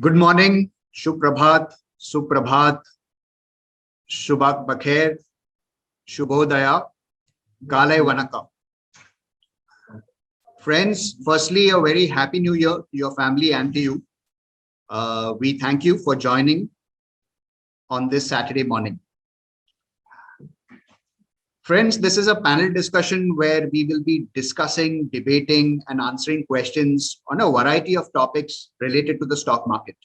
Good morning, Shuprabhat, Suprabhat, Shubhak Bakher, Shubhodaya, Kalai Vanakam. Friends, firstly, a very happy new year to your family and to you. We thank you for joining on this Saturday morning. Friends, this is a panel discussion where we will be discussing, debating, and answering questions on a variety of topics related to the stock market.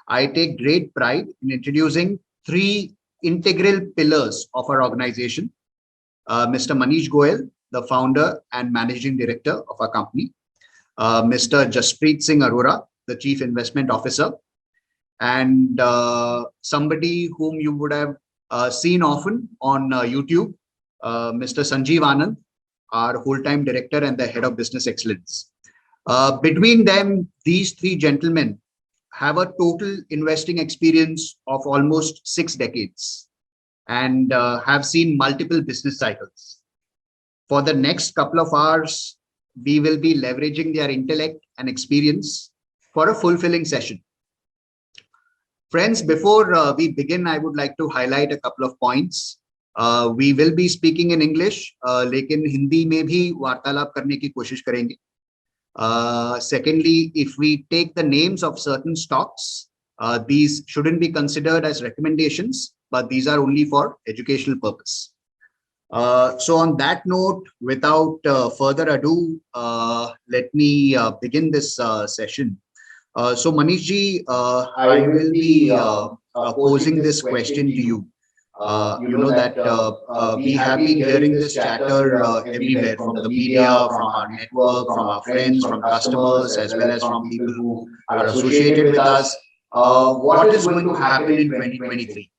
I take great pride in introducing three integral pillars of our organization. Mr. Manish Goyal, the founder and managing director of our company. Mr. Jaspreet Singh Arora, the chief investment officer. And somebody whom you would have seen often on YouTube, Mr. Sanjeev Anand, our full-time director and the head of business excellence. Between them, these three gentlemen have a total investing experience of almost 6 decades and have seen multiple business cycles. For the next couple of hours, we will be leveraging their intellect and experience for a fulfilling session. Friends, before we begin, I would like to highlight a couple of points. We will be speaking in English, लेकिन हिंदी में भी वार्तालाप करने की कोशिश करेंगे. Secondly, if we take the names of certain stocks, these shouldn't be considered as recommendations, but these are only for educational purpose. So on that note, without further ado, let me begin this session. So Manish ji, I will be posing this question to you. You know that we have been hearing this chatter everywhere, from the media, from our network, from our friends, from customers, as well as from people who are associated with us. What is going to happen in 2023?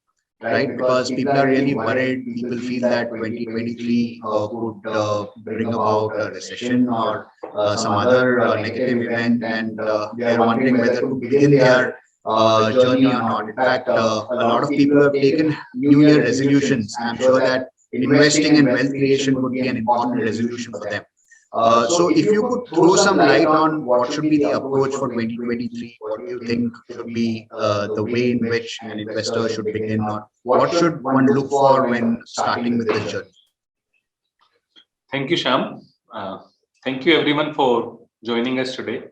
Right? Because people are really worried. People feel that 2023 could bring about a recession or some other negative event, and they are wondering whether to begin their journey or not. In fact, a lot of people have taken New Year resolutions. I'm sure that investing and wealth creation would be an important resolution for them. So if you could throw some light on what should be the approach for 2023, what do you think should be the way in which an investor should begin, or what should one look for when starting with this journey? Thank you, Shyam. Thank you everyone for joining us today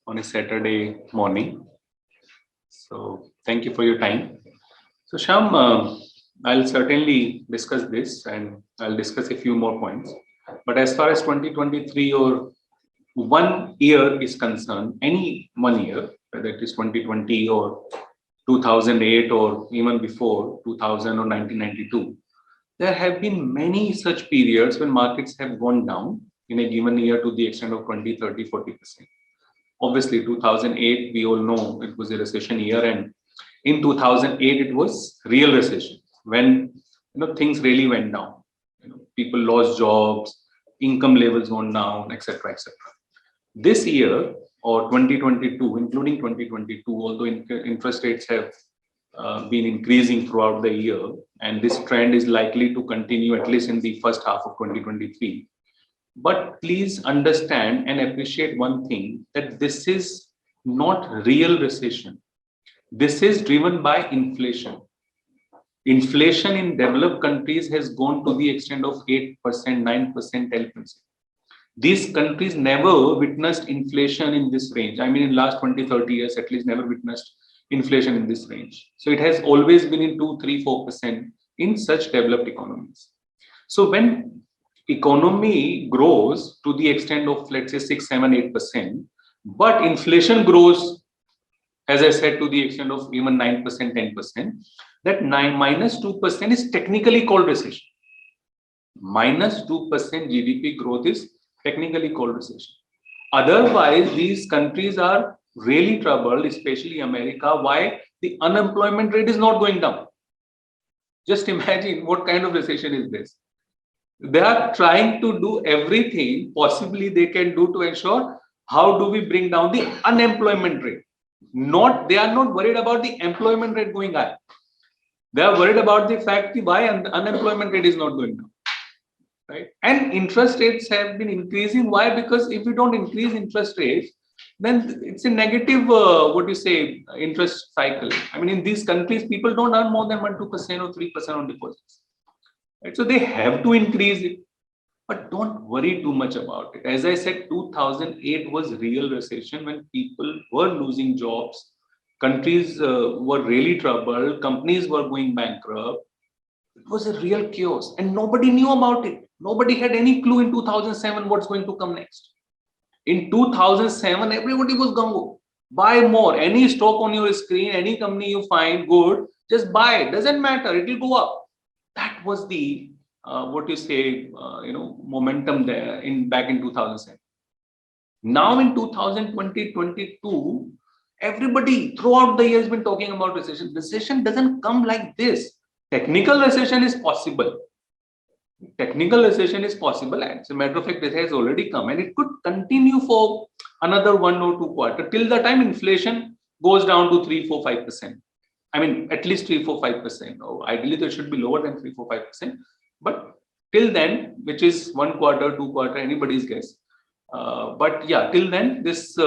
on a Saturday morning. So thank you for your time. So Shyam, I'll certainly discuss this, and I'll discuss a few more points. But as far as 2023 or 1 year is concerned, any 1 year, whether it is 2020 or 2008 or even before 2000 or 1992, there have been many such periods when markets have gone down in a given year to the extent of 20, 30, 40%. Obviously, 2008, we all know it was a recession year, and in 2008, it was real recession when things really went down. People lost jobs, income levels gone down, etc., etc. This year, or 2022, including 2022, although interest rates have been increasing throughout the year, and this trend is likely to continue at least in the first half of 2023. But please understand and appreciate one thing, that this is not real recession. This is driven by inflation. Inflation in developed countries has gone to the extent of 8%, 9%, 10%. These countries never witnessed inflation in this range. I mean, in last 20, 30 years, at least never witnessed inflation in this range. So it has always been in 2, 3, 4% in such developed economies. So when economy grows to the extent of, let's say, 6, 7, 8%, but inflation grows, as I said, to the extent of even 9%, 10%, that -2% is technically called recession. -2% GDP growth is technically called recession. Otherwise, these countries are really troubled, especially America. Why? The unemployment rate is not going down. Just imagine what kind of recession is this. They are trying to do everything possibly they can do to ensure how do we bring down the unemployment rate. They are not worried about the employment rate going high. They are worried about the fact why unemployment rate is not going down. Right? And interest rates have been increasing. Why? Because if you don't increase interest rates, then it's a negative, interest cycle. I mean, in these countries, people don't earn more than 1-2% or 3% on deposits. Right? So they have to increase it, but don't worry too much about it. As I said, 2008 was real recession when people were losing jobs, countries were really troubled, companies were going bankrupt. It was a real chaos and nobody knew about it. Nobody had any clue in 2007 what's going to come next. In 2007, everybody was gung-ho. Buy more. Any stock on your screen, any company you find good, just buy it. Doesn't matter. It will go up. That was the momentum there back in 2007. Now in 2020-22, everybody throughout the year has been talking about recession. Recession doesn't come like this. Technical recession is possible. Technical recession is possible. As a matter of fact, it has already come and it could continue for another 1 or 2 quarters till the time inflation goes down to 3-4-5%. I mean, at least 3-4-5%. Or ideally, there should be lower than 3-4-5%. But till then, which is 1 quarter, 2 quarter, anybody's guess. But yeah, till then, this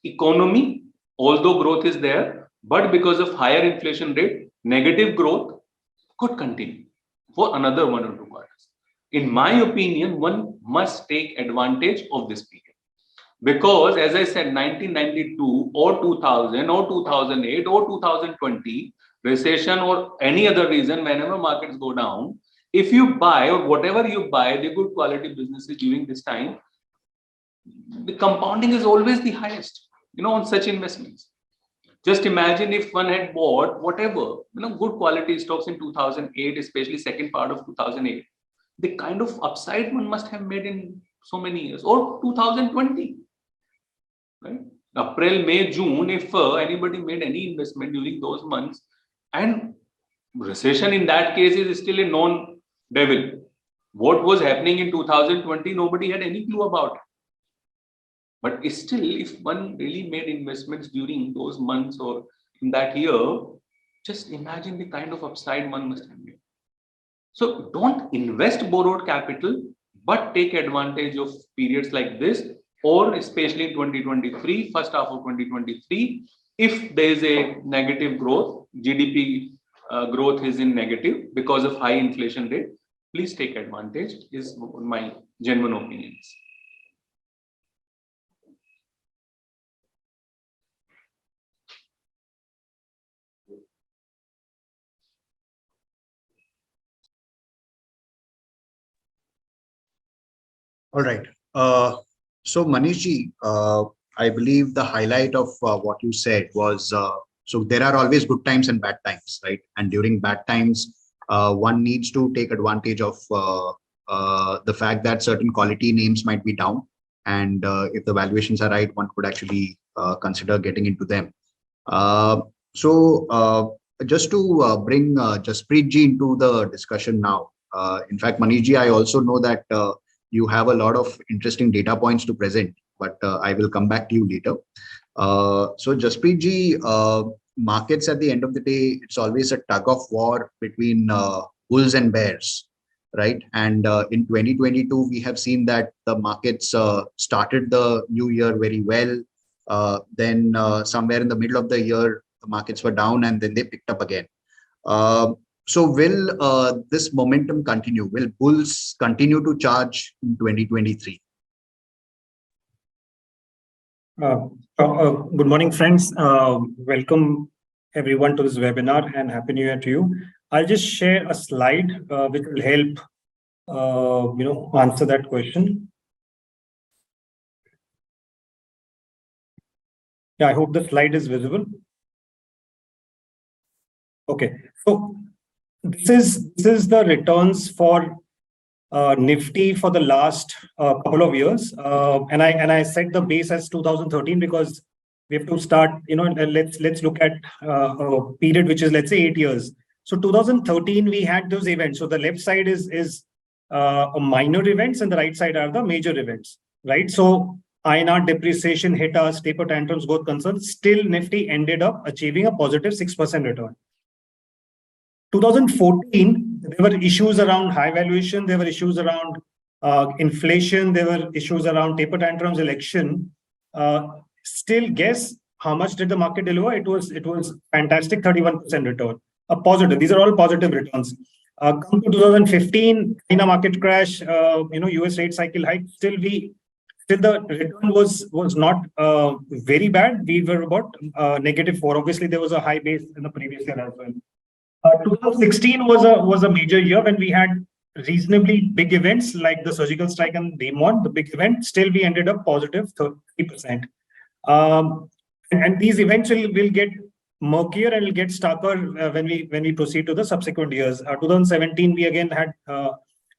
economy, although growth is there, but because of higher inflation rate, negative growth could continue for another 1 or 2 quarters. In my opinion, one must take advantage of this period. Because as I said, 1992 or 2000 or 2008 or 2020, recession or any other reason, whenever markets go down, if you buy or whatever you buy, the good quality businesses during this time, the compounding is always the highest, on such investments. Just imagine if one had bought whatever, good quality stocks in 2008, especially second part of 2008, the kind of upside one must have made in so many years, or 2020, right? April, May, June, if anybody made any investment during those months, and recession in that case is still a known devil. What was happening in 2020, nobody had any clue about it. But still, if one really made investments during those months or in that year, just imagine the kind of upside one must have made. So don't invest borrowed capital, but take advantage of periods like this, or especially in 2023, first half of 2023, if there is a negative growth, GDP growth is in negative because of high inflation rate, please take advantage, is my genuine opinions. All right. So Manishji, I believe the highlight of what you said was, so there are always good times and bad times, right? And during bad times, one needs to take advantage of the fact that certain quality names might be down. And if the valuations are right, one could actually consider getting into them. Just to bring Jaspreet ji into the discussion now. In fact, Manishji, I also know that you have a lot of interesting data points to present, but I will come back to you later. So Jaspreet ji, markets at the end of the day, it's always a tug of war between bulls and bears, right? And in 2022, we have seen that the markets started the new year very well. Then somewhere in the middle of the year, the markets were down and then they picked up again. So will this momentum continue? Will bulls continue to charge in 2023? Good morning, friends. Welcome everyone to this webinar and Happy New Year to you. I'll just share a slide which will help answer that question. Yeah, I hope the slide is visible. Okay, so this is the returns for Nifty for the last couple of years, and I set the base as 2013 because we have to start. Let's look at a period which is, let's say, 8 years. So 2013 we had those events. So the left side is minor events and the right side are the major events, right? So INR depreciation hit us, taper tantrums, both concerned. Still, Nifty ended up achieving a positive 6% return. 2014, there were issues around high valuation, there were issues around inflation, there were issues around taper tantrums, election. still guess how much did the market deliver? It was fantastic, 31% return. A positive. These are all positive returns. Come to 2015, China market crash, US rate cycle hike. Still the return was not very bad. We were about -4. Obviously, there was a high base in the previous year as well. 2016 was a major year when we had reasonably big events like the surgical strike and Demon, the big event. Still, we ended up positive 30%. And these events will get murkier and will get starker when we proceed to the subsequent years. 2017, we again had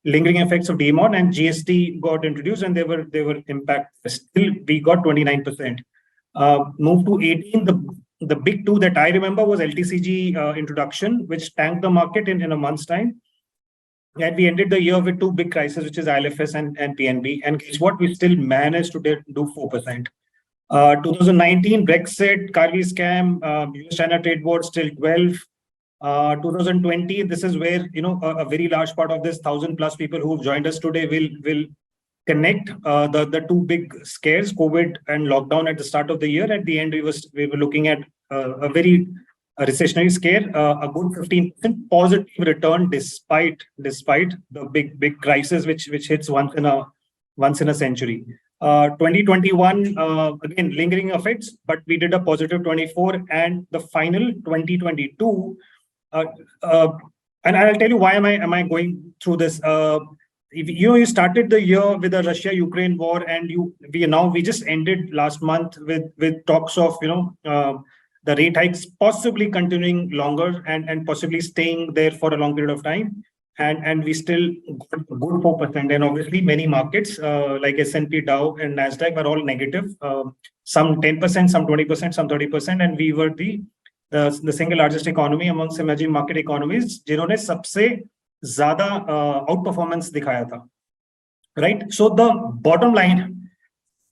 lingering effects of Demon, and GST got introduced, and they were impact. Still, we got 29%. Move to 18, the big two that I remember was LTCG introduction, which tanked the market in a month's time. And we ended the year with two big crises, which is ILFS and PNB. And guess what? We still managed to do 4%. 2019, Brexit, Cargi scam, US-China trade war, still 12. 2020, this is where a very large part of this 1,000+ people who've joined us today will connect the two big scares, COVID and lockdown at the start of the year. At the end, we were looking at a very recessionary scare, a good 15% positive return despite the big crisis which hits once in a century. 2021 again lingering effects, but we did a positive 24, and the final 2022. And I'll tell you why am I going through this. You started the year with the Russia-Ukraine war, and we just ended last month with talks of the rate hikes possibly continuing longer and possibly staying there for a long period of time. And we still got good 4%. And obviously many markets like S&P, Dow and NASDAQ were all negative. Some 10%, some 20%, some 30%. And we were the single largest economy amongst emerging market economies, जिन्होंने सबसे ज़्यादा outperformance दिखाया था. Right? So the bottom line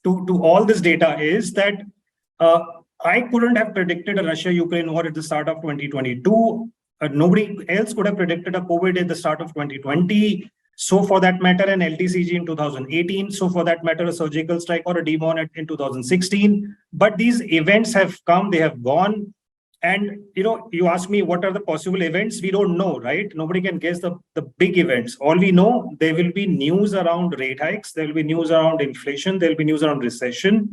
to all this data is that I couldn't have predicted a Russia-Ukraine war at the start of 2022. Nobody else could have predicted a COVID at the start of 2020. So for that matter, an LTCG in 2018. So for that matter, a surgical strike or a demon in 2016. But these events have come, they have gone. And, you ask me, what are the possible events? We don't know, right? Nobody can guess the big events. All we know, there will be news around rate hikes. There will be news around inflation. There will be news around recession,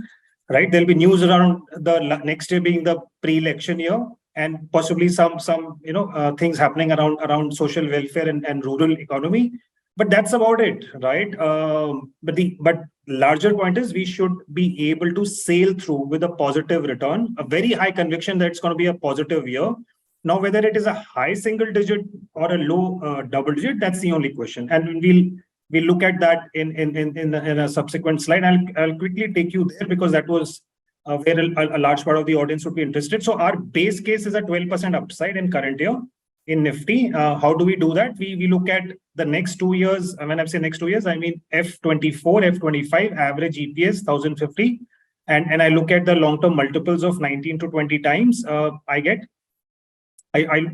right? There will be news around the next year being the pre-election year, and possibly some things happening around social welfare and rural economy. But that's about it, right? But larger point is we should be able to sail through with a positive return, a very high conviction that it's going to be a positive year. Now, whether it is a high single digit or a low double digit, that's the only question. And we'll look at that in a subsequent slide. I'll quickly take you there because that was where a large part of the audience would be interested. So our base case is a 12% upside in current year in Nifty. How do we do that? We look at the next 2 years. When I say next 2 years, I mean F24, F25, average EPS 1050. And I look at the long-term multiples of 19 to 20 times. I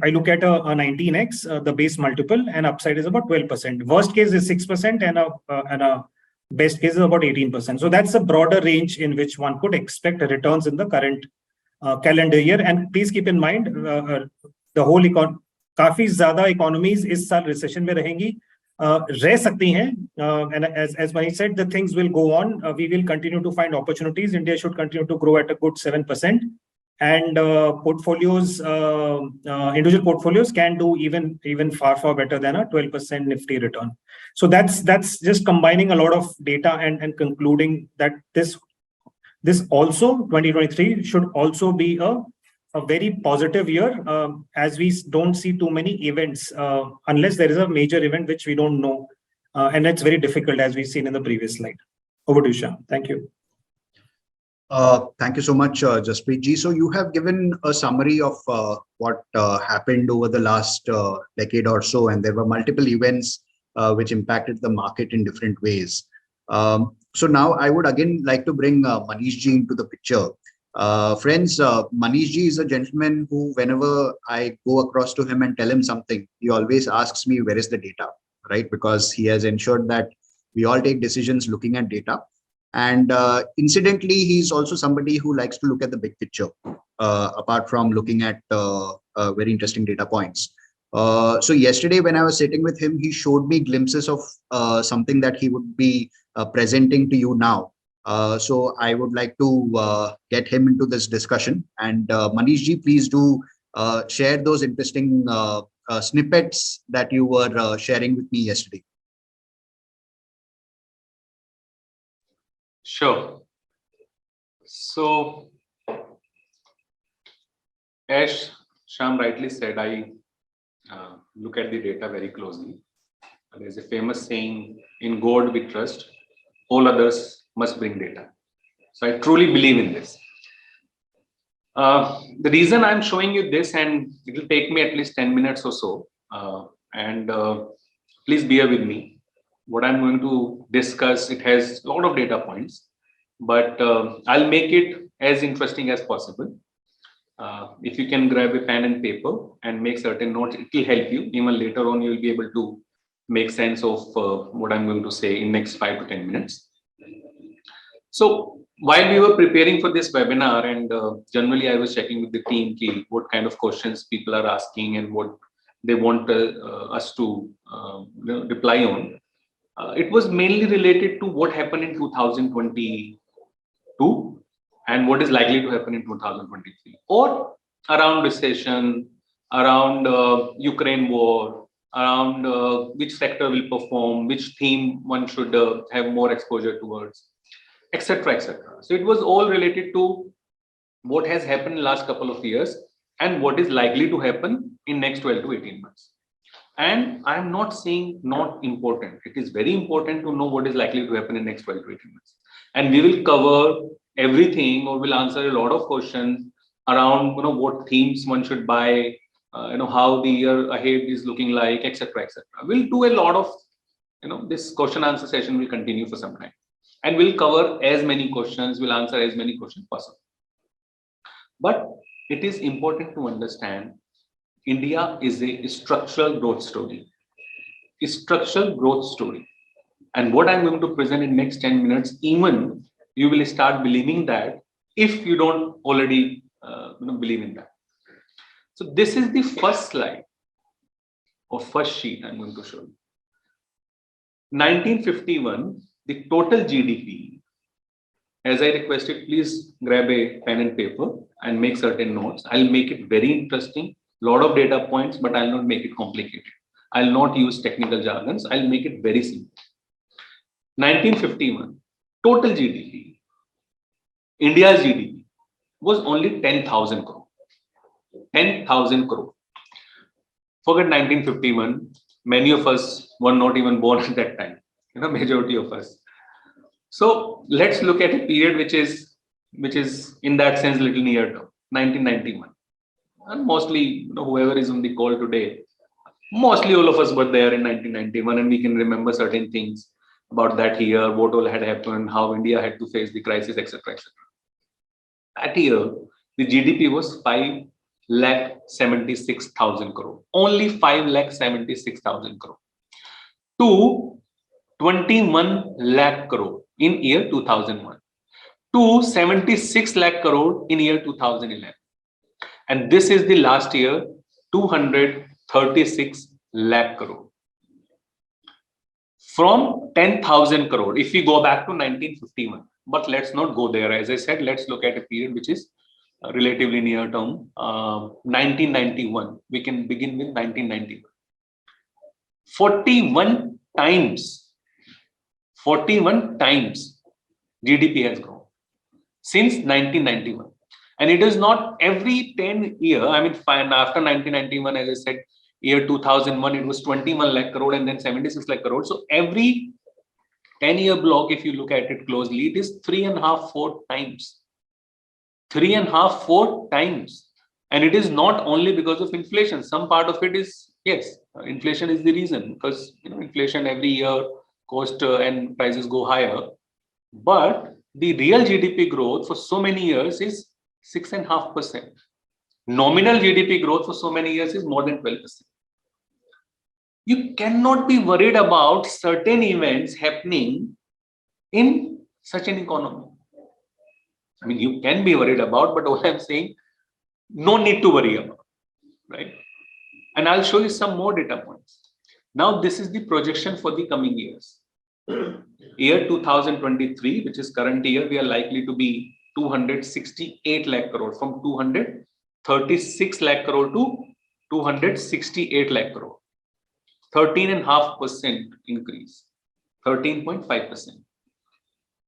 look at a 19x, the base multiple, and upside is about 12%. Worst case is 6%, and a best case is about 18%. So that's a broader range in which one could expect returns in the current calendar year. And please keep in mind, the whole काफी ज़्यादा economies इस साल recession में रहेंगी, रह सकती हैं, and as Manish said, the things will go on. We will continue to find opportunities. India should continue to grow at a good 7%, and individual portfolios can do even far better than a 12% Nifty return. So that's just combining a lot of data and concluding that this also 2023 should also be a very positive year, as we don't see too many events unless there is a major event which we don't know, and it's very difficult as we've seen in the previous slide. Over to you, Shyam. Thank you. Thank you so much, Jasprit ji. So you have given a summary of what happened over the last decade or so, and there were multiple events which impacted the market in different ways. So now I would again like to bring Manish ji into the picture. Friends, Manish ji is a gentleman who, whenever I go across to him and tell him something, he always asks me, where is the data, right? Because he has ensured that we all take decisions looking at data. And incidentally, he's also somebody who likes to look at the big picture, apart from looking at very interesting data points. So yesterday, when I was sitting with him, he showed me glimpses of something that he would be presenting to you now. So I would like to get him into this discussion. And Manish ji, please do share those interesting snippets that you were sharing with me yesterday. Sure. So, as Shyam rightly said, I look at the data very closely. There's a famous saying, in God we trust, all others must bring data. So I truly believe in this. The reason I'm showing you this, and it will take me at least 10 minutes or so, please bear with me. What I'm going to discuss, it has a lot of data points, but I'll make it as interesting as possible. If you can grab a pen and paper and make certain notes, it will help you. Even later on, you'll be able to make sense of what I'm going to say in next 5 to 10 minutes. So while we were preparing for this webinar, and generally I was checking with the team what kind of questions people are asking and what they want us to reply on. It was mainly related to what happened in 2022 and what is likely to happen in 2023, or around recession, around Ukraine war, around which sector will perform, which theme one should have more exposure towards, etc., etc. So it was all related to what has happened in the last couple of years and what is likely to happen in next 12 to 18 months. And I'm not saying not important. It is very important to know what is likely to happen in next 12 to 18 months. And we will cover everything, or will answer a lot of questions around what themes one should buy, how the year ahead is looking like, etc., etc. We'll do a lot of this question answer session will continue for some time, and we'll cover as many questions, we'll answer as many questions possible. But it is important to understand India is a structural growth story. A structural growth story. And what I'm going to present in next 10 minutes, even you will start believing that if you don't already believe in that. So this is the first slide or first sheet I'm going to show you. 1951, the total GDP, as I requested, please grab a pen and paper and make certain notes. I'll make it very interesting. Lot of data points, but I'll not make it complicated. I'll not use technical jargons. I'll make it very simple. 1951, total GDP, India's GDP was only 10,000 crore. 10,000 crore. Forget 1951. Many of us were not even born at that time. Majority of us. So let's look at a period which is in that sense little near term. 1991. And mostly, whoever is on the call today, mostly all of us were there in 1991, and we can remember certain things about that year, what all had happened, how India had to face the crisis, etc., etc. That year, the GDP was 5,76,000 crore. Only 5,76,000 crore. To 21 lakh crore in year 2001. To 76 lakh crore in year 2011. And this is the last year, 236 lakh crore. From 10,000 crore, if we go back to 1951, but let's not go there. As I said, let's look at a period which is relatively near term. 1991, we can begin with 1991. 41 times GDP has grown since 1991. And it is not every 10 year, after 1991, as I said, year 2001, it was 21 lakh crore and then 76 lakh crore. So every 10-year block, if you look at it closely, it is 3.5-4 times. 3.5-4 times. And it is not only because of inflation. Some part of it is, yes, inflation is the reason, because inflation every year, cost and prices go higher. But the real GDP growth for so many years is 6.5%. Nominal GDP growth for so many years is more than 12%. You cannot be worried about certain events happening in such an economy. I mean, you can be worried about, but what I'm saying, no need to worry about, right? And I'll show you some more data points. Now, this is the projection for the coming years. Year 2023, which is current year, we are likely to be 268 lakh crore, from 236 lakh crore to 268 lakh crore. 13.5% increase, 13.5%,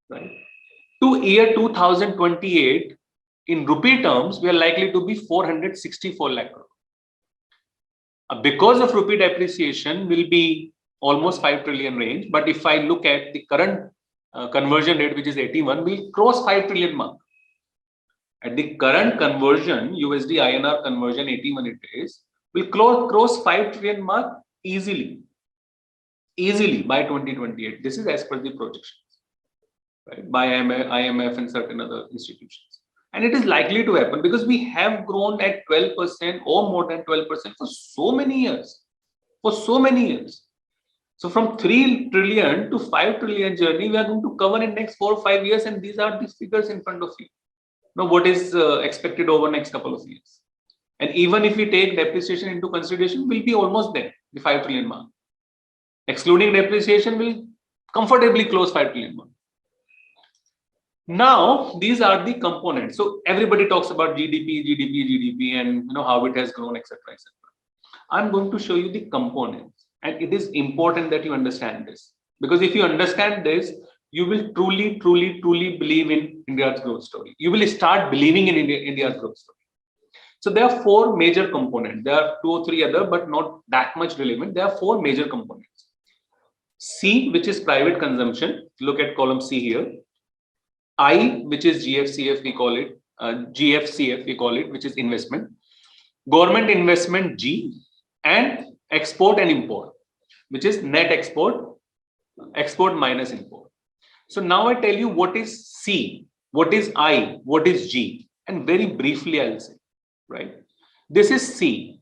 right? To year 2028, in rupee terms, we are likely to be 464 lakh crore. Because of rupee depreciation, will be almost 5 trillion range. But if I look at the current conversion rate, which is 81, we'll cross 5 trillion mark. At the current conversion, USD INR conversion 81 it is, will cross 5 trillion mark easily by 2028. This is as per the projections, right, by IMF and certain other institutions. And it is likely to happen because we have grown at 12% or more than 12% for so many years. So from 3 trillion to 5 trillion journey, we are going to cover in next 4 or 5 years. And these are the figures in front of you. Now, what is expected over next couple of years? And even if we take depreciation into consideration, we'll be almost there, the 5 trillion mark. Excluding depreciation, will comfortably close 5 trillion mark. Now, these are the components. So everybody talks about GDP, and how it has grown, etc., etc. I'm going to show you the components, and it is important that you understand this, because if you understand this, you will truly believe in India's growth story. You will start believing in India's growth story. So there are 4 major components. There are 2 or 3 other, but not that much relevant. There are 4 major components. C, which is private consumption. Look at column C here. I, which is GFCF, we call it, which is investment. Government investment, G, and export and import, which is net export minus import. So now I tell you what is C, what is I, what is G, and very briefly I'll say, right? This is C,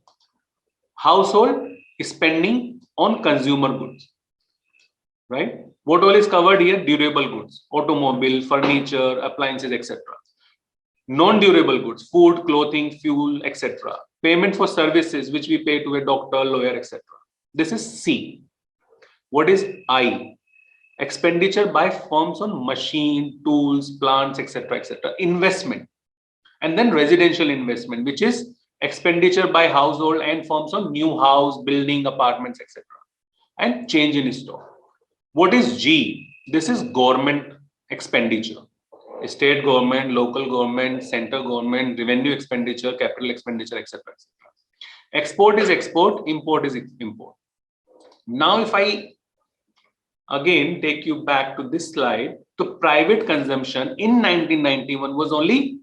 household spending on consumer goods, right? What all is covered here? Durable goods, automobile, furniture, appliances, etc. Non-durable goods, food, clothing, fuel, etc. Payment for services which we pay to a doctor, lawyer, etc. This is C. What is I? Expenditure by firms on machine, tools, plants, etc., etc. Investment. And then residential investment, which is expenditure by household and firms on new house, building, apartments, etc. And change in stock. What is G? This is government expenditure. State government, local government, central government, revenue expenditure, capital expenditure, etc., etc. Export is export, import is import. Now, if I again take you back to this slide, the private consumption in 1991 was only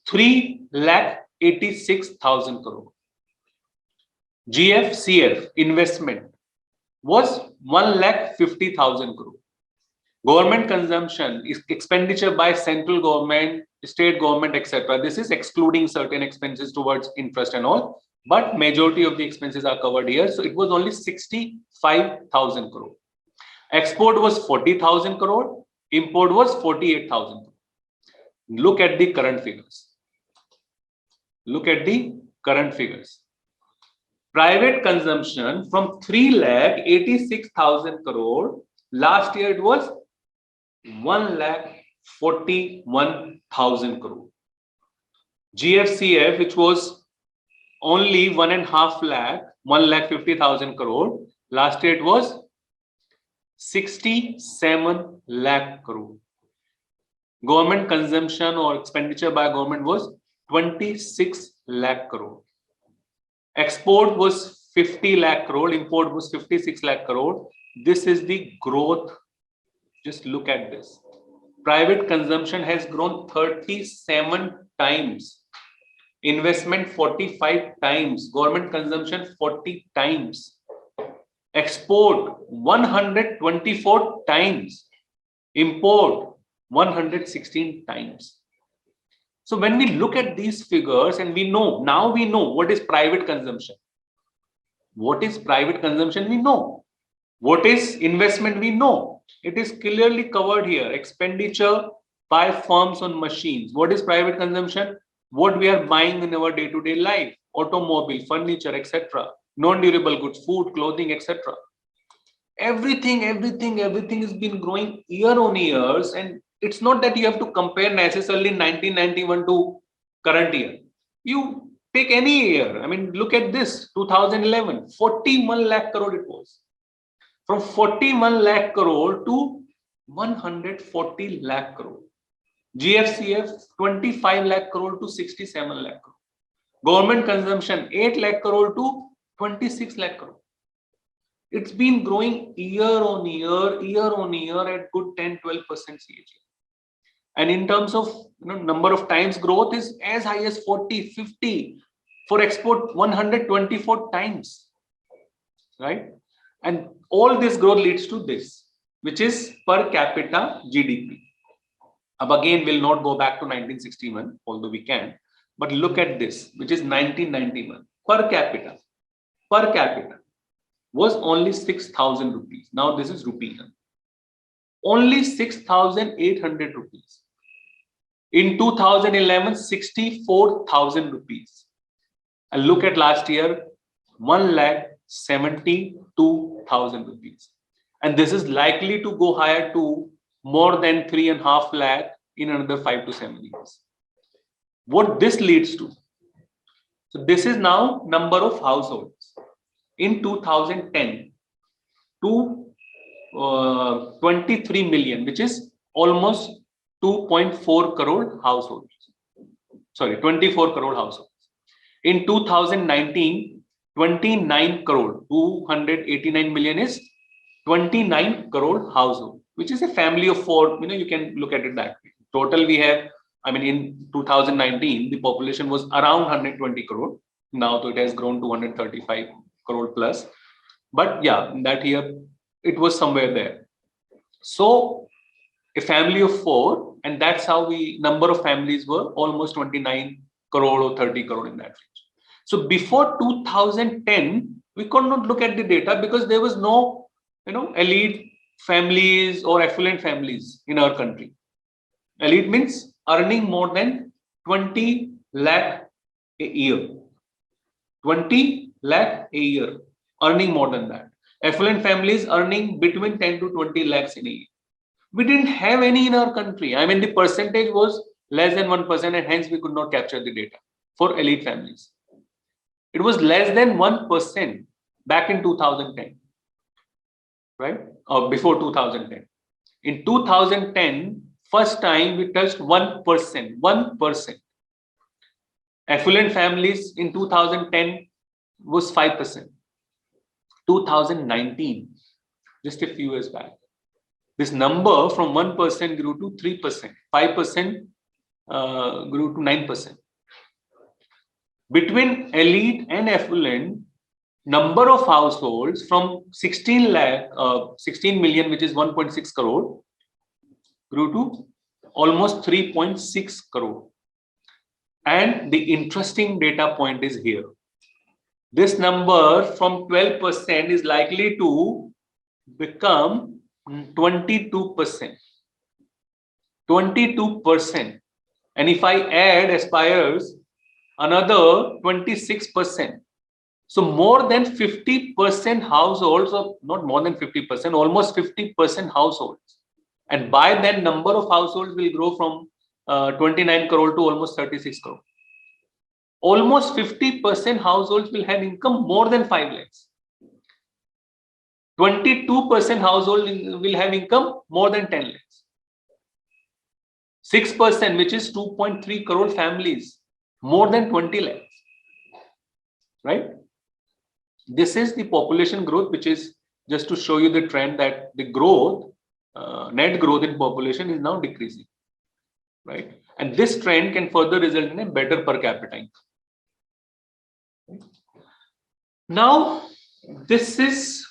3,86,000 crore. GFCF investment was 1,50,000 crore. Government consumption is expenditure by central government, state government, etc. This is excluding certain expenses towards interest and all, but majority of the expenses are covered here. So it was only 65,000 crore. Export was 40,000 crore. Import was 48,000 crore. Look at the current figures. Private consumption from 3,86,000 crore. Last year it was 1,41,000 crore. GFCF, which was only 1.5 lakh, 1,50,000 crore. Last year it was 67 lakh crore. Government consumption or expenditure by government was 26 lakh crore. Export was 50 lakh crore. Import was 56 lakh crore. This is the growth. Just look at this. Private consumption has grown 37 times. Investment 45 times. Government consumption 40 times. Export 124 times. Import 116 times. So when we look at these figures and we know what is private consumption. What is private consumption? We know. What is investment? We know. it is clearly covered here. Expenditure by firms on machines. What is private consumption? What we are buying in our day-to-day life, automobile, furniture, etc. Non-durable goods, food, clothing, etc. Everything has been growing year on years, and it's not that you have to compare necessarily 1991 to current year. You take any year. I mean, look at this, 2011, 41 lakh crore it was. From 41 lakh crore to 140 lakh crore. GFCF 25 lakh crore to 67 lakh crore. Government consumption 8 lakh crore to 26 lakh crore. It's been growing year on year at good 10-12% CAGR. And in terms of number of times, growth is as high as 40, 50. For export, 124 times, right? And all this growth leads to this, which is per capita GDP. Again, we'll not go back to 1961, although we can, but look at this, which is 1991. Per capita was only 6,000 rupees. Now this is rupee. Only 6,800 rupees. In 2011, 64,000 rupees. And look at last year, 1,72,000 rupees. And this is likely to go higher to more than 3.5 lakh in another 5 to 7 years. What this leads to? So this is now number of households. In 2010 to 23 million, which is almost 2.4 crore households. Sorry, 24 crore households. In 2019, 29 crore, 289 million is 29 crore household, which is a family of 4. You can look at it that way. Total we have, in 2019, the population was around 120 crore. Now it has grown to 135 crore plus. But yeah, that year it was somewhere there. So a family of 4, and that's how number of families were almost 29 crore or 30 crore in that range. So before 2010, we could not look at the data because there was no, elite families or affluent families in our country. Elite means earning more than 20 lakh a year. 20 lakh a year, earning more than that. Affluent families earning between 10 to 20 lakhs in a year. We didn't have any in our country. The percentage was less than 1%, and hence we could not capture the data for elite families. It was less than 1% back in 2010, right? Or before 2010. In 2010, first time we touched 1%. 1%. Affluent families in 2010 was 5%. 2019, just a few years back, this number from 1% grew to 3%. 5% grew to 9%. Between elite and affluent, number of households from 16 million, which is 1.6 crore, grew to almost 3.6 crore. And the interesting data point is here. This number from 12% is likely to become 22%. 22%. And if I add aspires, another 26%. So more than 50% households, or not more than 50%, almost 50% households. And by then, number of households will grow from 29 crore to almost 36 crore. Almost 50% households will have income more than 5 lakhs. 22% household will have income more than 10 lakhs. 6%, which is 2.3 crore families, more than 20 lakhs. Right? This is the population growth, which is just to show you the trend that the growth, net growth in population is now decreasing. Right? And this trend can further result in a better per capita income. Now, this is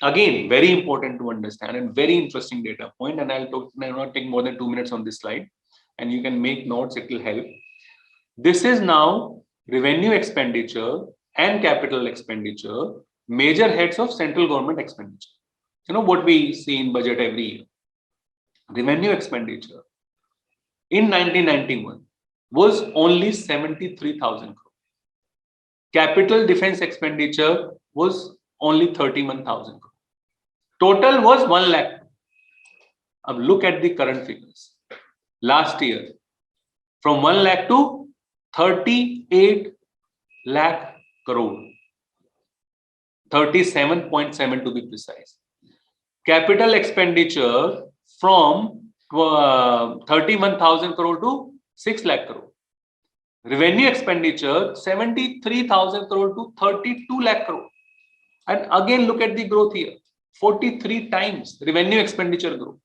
again very important to understand and very interesting data point, and I'll not take more than 2 minutes on this slide, and you can make notes, it will help. This is now revenue expenditure and capital expenditure, major heads of central government expenditure. what we see in budget every year. Revenue expenditure in 1991 was only 73,000 crore. Capital defense expenditure was only 31,000 crore. Total was 1 lakh. Now look at the current figures. Last year, from 1 lakh to 38 lakh crore. 37.7 to be precise. Capital expenditure from 31,000 crore to 6 lakh crore. Revenue expenditure 73,000 crore to 32 lakh crore. And again, look at the growth here. 43 times revenue expenditure growth.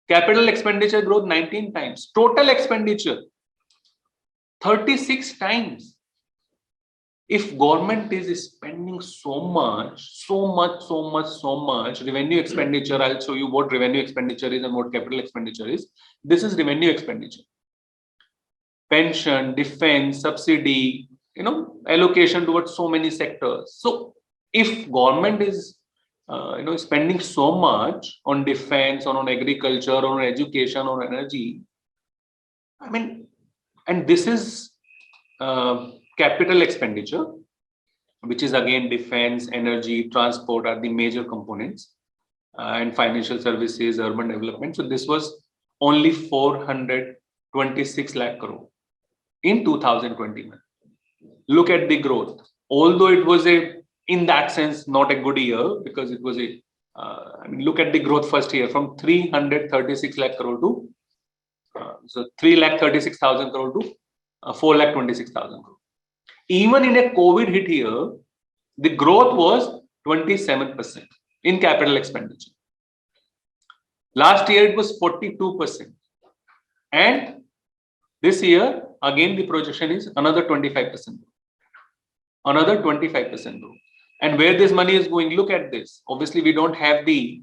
Capital expenditure growth 19 times. Total expenditure 36 times. If government is spending so much revenue expenditure, I'll show you what revenue expenditure is and what capital expenditure is. This is revenue expenditure. Pension, defense, subsidy, allocation towards so many sectors. So if government is spending so much on defense, or on agriculture, or on education, or energy, and this is capital expenditure, which is again defense, energy, transport are the major components, and financial services, urban development. So this was only 426 lakh crore in 2021. Look at the growth. Although it was in that sense, not a good year, because it was look at the growth first year from 336 lakh crore to 3,36,000 crore to 4,26,000 crore. Even in a COVID hit year, the growth was 27% in capital expenditure. Last year it was 42%. And this year, again, the projection is another 25%. Another 25% growth. And where this money is going, look at this. Obviously, we don't have the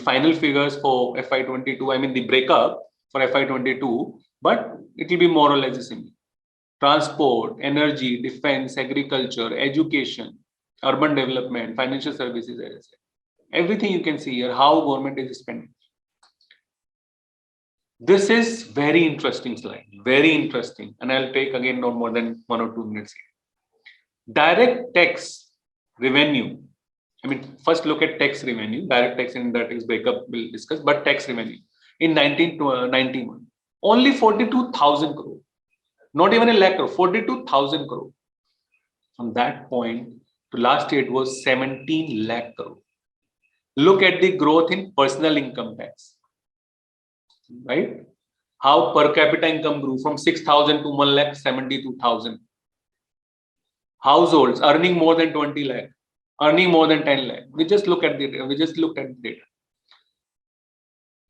final figures for FY22, the breakup for FY22, but it will be more or less the same. Transport, energy, defense, agriculture, education, urban development, financial services, as I said. Everything you can see here, how government is spending. This is very interesting slide, very interesting. And I'll take again not more than 1 or 2 minutes here. Direct tax revenue. First look at tax revenue. Direct tax and indirect tax breakup we'll discuss, but tax revenue. In 1991, only 42,000 crore. Not even a lakh crore, 42,000 crore. From that point to last year, it was 17 lakh crore. Look at the growth in personal income tax, right? How per capita income grew from 6,000 to 1,72,000. Households earning more than 20 lakh, earning more than 10 lakh. We just looked at the data.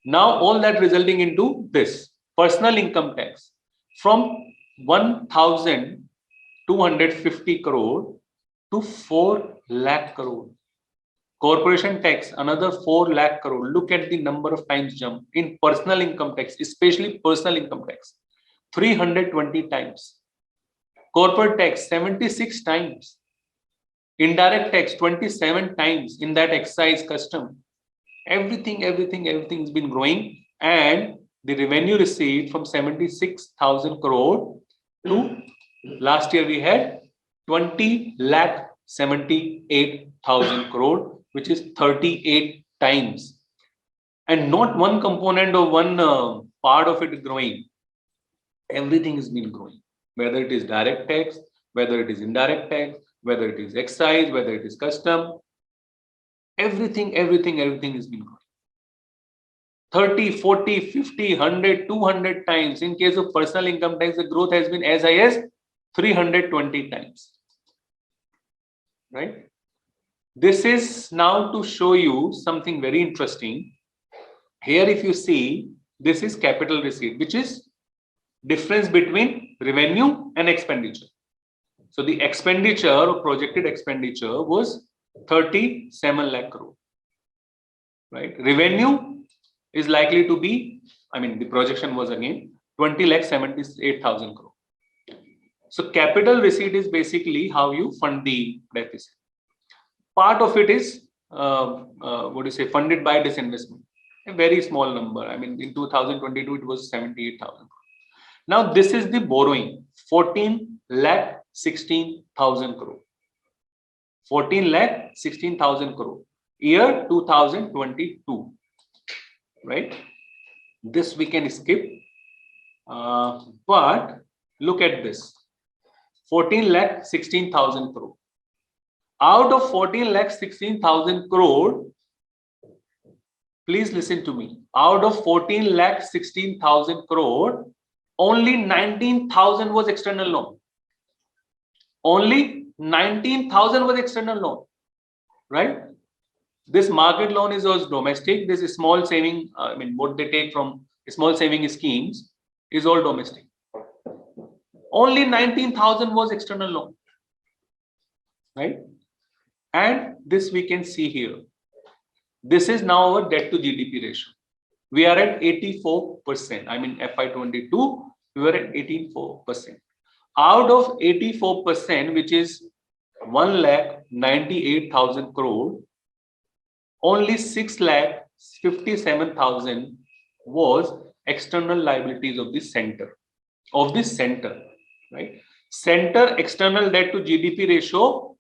Now all that resulting into this personal income tax from 1,250 crore to 4 lakh crore. Corporation tax, another 4 lakh crore. Look at the number of times jump in personal income tax, especially personal income tax, 320 times. Corporate tax, 76 times. Indirect tax, 27 times in that excise custom. Everything has been growing, and the revenue received from 76,000 crore to last year we had 20,78,000 crore, which is 38 times. And not one component or one part of it growing. Everything has been growing, whether it is direct tax, whether it is indirect tax, whether it is excise, whether it is custom. Everything has been growing. 30, 40, 50, 100, 200 times. In case of personal income tax, the growth has been as high as 320 times. Right? This is now to show you something very interesting. Here, if you see, this is capital receipt, which is difference between revenue and expenditure. So the expenditure or projected expenditure was 37 lakh crore. Right? Revenue is likely to be, the projection was again 20,78,000 crore. So capital receipt is basically how you fund the deficit. Part of it is funded by disinvestment. A very small number. I mean, in 2022, it was 78,000. Now, this is the borrowing, 14,16,000 crore. 14,16,000 crore. Year 2022, right? This we can skip. But look at this, 14,16,000 crore. Out of 14,16,000 crore, please listen to me. Out of 14,16,000 crore, only 19,000 was external loan. Only 19,000 was external loan, right? This market loan is also domestic. This is small saving. I mean, what they take from small saving schemes is all domestic. Only 19,000 was external loan, right? And this we can see here. This is now our debt to GDP ratio. We are at 84%. I mean, FY22, we were at 84%. Out of 84%, which is 1,98,000 crore, only 6,57,000 was external liabilities of the center. Right? Center external debt to GDP ratio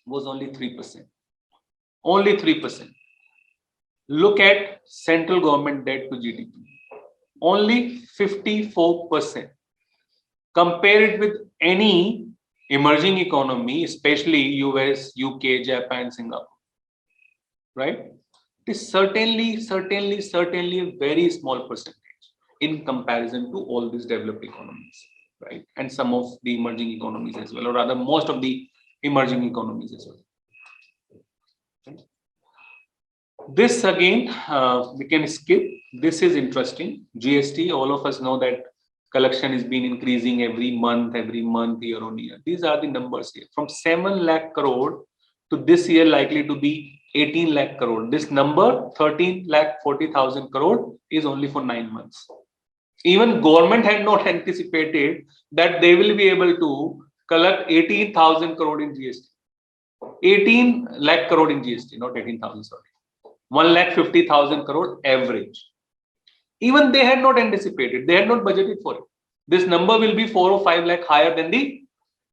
was only 3%. Only 3%. Look at central government debt to GDP. Only 54%. Compare it with any emerging economy, especially US, UK, Japan, Singapore. Right? It is certainly a very small percentage in comparison to all these developed economies, right? And some of the emerging economies as well, or rather most of the emerging economies as well. Okay. This again, we can skip. This is interesting. GST, all of us know that collection has been increasing every month, year on year. These are the numbers here. From 7 lakh crore to this year likely to be 18 lakh crore. This number, 13,40,000 crore, is only for 9 months. Even government had not anticipated that they will be able to collect 18,000 crore in GST. 18 lakh crore in GST, not 18,000, sorry. 1,50,000 crore average. Even they had not anticipated, they had not budgeted for it. This number will be 4 or 5 lakh higher than the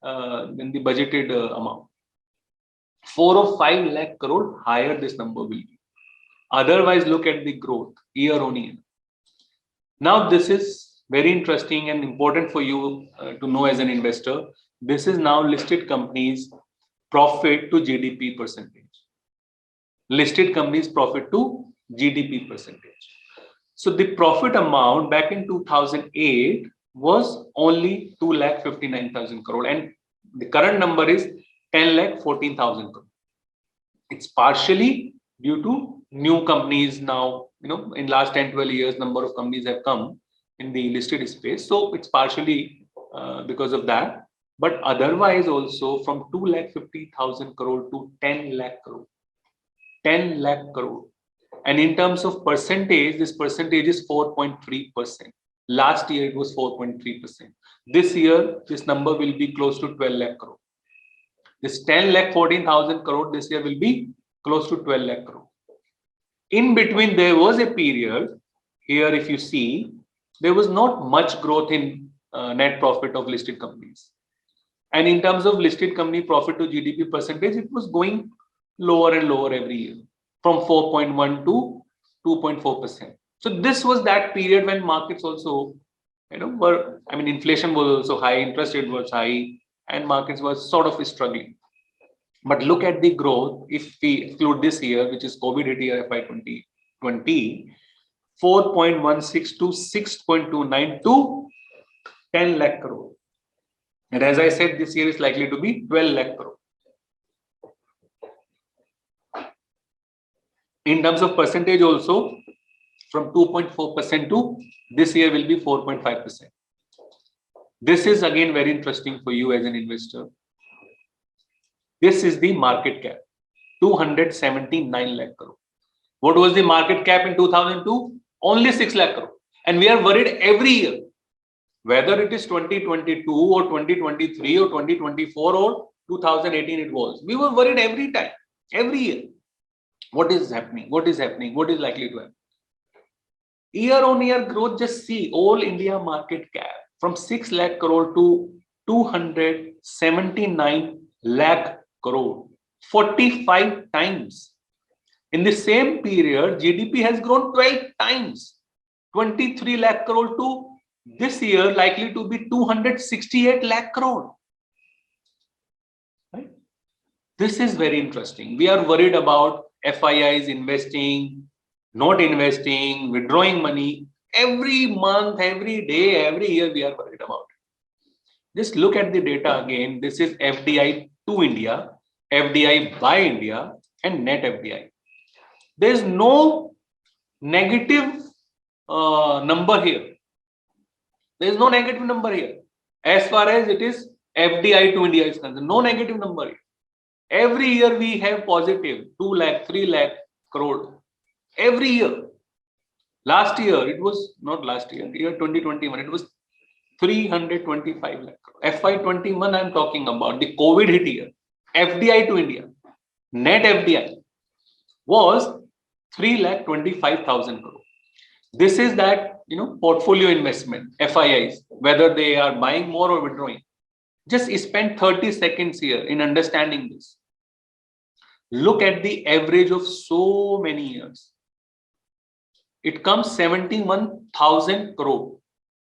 budgeted amount. 4 or 5 lakh crore higher this number will be. Otherwise, look at the growth year on year. Now, this is very interesting and important for you to know as an investor. This is now listed companies' profit to GDP percentage. Listed companies' profit to GDP percentage. So the profit amount back in 2008 was only 2,59,000 crore, and the current number is 10,14,000 crore. It's partially due to new companies now. In last 10-12 years, number of companies have come in the listed space. So it's partially because of that. But otherwise also from 2,50,000 crore to 10 lakh crore. 10 lakh crore. And in terms of percentage, this percentage is 4.3%. Last year it was 4.3%. This year, this number will be close to 12 lakh crore. This 10,14,000 crore this year will be close to 12 lakh crore. In between, there was a period here, if you see, there was not much growth in net profit of listed companies. And in terms of listed company profit to GDP percentage, it was going lower and lower every year from 4.1 to 2.4%. So this was that period when markets also, inflation was also high, interest rate was high, and markets were sort of struggling. But look at the growth. If we exclude this year, which is COVID hit year FY 2020, 4.16 to 6.29 to 10 lakh crore. And as I said, this year is likely to be 12 lakh crore. In terms of percentage also, from 2.4% to this year will be 4.5%. This is again very interesting for you as an investor. This is the market cap, 279 lakh crore. What was the market cap in 2002? Only 6 lakh crore. And we are worried every year, whether it is 2022 or 2023 or 2024 or 2018 it was. We were worried every time, every year. What is happening? What is happening? What is likely to happen? Year on year growth, just see all India market cap from 6 lakh crore to 279 lakh crore, 45 times. In the same period, GDP has grown 12 times, 23 lakh crore to this year likely to be 268 lakh crore. Right? This is very interesting. We are worried about FIIs investing, not investing, withdrawing money. Every month, every day, every year we are worried about it. Just look at the data again. This is FDI to India, FDI by India, and net FDI. There is no negative number here. There is no negative number here. As far as it is FDI to India is concerned, no negative number here. Every year we have positive 2 lakh, 3 lakh crore. Every year. Last year, it was not last year, year 2021, it was 325 lakh crore. FY21, I'm talking about the COVID hit year. FDI to India, net FDI was 3,25,000 crore. This is that, portfolio investment, FIIs, whether they are buying more or withdrawing. Just spend 30 seconds here in understanding this. Look at the average of so many years. It comes 71,000 crore.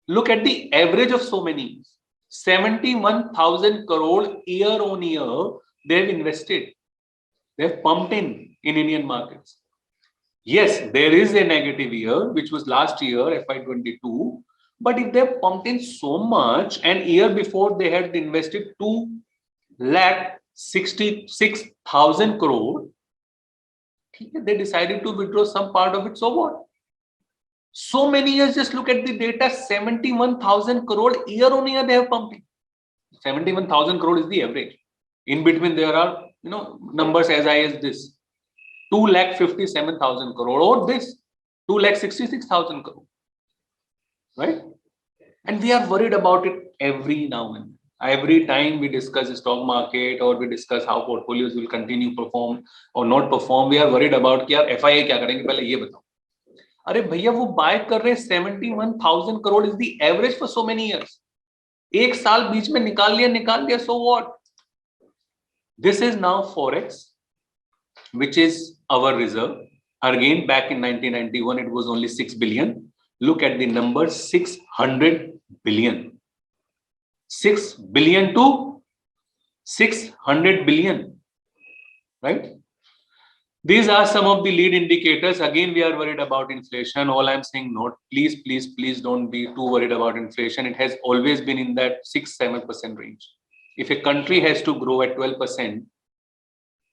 Look at the average of so many years. 71,000 crore year on year they've invested. They've pumped in Indian markets. Yes, there is a negative year, which was last year, FY22. But if they've pumped in so much, and year before they had invested 2,66,000 crore, they decided to withdraw some part of it. So what? So many years, just look at the data, 71,000 crore year on year they have pumped in. 71,000 crore is the average. In between there are, numbers as high as this. 2,57,000 crore or this 2,66,000 crore. Right? And we are worried about it every now and then. Every time we discuss the stock market or we discuss how portfolios will continue perform or not perform, we are worried about कि यार FII क्या करेंगे पहले ये बताओ. अरे भैया वो बाय कर रहे 71,000 crore is the average for so many years. एक साल बीच में निकाल लिया so what? This is now Forex, which is our reserve. Again, back in 1991, it was only 6 billion. Look at the number, 600 billion. 6 billion to 600 billion, right? These are some of the lead indicators. Again, we are worried about inflation. All I'm saying, please don't be too worried about inflation. It has always been in that 6-7% range. If a country has to grow at 12%,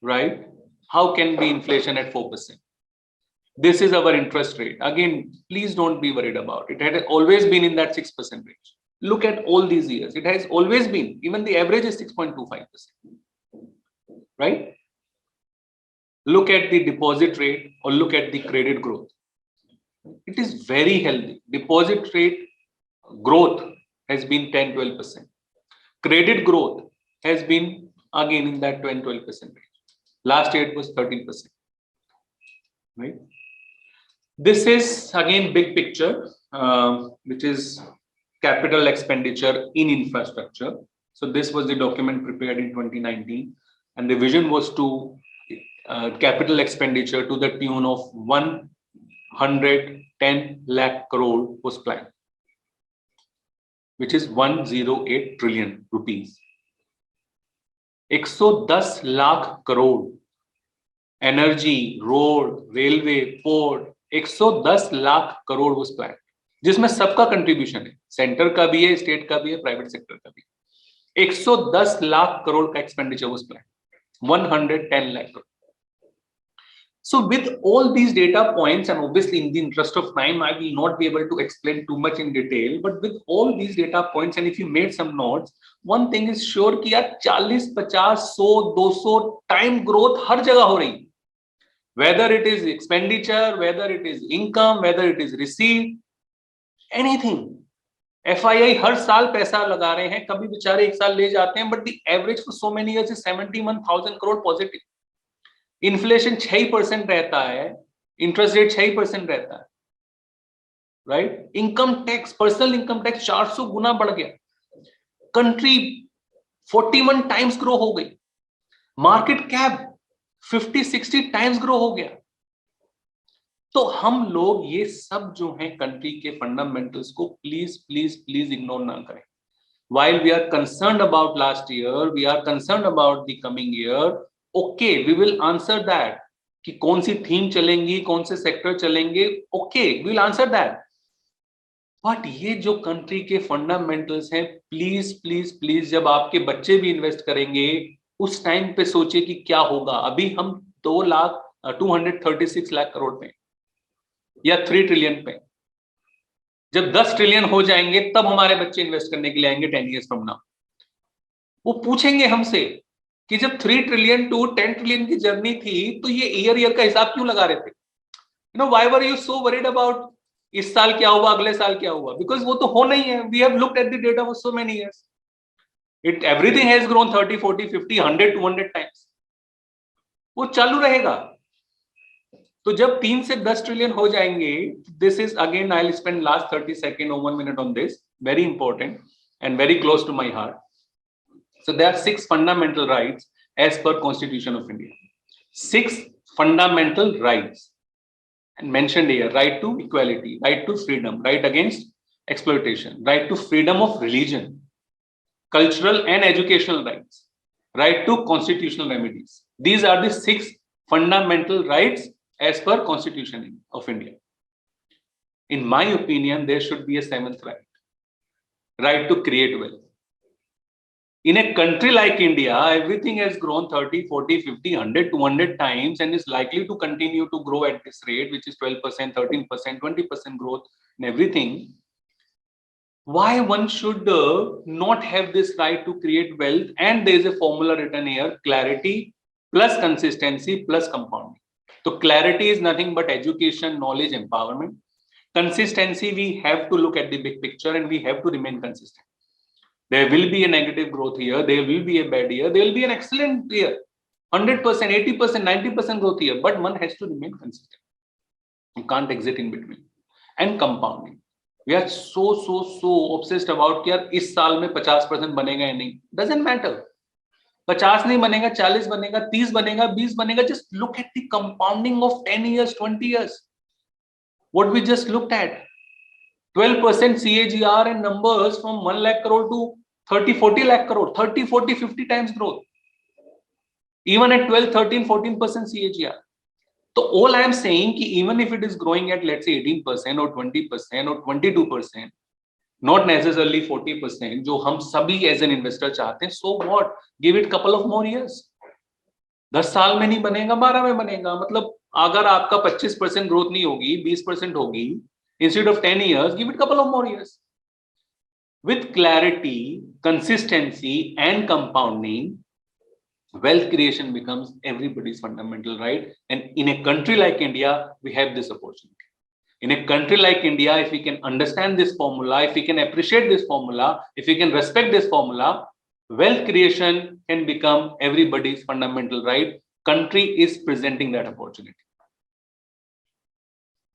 right? How can be inflation at 4%? This is our interest rate. Again, please don't be worried about it. It has always been in that 6% range. Look at all these years. It has always been. Even the average is 6.25%. Right? Look at the deposit rate or look at the credit growth. It is very healthy. Deposit rate growth has been 10-12%. Credit growth has been again in that 10-12% range. Last year it was 13%. Right? This is again big picture, which is capital expenditure in infrastructure. So this was the document prepared in 2019, and the vision was to capital expenditure to the tune of 110 lakh crore was planned, which is 108 trillion rupees. 110 lakh crore energy, road, railway, port, 110 lakh crore was planned, जिसमें सबका contribution है, centre का भी है, state का भी है, private sector का भी है. 110 lakh crore का expenditure was planned, 110 lakh crore. So with all these data points, and obviously in the interest of time, I will not be able to explain too much in detail, but with all these data points, and if you made some notes, one thing is sure कि यार 40, 50, 100, 200 time growth हर जगह हो रही. Whether it is expenditure, whether it is income, whether it is receipt, anything. FII हर साल पैसा लगा रहे हैं, कभी बेचारे एक साल ले जाते हैं, but the average for so many years is 71,000 crore positive. Inflation 6% रहता है, इंटरेस्ट रेट 6% रहता है, right? Income tax, personal income tax 400 गुना बढ़ गया, कंट्री 41 टाइम्स ग्रो हो गई, मार्केट कैप 50-60 टाइम्स ग्रो हो गया। तो हम लोग ये सब जो है कंट्री के फंडामेंटल्स को प्लीज प्लीज प्लीज इग्नोर ना करें। While we are concerned about last year, we are concerned about the coming year. Okay, we will answer that. कि कौन सी थीम चलेंगी, कौन से सेक्टर चलेंगे, okay, we will answer that. But ये जो कंट्री के फंडामेंटल्स हैं, प्लीज प्लीज प्लीज, जब आपके बच्चे भी इन्वेस्ट करेंगे उस टाइम पे सोचिए कि क्या होगा। अभी हम 236 लाख करोड़ पे या 3 ट्रिलियन पे, जब 10 ट्रिलियन हो जाएंगे तब हमारे बच्चे इन्वेस्ट करने के लिए आएंगे 10 years from now। वो पूछेंगे हमसे कि जब 3 ट्रिलियन टू 10 ट्रिलियन की जर्नी थी तो ये ईयर का हिसाब क्यों लगा रहे थे? Why were you so worried about इस साल क्या हुआ, अगले साल क्या हुआ? बिकॉज वो तो हो नहीं है। We have looked at the data for so many years, it everything has grown 30, 40, 50, 100, 200 times. वो चालू रहेगा। तो जब 3 से 10 ट्रिलियन हो जाएंगे, this is again I will spend last 30 second or 1 minute on this, very important and very close to my heart. So there are 6 fundamental rights as per Constitution of India. 6 fundamental rights and mentioned here: right to equality, right to freedom, right against exploitation, right to freedom of religion, cultural and educational rights, right to constitutional remedies. These are the 6 fundamental rights as per Constitution of India. In my opinion, there should be a 7th right: right to create wealth. In a country like India, everything has grown 30, 40, 50, 100, 200 times and is likely to continue to grow at this rate, which is 12%, 13%, 20% growth in everything. Why one should not have this right to create wealth? And there is a formula written here: clarity plus consistency plus compounding. So clarity is nothing but education, knowledge, empowerment. Consistency, we have to look at the big picture and we have to remain consistent. There will be a negative growth year, there will be a bad year, there will be an excellent year, 100%, 80%, 90% growth year, but one has to remain consistent. You can't exit in between. And compounding. We are so obsessed about कि यार इस साल में 50% बनेगा या नहीं. Doesn't matter. 50 नहीं बनेगा, 40 बनेगा, 30 बनेगा, 20 बनेगा. Just look at the compounding of 10 years, 20 years. What we just looked at. 12% CAGR and numbers from 1 lakh crore to 30, 40 lakh crore, 30, 40, 50 times growth. Even at 12, 13, 14% CAGR. So all I am saying कि even if it is growing at let's say 18% or 20% or 22%, not necessarily 40%, जो हम सभी as an investor चाहते हैं, so what? Give it couple of more years. 10 साल में नहीं बनेगा, 12 में बनेगा. मतलब अगर आपका 25% ग्रोथ नहीं होगी, 20% होगी, instead of 10 years, give it couple of more years. With clarity, consistency and compounding, wealth creation becomes everybody's fundamental right. And in a country like India, we have this opportunity. In a country like India, if we can understand this formula, if we can appreciate this formula, if we can respect this formula, wealth creation can become everybody's fundamental right. Country is presenting that opportunity.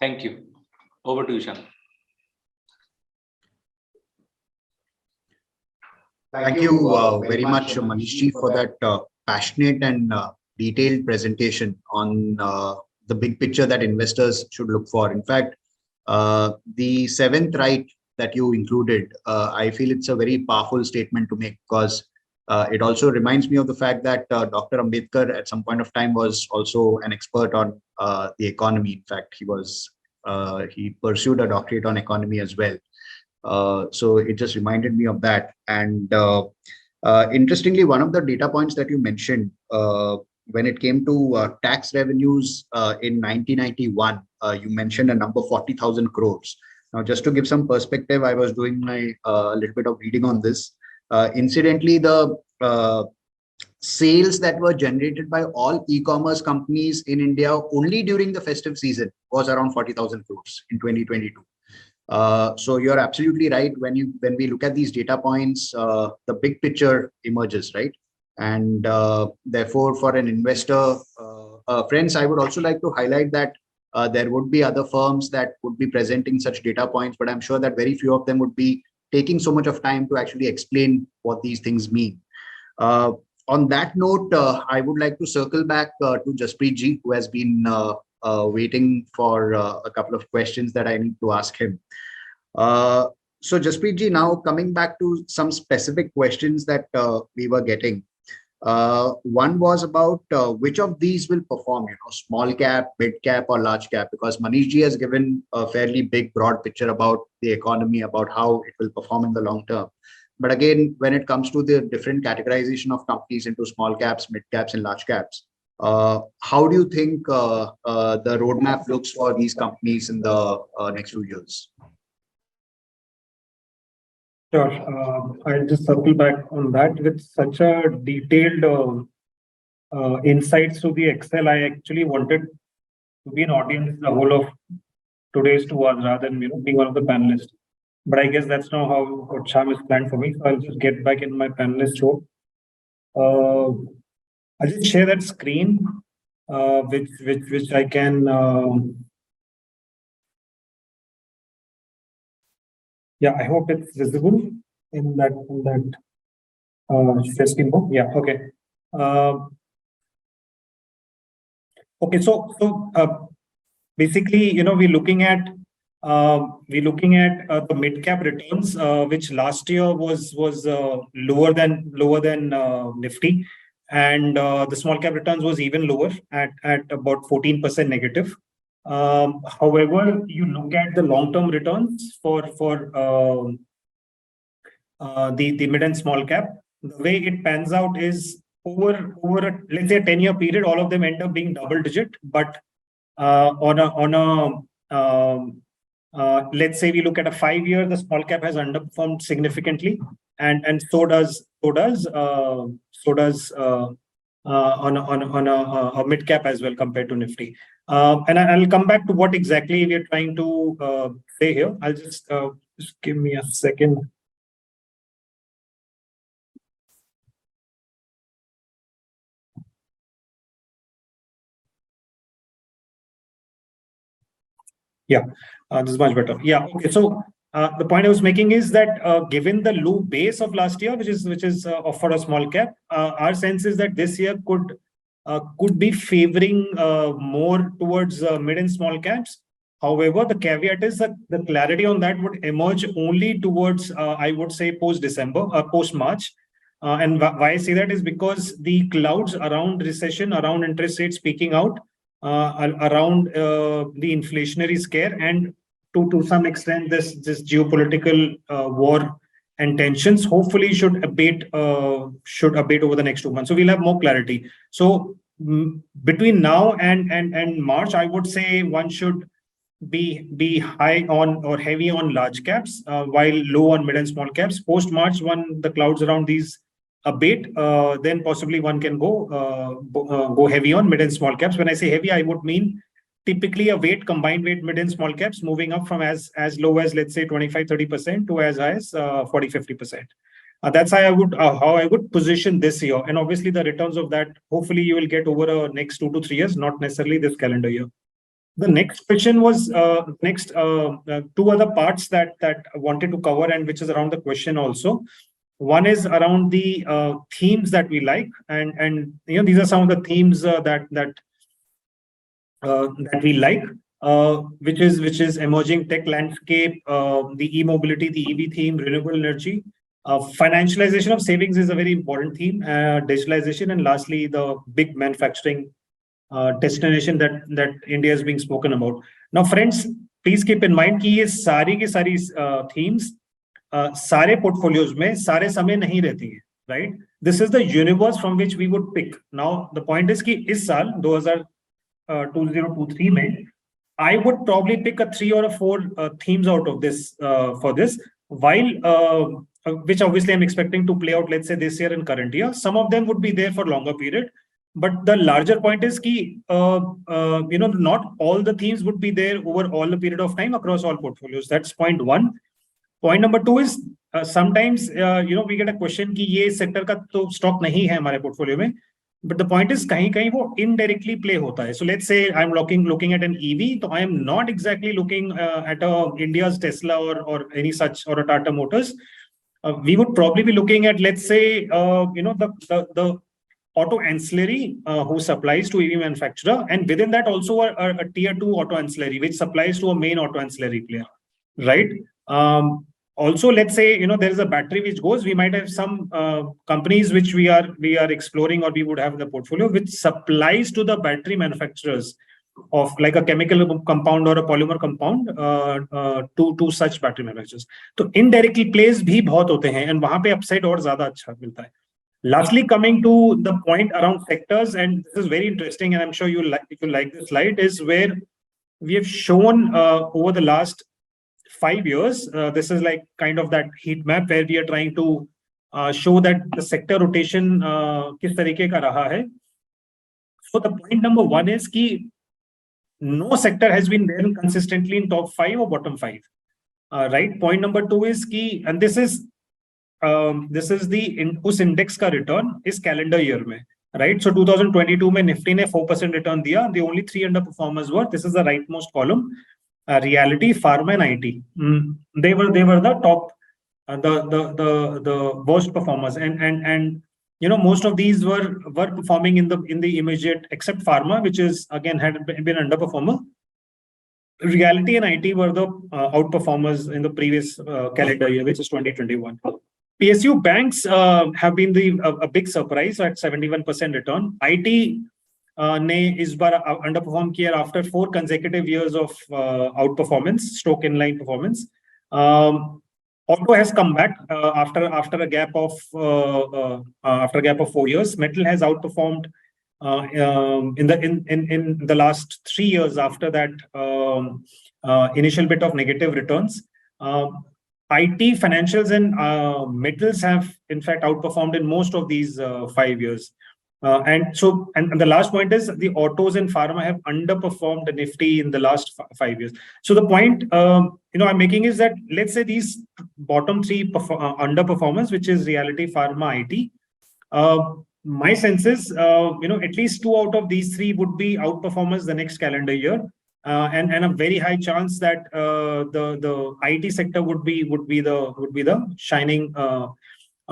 Thank you. Over to you, Shyam. Thank you very much, Manishji, for that passionate and detailed presentation on the big picture that investors should look for. In fact, the 7th right that you included, I feel it's a very powerful statement to make, because it also reminds me of the fact that Dr. Ambedkar at some point of time was also an expert on the economy. In fact, he pursued a doctorate on economy as well. So it just reminded me of that. And interestingly, one of the data points that you mentioned when it came to tax revenues in 1991, you mentioned a number 40,000 crores. Now, just to give some perspective, I was doing my little bit of reading on this. Incidentally, the sales that were generated by all e-commerce companies in India only during the festive season was around 40,000 crores in 2022. So you're absolutely right. When we look at these data points, the big picture emerges, right? And therefore, for an investor, friends, I would also like to highlight that there would be other firms that would be presenting such data points, but I'm sure that very few of them would be taking so much of time to actually explain what these things mean. On that note, I would like to circle back to Jaspreet ji, who has been waiting for a couple of questions that I need to ask him. So Jaspreet ji, now coming back to some specific questions that we were getting. One was about which of these will perform, small cap, mid cap, or large cap, because Manish ji has given a fairly big, broad picture about the economy, about how it will perform in the long term. But again, when it comes to the different categorization of companies into small caps, mid caps, and large caps, how do you think the roadmap looks for these companies in the next few years? Sure. I'll just circle back on that with such a detailed insights to the Excel. I actually wanted to be an audience the whole of today's 2 hours rather than being one of the panelists. But I guess that's not how Sham is planned for me. So I'll just get back in my panelist role. I'll just share that screen, which I can. Yeah, I hope it's visible in that share screen book. Yeah, okay. Okay, so basically, we're looking at the mid cap returns, which last year was lower than Nifty, and the small cap returns was even lower at about 14% negative. However, you look at the long-term returns for the mid and small cap, the way it pans out is over let's say a 10-year period, all of them end up being double digit. But let's say we look at a 5-year, the small cap has underperformed significantly, and so does on a mid cap as well compared to Nifty. And I'll come back to what exactly we're trying to say here. I'll just give me a second. Yeah, this is much better. Yeah, okay. So the point I was making is that given the low base of last year, which is for a small cap, our sense is that this year could be favoring more towards mid and small caps. However, the caveat is that the clarity on that would emerge only towards, I would say, post-December, post-March. And why I say that is because the clouds around recession, around interest rates peaking out, around the inflationary scare, and to some extent this geopolitical war and tensions hopefully should abate over the next 2 months. So we'll have more clarity. So between now and March, I would say one should be high on or heavy on large caps, while low on mid and small caps. Post March, when the clouds around these abate, then possibly one can go heavy on mid and small caps. When I say heavy, I would mean typically a combined weight mid and small caps moving up from as low as, let's say, 25-30% to as high as 40-50%. That's how I would position this year. And obviously the returns of that, hopefully you will get over the next 2 to 3 years, not necessarily this calendar year. The next question was two other parts that I wanted to cover, and which is around the question also. One is around the themes that we like, and these are some of the themes that we like, which is emerging tech landscape, the e-mobility, the EV theme, renewable energy, financialization of savings is a very important theme, digitalization, and lastly the big manufacturing destination that India is being spoken about. Now, friends, please keep in mind कि ये सारी की सारी themes सारे portfolios में सारे समय नहीं रहती हैं, right? This is the universe from which we would pick. Now, the point is कि इस साल 2023 में I would probably pick a 3 or 4 themes out of this for this, while which obviously I'm expecting to play out, let's say, this year and current year. Some of them would be there for longer period. But the larger point is कि not all the themes would be there over all the period of time across all portfolios. That's point one. Point number two is sometimes we get a question कि ये sector का तो stock नहीं है हमारे portfolio में. But the point is कहीं वो indirectly play होता है. So let's say I'm looking at an EV, so I am not exactly looking at India's Tesla or any such, or a Tata Motors. We would probably be looking at, let's say, the auto ancillary who supplies to EV manufacturer, and within that also a tier 2 auto ancillary which supplies to a main auto ancillary player, right? Also, let's say there is a battery which goes. We might have some companies which we are exploring, or we would have in the portfolio, which supplies to the battery manufacturers of like a chemical compound or a polymer compound to such battery manufacturers. So indirectly plays भी बहुत होते हैं, and वहाँ पे upside और ज़्यादा अच्छा मिलता है. Lastly, coming to the point around sectors, and this is very interesting, and I'm sure you like this slide, is where we have shown over the last 5 years. This is like kind of that heat map where we are trying to show that the sector rotation किस तरीके का रहा है. So the point number 1 is कि no sector has been there consistently in top 5 or bottom 5. Right. Point number 2 is कि, and this is the उस index का return इस calendar year में. Right. So 2022 में Nifty ने 4% return दिया. The only 3 underperformers were, this is the rightmost column, reality, pharma, and IT. They were the top, the worst performers, and most of these were performing in the immediate, except pharma, which is again had been underperformer. Reality and IT were the outperformers in the previous calendar year, which is 2021. PSU banks have been a big surprise at 71% return. IT ने इस बार underperform किया after 4 consecutive years of outperformance, stroke inline performance. Auto has come back after a gap of 4 years. Metal has outperformed in the last 3 years after that initial bit of negative returns. IT, financials, and metals have in fact outperformed in most of these 5 years. And the last point is the autos and pharma have underperformed the Nifty in the last 5 years. So the point I'm making is that, let's say these bottom 3 underperformers, which is reality, pharma, IT, my sense is at least 2 out of these 3 would be outperformers the next calendar year, and a very high chance that the IT sector would be the shining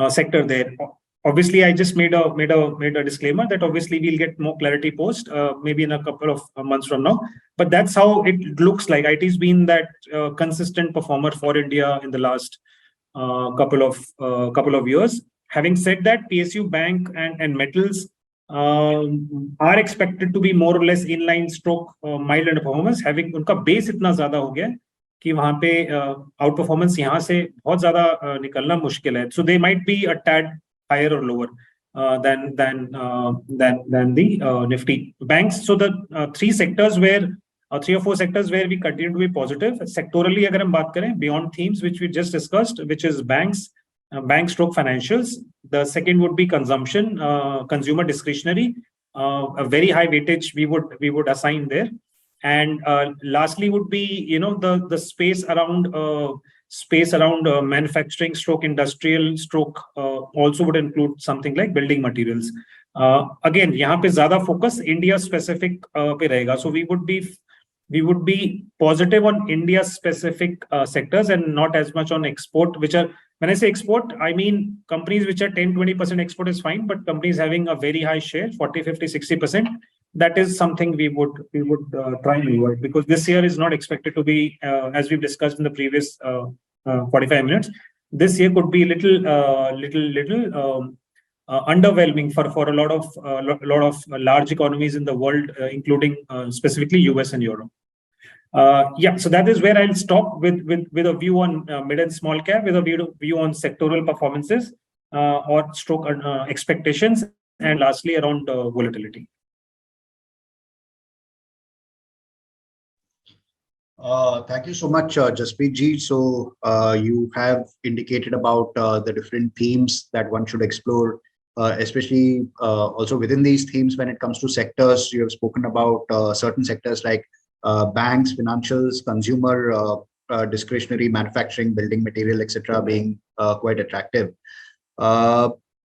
sector there. Obviously, I just made a disclaimer that obviously we'll get more clarity post, maybe in a couple of months from now. But that's how it looks like. IT's been that consistent performer for India in the last couple of years. Having said that, PSU bank and metals are expected to be more or less inline stroke mild underperformance. Having उनका base इतना ज़्यादा हो गया कि वहाँ पे outperformance यहाँ से बहुत ज़्यादा निकलना मुश्किल है. So they might be a tad higher or lower than the Nifty banks. So the 3 sectors where 3 or 4 sectors where we continue to be positive. Sectorally, अगर हम बात करें beyond themes which we just discussed, which is banks, bank/stroke financials. The second would be consumption, consumer discretionary. A very high weightage we would assign there. And lastly would be the space around manufacturing stroke industrial stroke also would include something like building materials. Again, यहाँ पे ज़्यादा focus India specific पे रहेगा. So we would be positive on India specific sectors and not as much on export, which are, when I say export, I mean companies which are 10-20% export is fine, but companies having a very high share, 40, 50, 60%, that is something we would try and avoid, because this year is not expected to be, as we've discussed in the previous 45 minutes, this year could be little underwhelming for a lot of large economies in the world, including specifically US and Europe. So that is where I'll stop with a view on mid and small cap, with a view on sectoral performances or stroke expectations, and lastly around volatility. Thank you so much, Jaspreet ji. So you have indicated about the different themes that one should explore, especially also within these themes when it comes to sectors. You have spoken about certain sectors like banks, financials, consumer, discretionary, manufacturing, building material, etc., being quite attractive.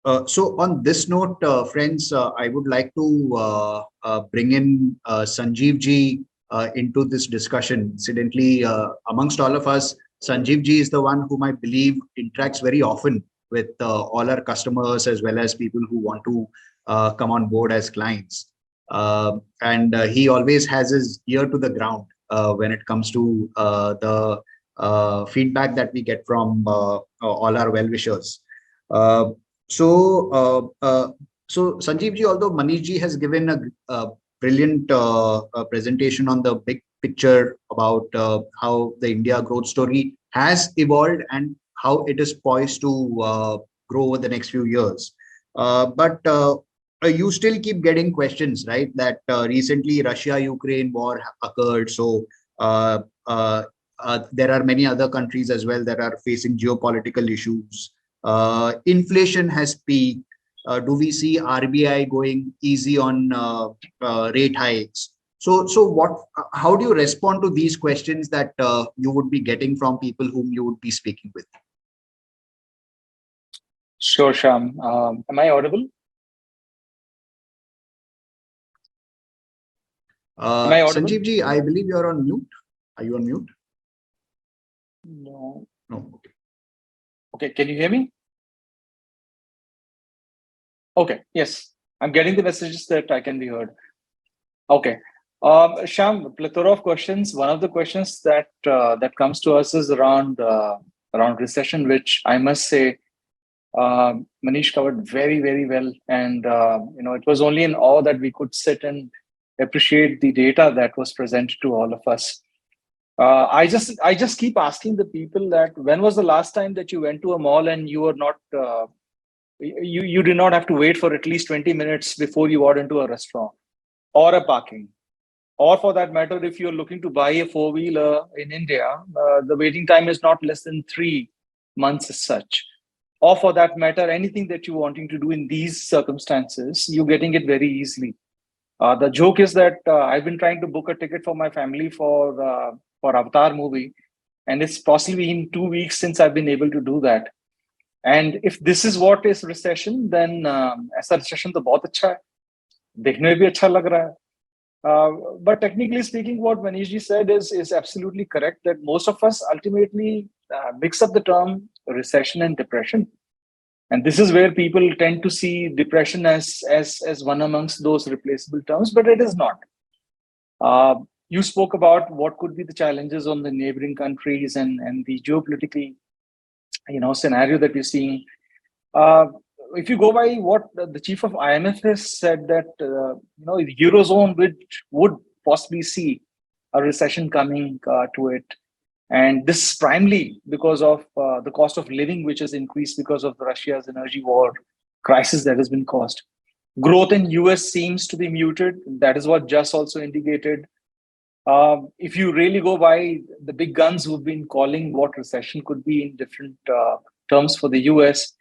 So on this note, friends, I would like to bring in Sanjeev ji into this discussion. Incidentally, amongst all of us, Sanjeev ji is the one whom I believe interacts very often with all our customers as well as people who want to come on board as clients. And he always has his ear to the ground when it comes to the feedback that we get from all our well-wishers. So Sanjeev ji, although Manish ji has given a brilliant presentation on the big picture about how the India growth story has evolved and how it is poised to grow over the next few years. But you still keep getting questions, right? That recently Russia-Ukraine war occurred. So there are many other countries as well that are facing geopolitical issues. Inflation has peaked. Do we see RBI going easy on rate hikes? So how do you respond to these questions that you would be getting from people whom you would be speaking with? Sure, Shyam. Am I audible? Am I audible? Sanjeev ji, I believe you're on mute. Are you on mute? No. No. Okay. Okay, can you hear me? Okay, yes. I'm getting the messages that I can be heard. Okay. Shyam, plethora of questions. One of the questions that that comes to us is around recession, which I must say Manish covered very, very well. And it was only in awe that we could sit and appreciate the data that was presented to all of us. I just keep asking the people that when was the last time that you went to a mall and you were not you did not have to wait for at least 20 minutes before you got into a restaurant or a parking, or for that matter, if you're looking to buy a four-wheeler in India, the waiting time is not less than 3 months as such. Or for that matter, anything that you're wanting to do in these circumstances, you're getting it very easily. The joke is that I've been trying to book a ticket for my family for Avatar movie, and it's possibly been 2 weeks since I've been able to do that. And if this is what is recession, then ऐसा recession तो बहुत अच्छा है, देखने में भी अच्छा लग रहा है. But technically speaking, what Manish ji said is absolutely correct, that most of us ultimately mix up the term recession and depression. And this is where people tend to see depression as one amongst those replaceable terms, but it is not. You spoke about what could be the challenges on the neighboring countries and the geopolitical scenario that we're seeing. If you go by what the chief of IMF has said, that the Eurozone would possibly see a recession coming to it. And this is primarily because of the cost of living, which has increased because of Russia's energy war crisis that has been caused. Growth in US seems to be muted. That is what Just also indicated. If you really go by the big guns who've been calling what recession could be in different terms for the US,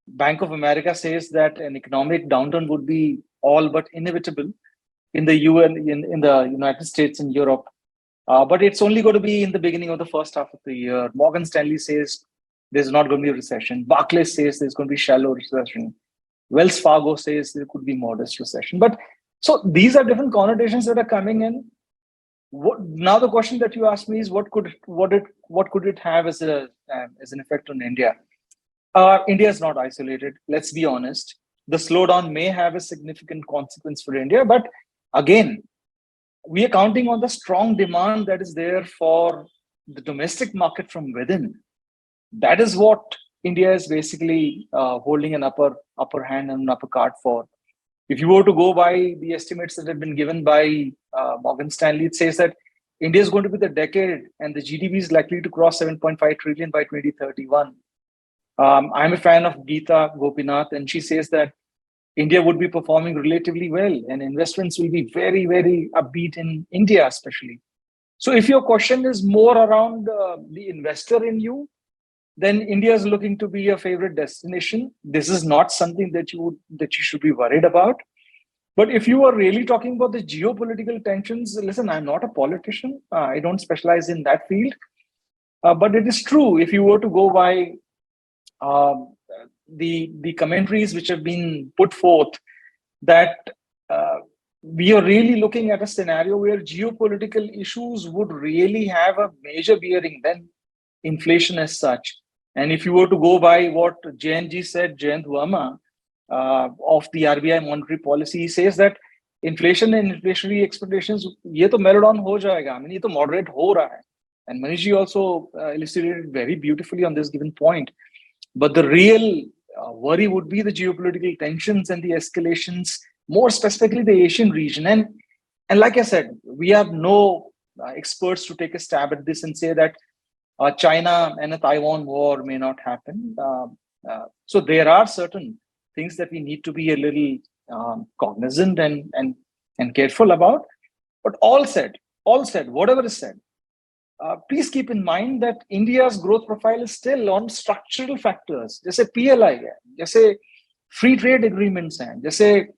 Bank of America says that an economic downturn would be all but inevitable in the in the United States and Europe. But it's only going to be in the beginning of the first half of the year. Morgan Stanley says there's not going to be a recession. Barclays says there's going to be shallow recession. Wells Fargo says there could be modest recession. But so these are different connotations that are coming in. Now the question that you asked me is what could it have as an effect on India? India is not isolated. Let's be honest. The slowdown may have a significant consequence for India, but again, we are counting on the strong demand that is there for the domestic market from within. That is what India is basically holding an upper hand and an upper card for. If you were to go by the estimates that have been given by Morgan Stanley, it says that India is going to be the decade and the GDP is likely to cross 7.5 trillion by 2031. I'm a fan of Geeta Gopinath, and she says that India would be performing relatively well and investments will be very, very upbeat in India, especially. So if your question is more around the investor in you, then India is looking to be a favorite destination. This is not something that you should be worried about. But if you are really talking about the geopolitical tensions, listen, I'm not a politician. I don't specialize in that field. But it is true, if you were to go by the commentaries which have been put forth that we are really looking at a scenario where geopolitical issues would really have a major bearing than inflation as such. And if you were to go by what JNG said, Jayant Verma of the RBI monetary policy, he says that inflation and inflationary expectations, ये तो mellow down हो जाएगा. I mean, ये तो moderate हो रहा है. And Manishji also illustrated very beautifully on this given point. But the real worry would be the geopolitical tensions and the escalations, more specifically the Asian region. And like I said, we have no experts to take a stab at this and say that China and a Taiwan war may not happen. So there are certain things that we need to be a little cognizant and careful about. But all said, whatever is said, please keep in mind that India's growth profile is still on structural factors. जैसे PLI है, जैसे free trade agreements हैं, जैसे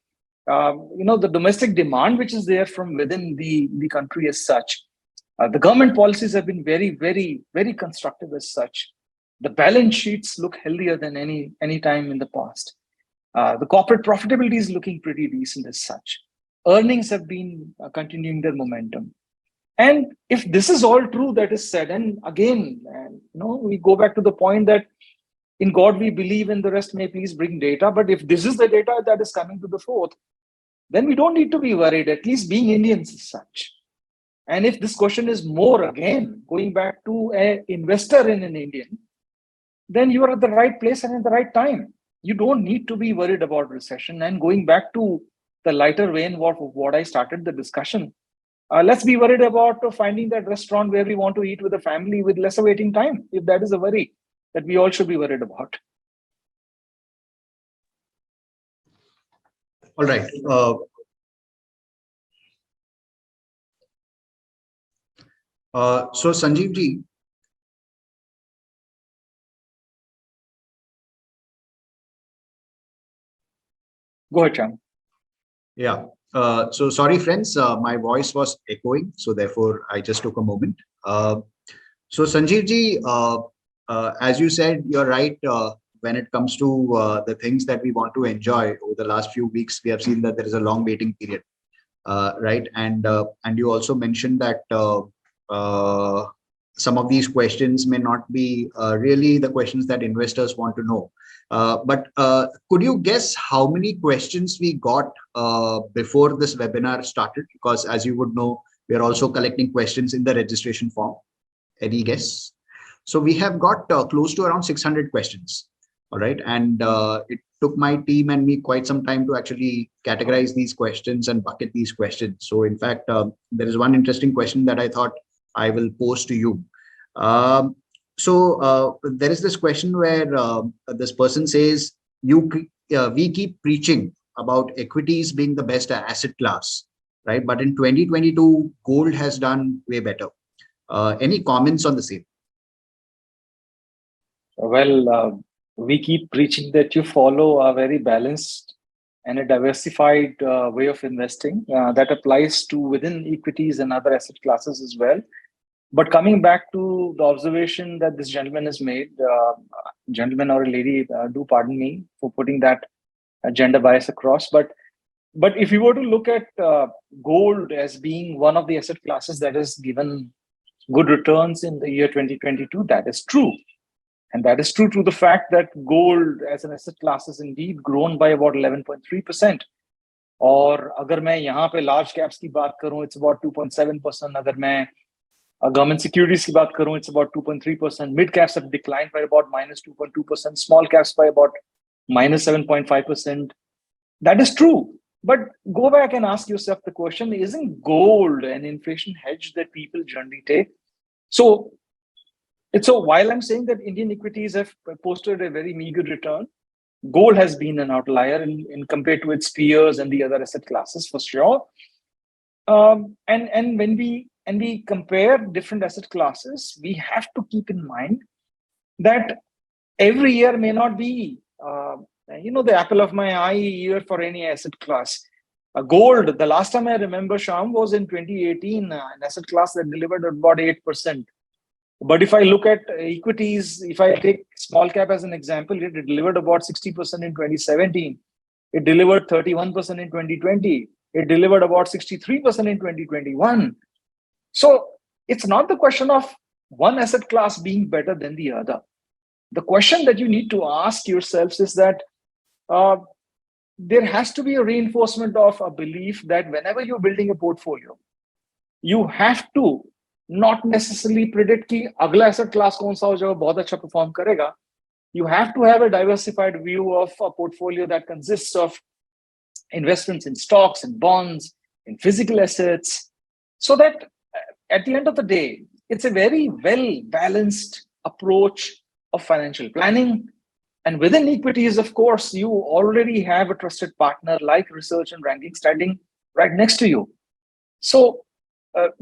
the domestic demand which is there from within the country as such. The government policies have been very, very, very constructive as such. The balance sheets look healthier than any time in the past. The corporate profitability is looking pretty decent as such. Earnings have been continuing their momentum. And if this is all true that is said, and again, we go back to the point that in God we believe and the rest may please bring data. But if this is the data that is coming to the fore, then we don't need to be worried, at least being Indians as such. And if this question is more, again, going back to an investor in an Indian, then you are at the right place and at the right time. You don't need to be worried about recession. And going back to the lighter vein of what I started the discussion, let's be worried about finding that restaurant where we want to eat with the family with lesser waiting time, if that is a worry that we all should be worried about. All right. So Sanjeev ji. Go ahead, Cham. Yeah. So sorry, friends, my voice was echoing, so therefore I just took a moment. So Sanjeev ji, as you said, you're right. When it comes to the things that we want to enjoy over the last few weeks, we have seen that there is a long waiting period, right? And you also mentioned that some of these questions may not be really the questions that investors want to know. But could you guess how many questions we got before this webinar started? Because as you would know, we are also collecting questions in the registration form. Any guess? So we have got close to around 600 questions. All right. And it took my team and me quite some time to actually categorize these questions and bucket these questions. So in fact, there is one interesting question that I thought I will pose to you. So there is this question where this person says, we keep preaching about equities being the best asset class, right? But in 2022, gold has done way better. Any comments on the same? Well, we keep preaching that you follow a very balanced and a diversified way of investing that applies to within equities and other asset classes as well. But coming back to the observation that this gentleman has made, gentleman or a lady, do pardon me for putting that gender bias across. But if you were to look at gold as being one of the asset classes that has given good returns in the year 2022, that is true. And that is true to the fact that gold as an asset class has indeed grown by about 11.3%. Or अगर मैं यहाँ पे large caps की बात करूँ, it's about 2.7%. अगर मैं government securities की बात करूँ, it's about 2.3%. Mid caps have declined by about minus 2.2%. Small caps by about minus 7.5%. That is true. But go back and ask yourself the question, isn't gold an inflation hedge that people generally take? So while I'm saying that Indian equities have posted a very meager return, gold has been an outlier in compared to its peers and the other asset classes for sure. And when we compare different asset classes, we have to keep in mind that every year may not be the apple of my eye year for any asset class. Gold, the last time I remember, Shyam, was in 2018, an asset class that delivered about 8%. But if I look at equities, if I take small cap as an example, it delivered about 60% in 2017. It delivered 31% in 2020. It delivered about 63% in 2021. So it's not the question of one asset class being better than the other. The question that you need to ask yourselves is that there has to be a reinforcement of a belief that whenever you're building a portfolio, you have to not necessarily predict कि अगला asset class कौन सा हो जो बहुत अच्छा perform करेगा. You have to have a diversified view of a portfolio that consists of investments in stocks and bonds, in physical assets, so that at the end of the day, it's a very well-balanced approach of financial planning. And within equities, of course, you already have a trusted partner like ResearchAndRanking standing right next to you. So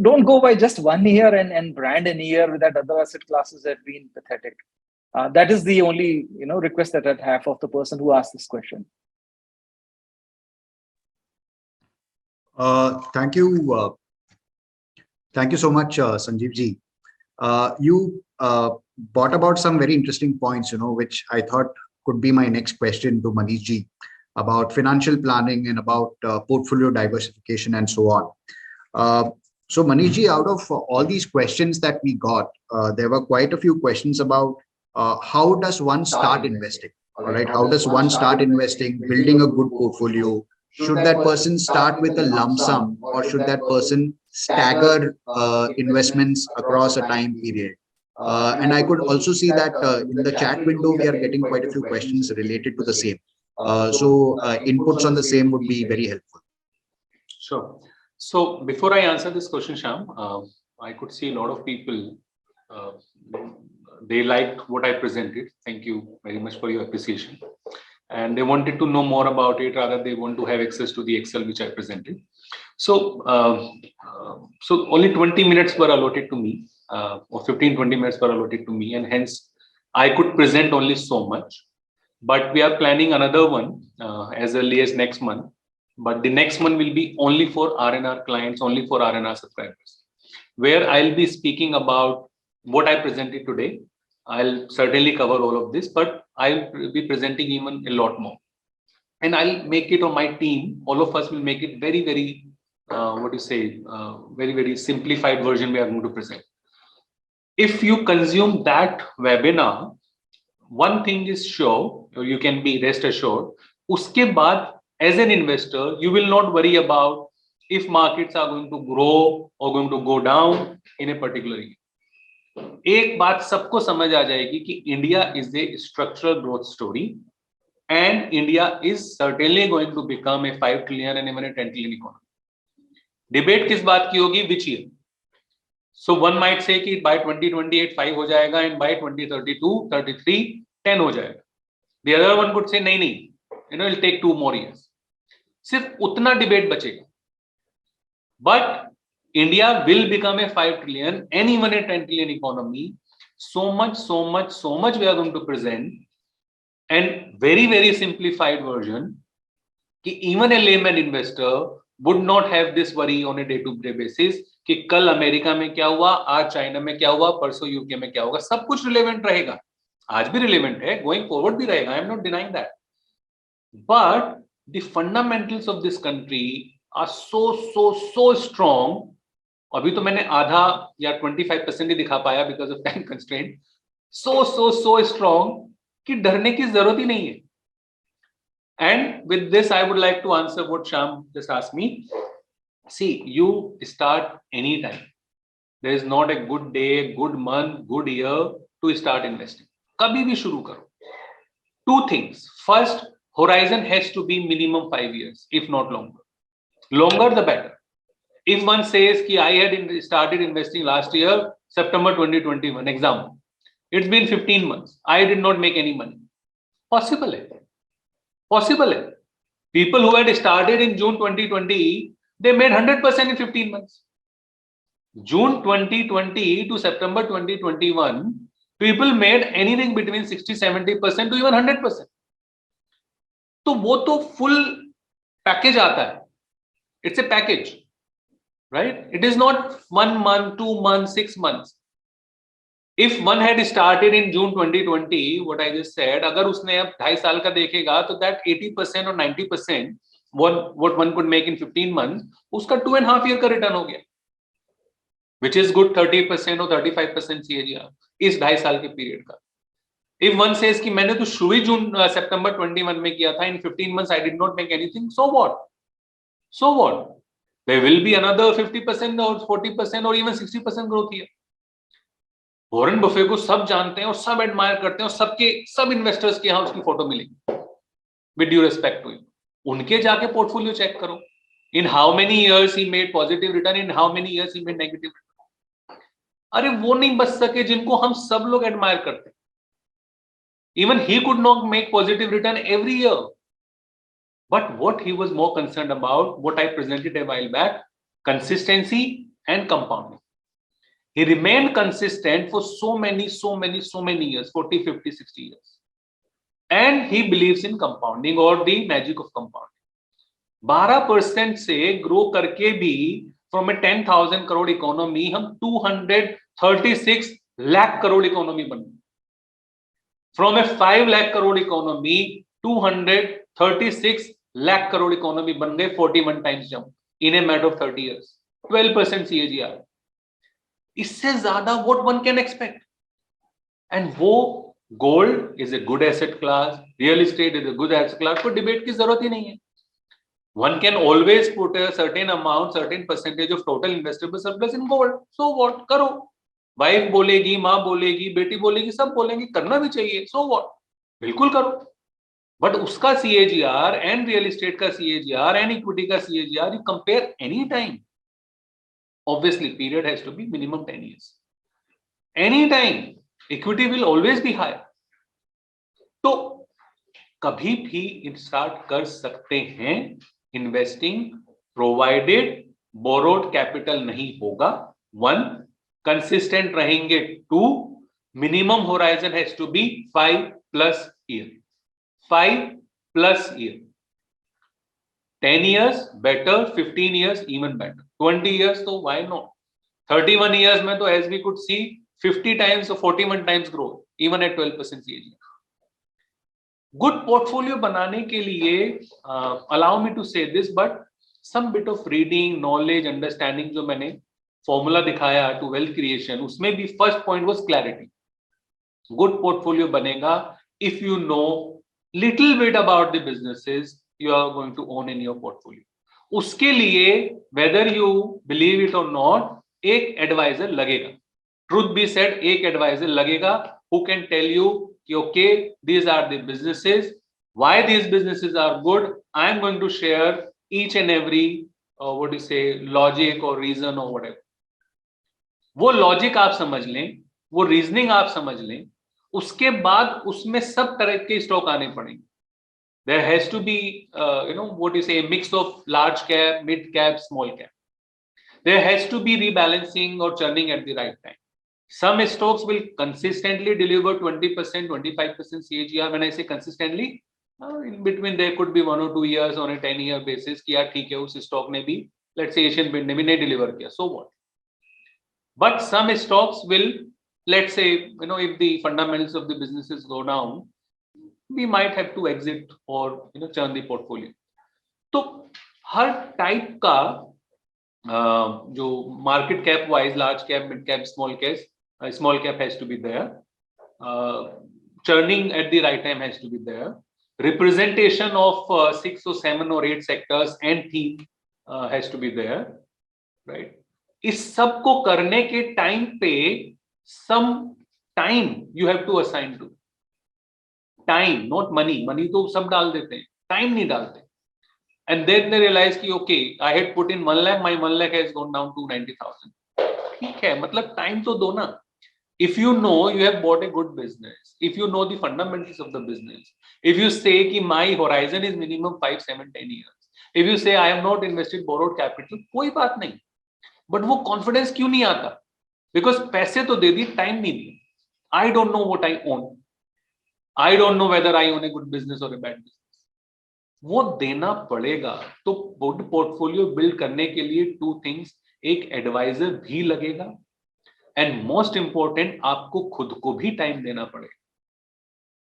don't go by just 1 year and brand an year that other asset classes have been pathetic. That is the only request that I'd have of the person who asked this question. Thank you. Thank you so much, Sanjeev ji. You brought about some very interesting points, which I thought could be my next question to Manish ji about financial planning and about portfolio diversification and so on. So Manish ji, out of all these questions that we got, there were quite a few questions about how does one start investing? All right, how does one start investing, building a good portfolio? Should that person start with a lump sum, or should that person stagger investments across a time period? And I could also see that in the chat window, we are getting quite a few questions related to the same. So inputs on the same would be very helpful. Sure. So before I answer this question, Shyam, I could see a lot of people, they liked what I presented. Thank you very much for your appreciation. And they wanted to know more about it, rather they want to have access to the Excel which I presented. So, so only 20 minutes were allotted to me, or 15-20 minutes were allotted to me, and hence I could present only so much. But we are planning another one as early as next month. But the next one will be only for RNR clients, only for RNR subscribers, where I'll be speaking about what I presented today. I'll certainly cover all of this, but I'll be presenting even a lot more. And I'll make it on my team. All of us will make it very, very, very, very simplified version we are going to present. If you consume that webinar, one thing is sure, or you can be rest assured, uske baad, as an investor, you will not worry about if markets are going to grow or going to go down in a particular year. एक बात सबको समझ आ जाएगी कि India is a structural growth story, and India is certainly going to become a 5 trillion and even a 10 trillion economy. Debate किस बात की होगी? Which year? So one might say कि by 2028 5 हो जाएगा, and by 2032, 33, 10 हो जाएगा. The other one could say नहीं, it'll take 2 more years. सिर्फ उतना डिबेट बचेगा. But India will become a 5 trillion and even a 10 trillion economy. So much we are going to present, and very, very simplified version कि even a layman investor would not have this worry on a day-to-day basis कि कल America में क्या हुआ, आज China में क्या हुआ, परसों यूके में क्या होगा. सब कुछ रिलेवेंट रहेगा. आज भी रिलेवेंट है, गोइंग फॉरवर्ड भी रहेगा. आई am not denying that. But the fundamentals of this country are so strong. अभी तो मैंने आधा या 25% ही दिखा पाया because of time constraint. So strong कि डरने की जरूरत ही नहीं है. And with this, I would like to answer what Shyam just asked me. See, you start anytime. There is not a good day, good month, good year to start investing. कभी भी शुरू करो. 2 things. First, horizon has to be minimum 5 years, if not longer. Longer the better. If one says कि I had started investing last year, September 2021, example, it's been 15 months. I did not make any money. Possible है. Possible है. People who had started in June 2020, they made 100% in 15 months. June 2020 to September 2021, people made anything between 60-70% to even 100%. तो वो तो full package आता है. It's a package, right? It is not 1 month, 2 months, 6 months. If one had started in June 2020, what I just said, अगर उसने अब 2.5 साल का देखेगा तो that 80% और 90% what one could make in 15 months, उसका 2.5 year का रिटर्न हो गया, which is good 30% और 35% CAGR इस 2.5 साल के पीरियड का. If one says कि मैंने तो शुरू ही September 21 में किया था, in 15 months I did not make anything, so what? So what? There will be another 50% or 40% or even 60% growth here. Warren Buffett को सब जानते हैं और सब एडमायर करते हैं और सब इन्वेस्टर्स के यहाँ उसकी फोटो मिलेगी. With due respect to him, उनके जाके पोर्टफोलियो चेक करो. In how many years he made positive return, in how many years he made negative return. अरे वो नहीं बच सके जिनको हम सब लोग एडमायर करते हैं. Even he could not make positive return every year, but what he was more concerned about, what I presented a while back, consistency and compounding. He remained consistent for so many years, 40, 50, 60 years. And he believes in compounding or the magic of compounding. 12% से grow करके भी from a 10,000 crore economy हम 236 lakh crore economy बन गए. From a 5 lakh crore economy 236 lakh crore economy बन गए, 41 times jump in a matter of 30 years, 12% CAGR. इससे ज्यादा what one can expect. And वो gold is a good asset class, real estate is a good asset class, कोई debate की जरूरत ही नहीं है. One can always put a certain amount, certain percentage of total investable surplus in gold. So what? करो. Wife बोलेगी, माँ बोलेगी, बेटी बोलेगी, सब बोलेंगे, करना भी चाहिए. So what? बिल्कुल करो. बट उसका CAGR and real estate का CAGR and equity का CAGR you compare any time. Obviously, period has to be minimum 10 years. Anytime, equity will always be higher. तो कभी भी स्टार्ट कर सकते हैं इन्वेस्टिंग, प्रोवाइडेड बोरोड कैपिटल नहीं होगा. 1, कंसिस्टेंट रहेंगे. 2, minimum horizon has to be 5+ year. 5+ year. 10 years better, 15 years even better, 20 years so why not? 31 years में तो as we could see 50 times or 41 times growth even at 12% CAGR. Good portfolio बनाने के लिए allow me to say this, but some bit of reading, knowledge, understanding जो मैंने formula दिखाया to wealth creation, उसमें भी first point was clarity. Good portfolio बनेगा if you know little bit about the businesses you are going to own in your portfolio. उसके लिए whether you believe it or not, एक advisor लगेगा. Truth be said, एक advisor लगेगा who can tell you कि okay, these are the businesses, why these businesses are good. I am going to share each and every what do you say, logic or reason or whatever. वो logic आप समझ लें, वो reasoning आप समझ लें, उसके बाद उसमें सब तरह के स्टॉक आने पड़ेंगे. There has to be, what you say, a mix of large cap, mid cap, small cap. There has to be rebalancing or churning at the right time. Some stocks will consistently deliver 20%, 25% CAGR. When I say consistently, in between there could be 1 or 2 years on a 10-year basis कि यार ठीक है उस stock ने भी, let's say Asian Paint ने भी नहीं deliver किया. So what? But some stocks will, let's say, if the fundamentals of the businesses go down, we might have to exit or churn the portfolio. तो हर type का जो market cap wise, large cap, mid cap, small cap has to be there. Churning at the right time has to be there. Representation of 6 or 7 or 8 sectors and theme has to be there, right? इस सब को करने के time पे some time you have to assign to. Time, not money. Money तो सब डाल देते हैं, time नहीं डालते. And then they realize कि okay, I had put in 1 lakh, my 1 lakh has gone down to 90,000. ठीक है, मतलब time तो दो ना. If you know you have bought a good business, if you know the fundamentals of the business, if you say कि my horizon is minimum 5, 7, 10 years, if you say I have not invested borrowed capital, कोई बात नहीं. But वो confidence क्यों नहीं आता? Because पैसे तो दे दी, time नहीं दिए. I don't know what I own. I don't know whether I own a good business or a bad business. वो देना पड़ेगा. तो पोर्टफोलियो बिल्ड करने के लिए 2 things, एक एडवाइजर भी लगेगा एंड मोस्ट इंपॉर्टेंट आपको खुद को भी टाइम देना पड़ेगा.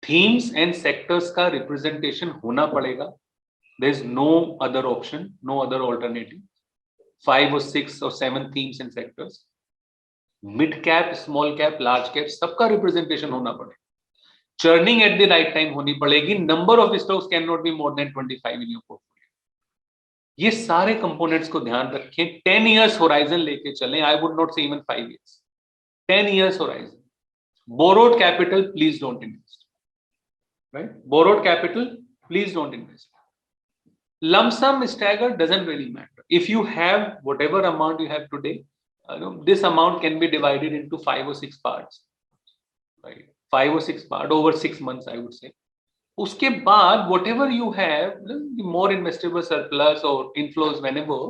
थीम्स एंड सेक्टर्स का रिप्रेजेंटेशन होना पड़ेगा. There is no other option, no other alternative. 5 or 6 or 7 themes and sectors. Mid cap, small cap, large cap, सबका रिप्रेजेंटेशन होना पड़ेगा. Churning at the right time होनी पड़ेगी. Number of stocks can not be more than 25 in your portfolio. ये सारे components को ध्यान रखें. 10 इयर्स होराइजन लेके चलें. आई वुड नॉट से even 5 years. 10 years horizon. Borrowed capital please don't invest. Right, borrowed capital please don't invest. Lump sum stagger doesn't really matter. If you have whatever amount you have today, this amount can be divided into 5 or 6 parts, right? 5 or 6 parts over 6 months, I would say. Uske baad, whatever you have, more investable surplus or inflows whenever,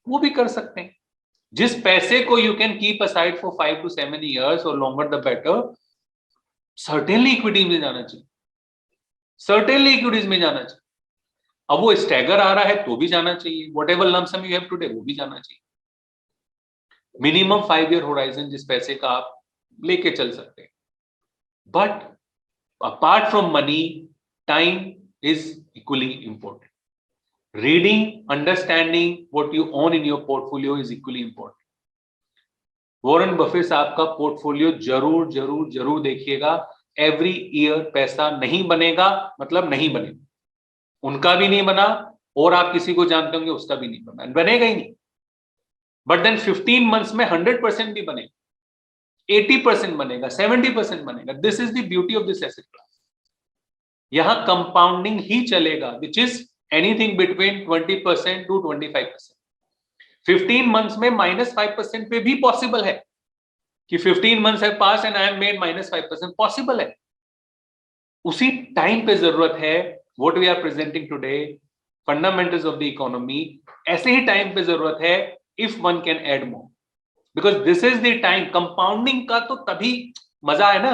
wo bhi kar sakte hain. Jis paise ko you can keep aside for 5 to 7 years or longer the better. Certainly equities में जाना चाहिए. Certainly equities में जाना चाहिए. अब वो stagger आ रहा है तो भी जाना चाहिए. Whatever lump sum you have today वो भी जाना चाहिए. मिनिमम 5 ईयर होराइजन जिस पैसे का आप लेके चल सकते हैं. But apart from money, time is equally important. Reading, understanding what you own in your portfolio is equally important. Warren Buffett साहब का पोर्टफोलियो जरूर जरूर जरूर देखिएगा. एवरी ईयर पैसा नहीं बनेगा मतलब नहीं बनेगा. उनका भी नहीं बना और आप किसी को जानते होंगे उसका भी नहीं बना, बनेगा ही नहीं. बट देन 15 मंथ्स में 100% भी बनेगा, 80% बनेगा, 70% बनेगा. This is the beauty of this asset class. यहां कंपाउंडिंग ही चलेगा, which is anything between 20% to 25%. 15 months में -5% पे भी पॉसिबल है कि 15 months have pass and I am made -5%. Possible है. उसी टाइम पे जरूरत है. What we are presenting today, fundamentals of the economy, ऐसे ही टाइम पे जरूरत है if one can add more, because this is the time. Compounding का तो तभी मजा है ना.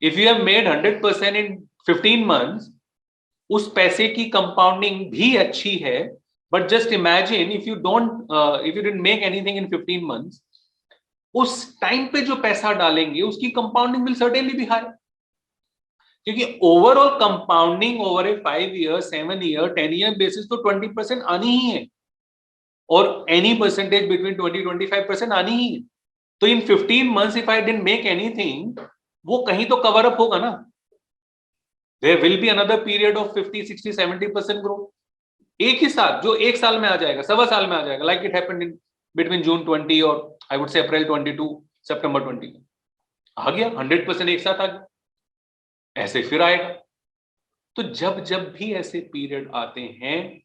If you have made 100% in 15 months, उस पैसे की कंपाउंडिंग भी अच्छी है. But just imagine if you didn't make anything in 15 months, उस टाइम पे जो पैसा डालेंगे उसकी compounding will certainly be high. क्योंकि ओवरऑल कंपाउंडिंग ओवर ए 5 ईयर, 7 ईयर, 10 ईयर बेसिस तो 20% आनी ही है. और एनी परसेंटेज बिटवीन 20-25% आनी ही है. तो in 15 months if I didn't make anything, वो कहीं तो कवर अप होगा ना. There will be another period of 50, 60, 70% growth. एक ही साथ जो एक साल में आ जाएगा, सवा साल में आ जाएगा, like it happened in between June 20 और आई वुड से अप्रैल 22, सितंबर 20. आ गया 100% एक साथ आ गया. ऐसे फिर आएगा. तो जब जब भी ऐसे पीरियड आते हैं,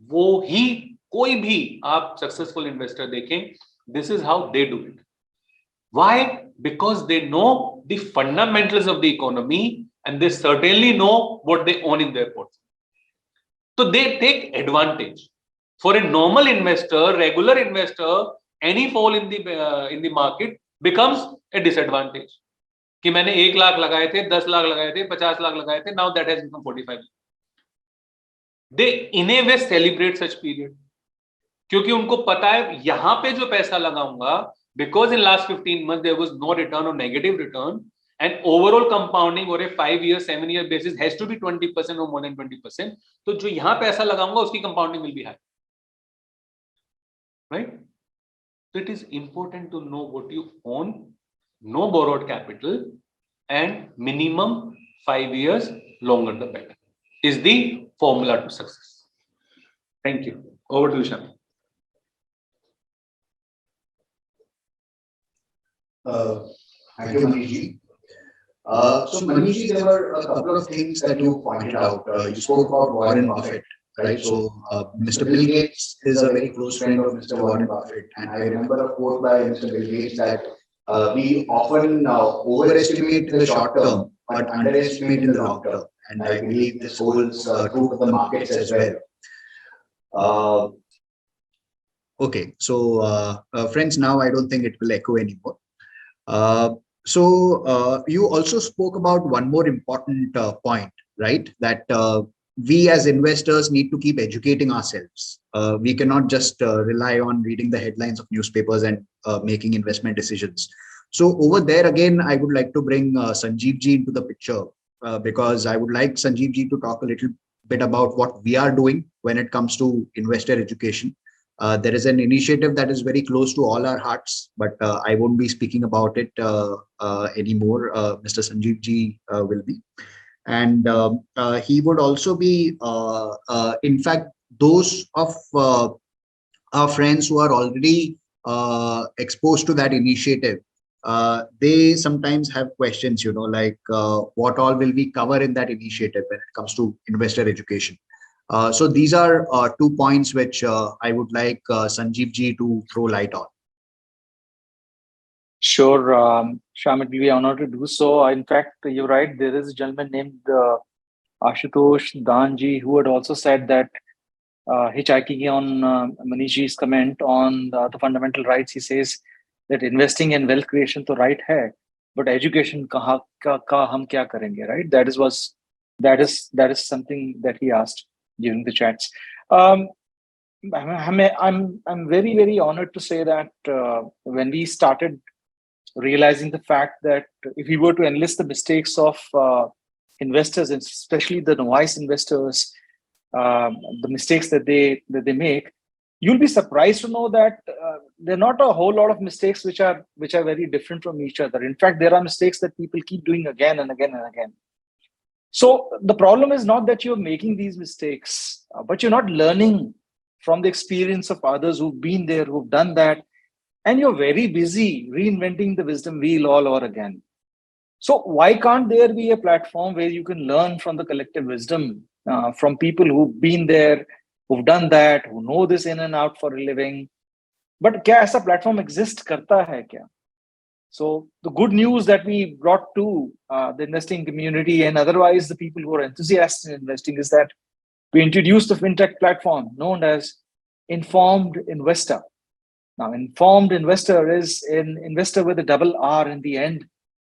वो ही कोई भी आप सक्सेसफुल इन्वेस्टर देखें, this is how they do it. Why? Because they know the fundamentals of the economy and they certainly know what they own in their portfolio. तो they take advantage. For a normal investor, regular investor, any fall in the market becomes a disadvantage. कि मैंने 1 लाख लगाए थे, 10 लाख लगाए थे, 50 लाख लगाए थे, now that has become 45. They in a way celebrate such period, क्योंकि उनको पता है यहां पे जो पैसा लगाऊंगा, because in last 15 month there was no return और negative return, and overall compounding और a 5 year, 7 year basis has to be 20% और मोर देन 20%. तो जो यहां पैसा लगाऊंगा उसकी compounding will B high. Right? So it is important to know what you own, no borrowed capital, and minimum 5 years, longer the better, is the formula to success. Thank you. Over to you, Shyam. Thank you, Manish ji. So Manish ji, there were a couple of things that you pointed out. You spoke about Warren Buffett, right? So Mr. Bill Gates is a very close friend of Mr. Warren Buffett, and I remember a quote by Mr. Bill Gates that we often overestimate in the short term, but underestimate in the long term. And I believe this holds true to the markets as well. Okay, so friends, now I don't think it will echo anymore. So you also spoke about one more important point, right? That we as investors need to keep educating ourselves. We cannot just rely on reading the headlines of newspapers and making investment decisions. So over there again, I would like to bring Sanjeev ji into the picture because I would like Sanjeev ji to talk a little bit about what we are doing when it comes to investor education. There is an initiative that is very close to all our hearts, but I won't be speaking about it anymore. Mr. Sanjeev ji will be. And he would also be, in fact, those of our friends who are already exposed to that initiative, they sometimes have questions, like what all will we cover in that initiative when it comes to investor education. So these are 2 points which I would like Sanjeev ji to throw light on. Sure, Shyam, it will be an honor to do so. In fact, you're right. There is a gentleman named Ashutosh Danji who had also said that hitchhiking on Manishji's comment on the fundamental rights. He says that investing and wealth creation to right hai, but education ka hum kya karenge, right? That is something that he asked during the chats. I'm very, very honored to say that when we started realizing the fact that if we were to enlist the mistakes of investors, and especially the novice investors, the mistakes that they make, you'll be surprised to know that there are not a whole lot of mistakes which are very different from each other. In fact, there are mistakes that people keep doing again and again and again. So the problem is not that you're making these mistakes, but you're not learning from the experience of others who've been there, who've done that, and you're very busy reinventing the wisdom wheel all over again. So why can't there be a platform where you can learn from the collective wisdom from people who've been there, who've done that, who know this in and out for a living? But kya aisa platform exist karta hai kya? So the good news that we brought to the investing community and otherwise the people who are enthusiasts in investing is that we introduced a fintech platform known as Informed Investor. Now, Informed Investor is an investor with a double R in the end.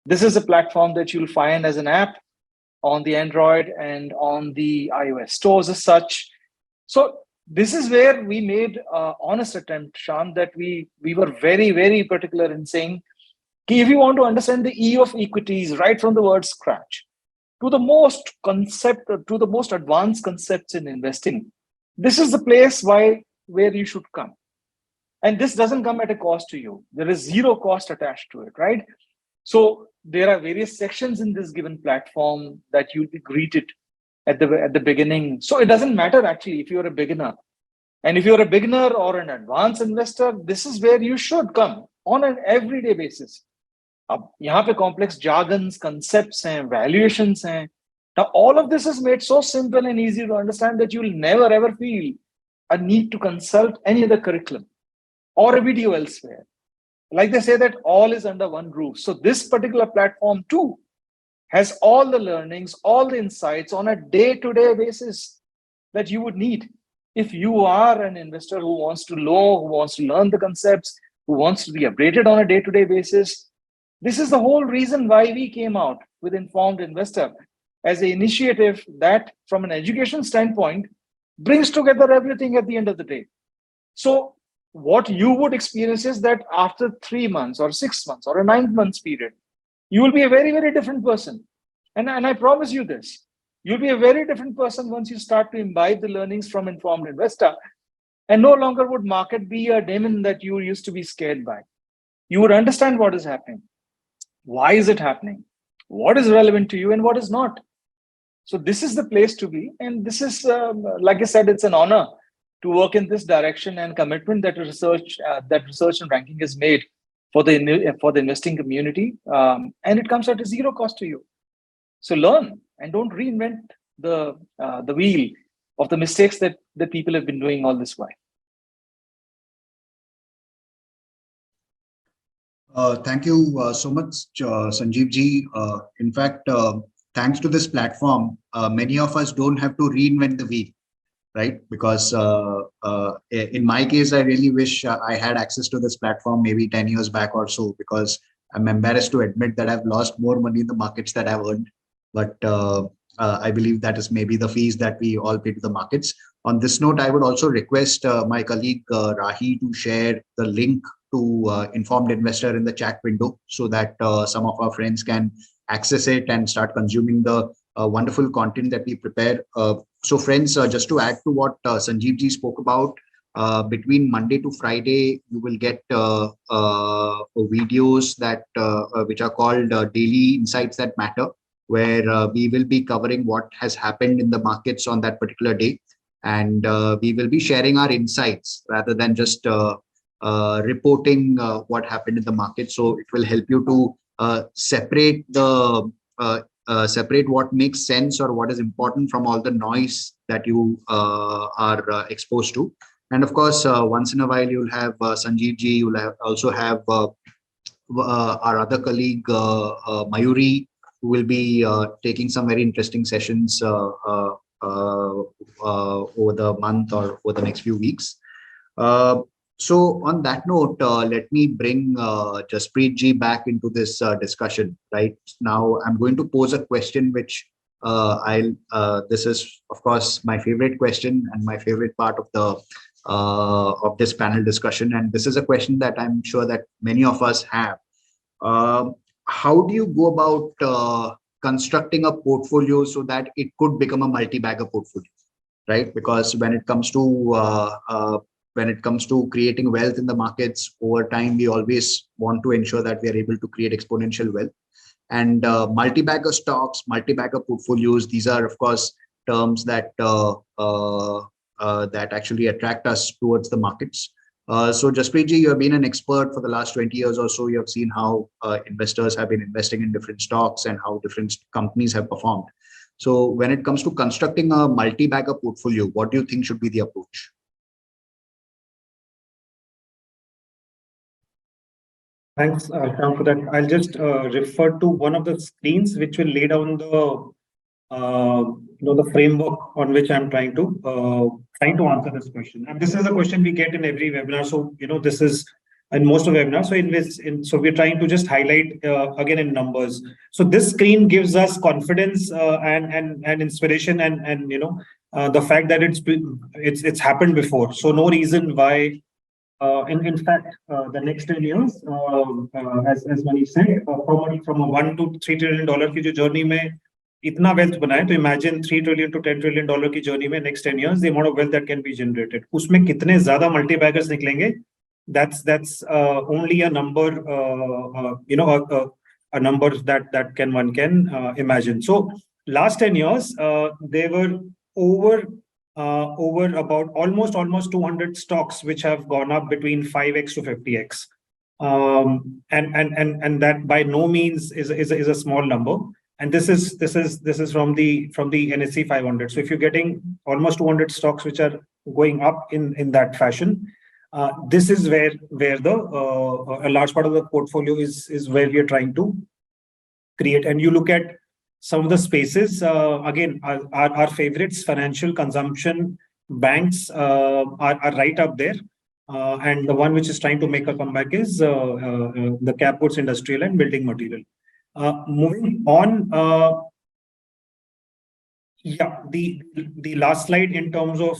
This is a platform that you'll find as an app on the Android and on the iOS stores as such. So this is where we made an honest attempt, Shyam, that we were very, very particular in saying, if you want to understand the E of equities right from the word scratch to the most advanced concepts in investing, this is the place where you should come. And this doesn't come at a cost to you. There is zero cost attached to it, right? So there are various sections in this given platform that you'll be greeted at the beginning. So it doesn't matter actually if you're a beginner. And if you're a beginner or an advanced investor, this is where you should come on an everyday basis. अब यहाँ पे complex jargons, concepts and valuations हैं. Now all of this is made so simple and easy to understand that you'll never ever feel a need to consult any other curriculum or a video elsewhere. Like they say that all is under one roof. So this particular platform too has all the learnings, all the insights on a day-to-day basis that you would need if you are an investor who wants to know, who wants to learn the concepts, who wants to be updated on a day-to-day basis. This is the whole reason why we came out with Informed Investor as an initiative that, from an education standpoint, brings together everything at the end of the day. So what you would experience is that after 3 months or 6 months or a 9 months period, you will be a very, very different person. And I promise you this, you'll be a very different person once you start to imbibe the learnings from Informed Investor, and no longer would market be a demon that you used to be scared by. You would understand what is happening. Why is it happening? What is relevant to you and what is not? So this is the place to be. And this is, like I said, it's an honor to work in this direction and commitment that research and ranking is made for the investing community. And it comes at a zero cost to you. So learn and don't reinvent the wheel of the mistakes that people have been doing all this while. Thank you so much, Sanjeev ji. In fact, thanks to this platform, many of us don't have to reinvent the wheel, right? Because in my case, I really wish I had access to this platform maybe 10 years back or so, because I'm embarrassed to admit that I've lost more money in the markets that I've earned. But I believe that is maybe the fees that we all pay to the markets. On this note, I would also request my colleague Rahi to share the link to informed investor in the chat window so that some of our friends can access it and start consuming the wonderful content that we prepare. So friends, just to add to what Sanjeev ji spoke about, between Monday to Friday, you will get videos that which are called Daily Insights That Matter, where we will be covering what has happened in the markets on that particular day. And we will be sharing our insights rather than just reporting what happened in the market. So it will help you to separate what makes sense or what is important from all the noise that you are exposed to. And of course, once in a while, you'll have Sanjeev ji, you'll also have our other colleague, Mayuri, who will be taking some very interesting sessions over the month or over the next few weeks. So on that note, let me bring Jaspreet ji back into this discussion. Right now, I'm going to pose a question which this is, of course, my favorite question and my favorite part of this panel discussion. And this is a question that I'm sure that many of us have. How do you go about constructing a portfolio so that it could become a multi-bagger portfolio, right? Because when it comes to creating wealth in the markets over time, we always want to ensure that we are able to create exponential wealth. And multi-bagger stocks, multi-bagger portfolios, these are, of course, terms that that actually attract us towards the markets. So Jaspreet ji, you have been an expert for the last 20 years or so. You have seen how investors have been investing in different stocks and how different companies have performed. So when it comes to constructing a multi-bagger portfolio, what do you think should be the approach? Thanks, Shyam, for that. I'll just refer to one of the screens which will lay down the the framework on which I'm trying to answer this question. And this is a question we get in every webinar. So this is in most of the webinars. So we're trying to just highlight again in numbers. So this screen gives us confidence and inspiration and the fact that it's happened before. So no reason why. In fact, the next 10 years, as Manish said, from a $1 to $3 trillion की जो journey में इतना wealth बना है, तो imagine $3 trillion to $10 trillion की journey में next 10 years, the amount of wealth that can be generated. उसमें कितने ज़्यादा multi-baggers निकलेंगे? That's only a number, a number that one can imagine. So last 10 years, there were over about almost 200 stocks which have gone up between 5x to 50x, and that by no means is a small number. And this is from the NSE 500. So if you're getting almost 200 stocks which are going up in that fashion, this is where a large part of the portfolio is where we are trying to create. And you look at some of the spaces, again, our favorites, financial, consumption, banks are right up there. And the one which is trying to make a comeback is the cap goods, industrial and building material. Moving on, the last slide in terms of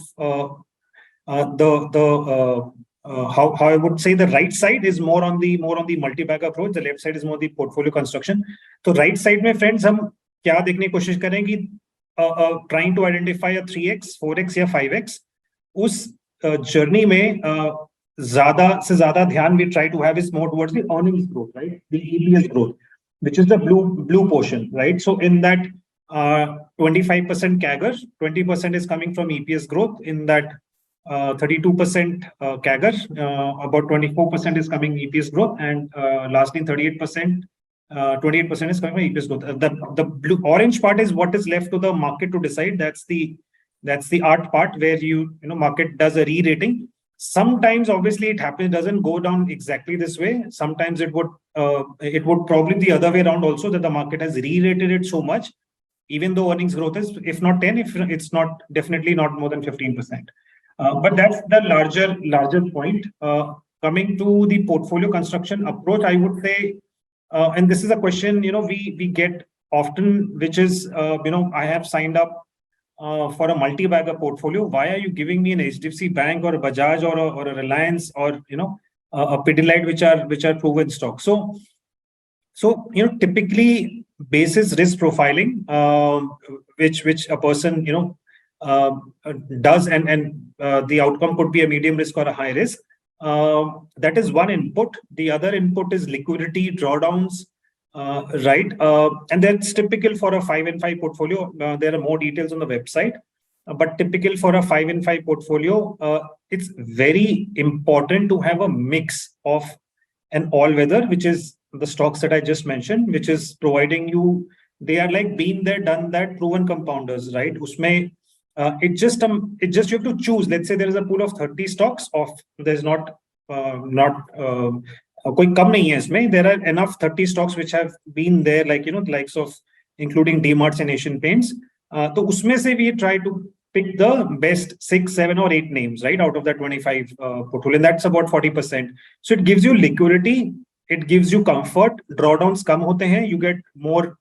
how I would say the right side is more on the multi-bagger approach. The left side is more the portfolio construction. So right side में friends हम क्या देखने की कोशिश करें कि trying to identify a 3x, 4x या 5x उस journey में ज़्यादा से ज़्यादा ध्यान we try to have is more towards the earnings growth, right? The EPS growth, which is the blue portion, right? So in that 25% CAGR, 20% is coming from EPS growth. In that 32% CAGR, about 24% is coming EPS growth, and lastly 28% is coming from EPS growth. The blue orange part is what is left to the market to decide. That's the art part where market does a re-rating. Sometimes obviously it happens, doesn't go down exactly this way. Sometimes it would probably the other way around also, that the market has re-rated it so much, even though earnings growth is, if not 10, if it's not, definitely not more than 15%. But that's the larger point. Coming to the portfolio construction approach, I would say, and this is a question we get often, which is I have signed up for a multi-bagger portfolio. Why are you giving me an HDFC Bank or a Bajaj or a Reliance or Pidilite, which are proven stocks. So typically basis risk profiling, which a person does, and the outcome could be a medium risk or a high risk. That is one input. The other input is liquidity drawdowns, right? And that's typical for a 5 and 5 portfolio. There are more details on the website, but typical for a 5 and 5 portfolio, it's very important to have a mix of an all-weather, which is the stocks that I just mentioned, which is providing you, they are like been there, done that, proven compounders, right? Usme, it just you have to choose. Let's say there is a pool of 30 stocks of, there's not koi kam nahi hai isme. There are enough 30 stocks which have been there, like, the likes of including DMarts and Asian Paints. So usme se we try to pick the best 6, 7 or 8 names, right, out of that 25 portfolio, and that's about 40%. So it gives you liquidity, it gives you comfort, drawdowns come hote hain, you get more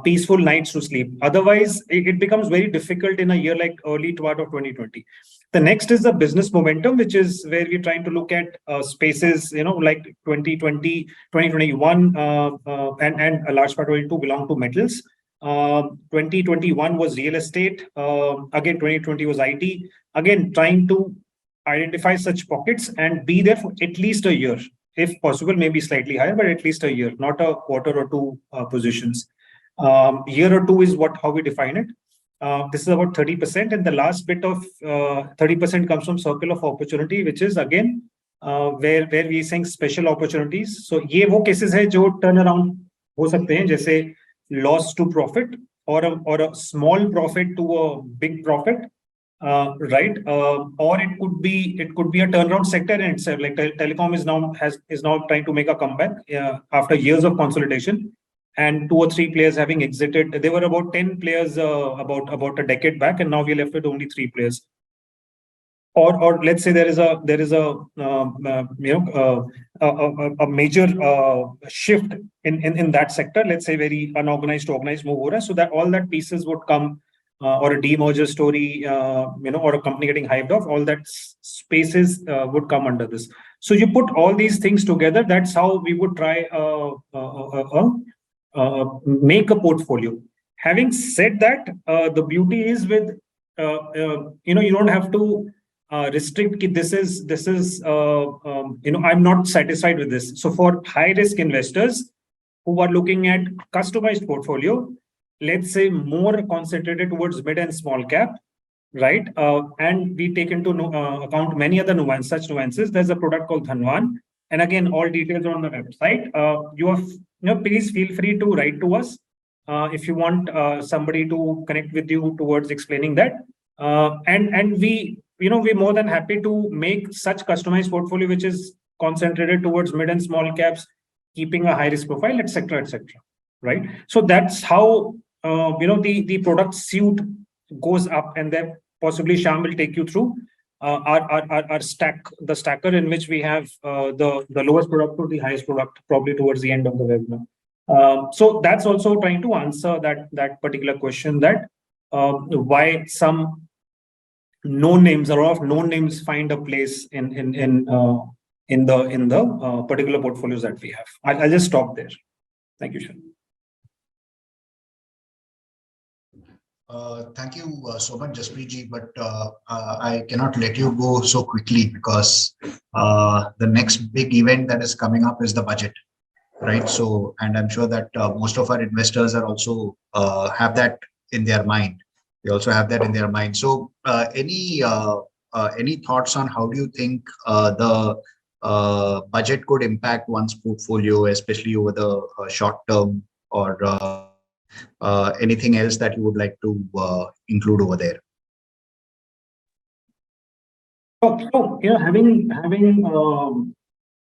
peaceful nights to sleep. Otherwise, it becomes very difficult in a year like early part of 2020. The next is the business momentum, which is where we're trying to look at spaces, like 2020, 2021, and a large part of 2022 belong to metals. 2021 was real estate. Again, 2020 was IT. Again, trying to identify such pockets and be there for at least a year, if possible, maybe slightly higher, but at least a year, not a quarter or two positions. Year or two is how we define it. This is about 30%, and the last bit of 30% comes from circle of opportunity, which is again where we are saying special opportunities. So ये वो cases है जो turnaround हो सकते हैं, जैसे loss to profit or a small profit to a big profit, right? Or it could be a turnaround sector in itself. Like telecom is now trying to make a comeback after years of consolidation, and 2 or 3 players having exited. There were about 10 players about a decade back, and now we're left with only 3 players. Or let's say there is a major shift in that sector. Let's say very unorganized to organized move over, so that all that pieces would come, or a demerger story, or a company getting hived off. All that spaces would come under this. So you put all these things together. That's how we would try make a portfolio. Having said that, the beauty is with you don't have to restrict. This is I'm not satisfied with this. So for high risk investors who are looking at customized portfolio, let's say more concentrated towards mid and small cap, right? And we take into account many other nuances. There's a product called Dhanwan, and again, all details are on the website. Please feel free to write to us if you want somebody to connect with you towards explaining that. And we're more than happy to make such customized portfolio which is concentrated towards mid and small caps, keeping a high risk profile, etc., right? So that's how the product suite goes up, and then possibly Shyam will take you through our stack, the stacker in which we have the lowest product to the highest product probably towards the end of the webinar. So that's also trying to answer that particular question, that why some known names or of known names find a place in the particular portfolios that we have. I'll just stop there. Thank you, Shyam. Thank you so much, Jaspreet, but I cannot let you go so quickly because the next big event that is coming up is the budget, right? So, and I'm sure that most of our investors are also have that in their mind. They also have that in their mind. So, any thoughts on how do you think the budget could impact one's portfolio, especially over the short term, or anything else that you would like to include over there? So having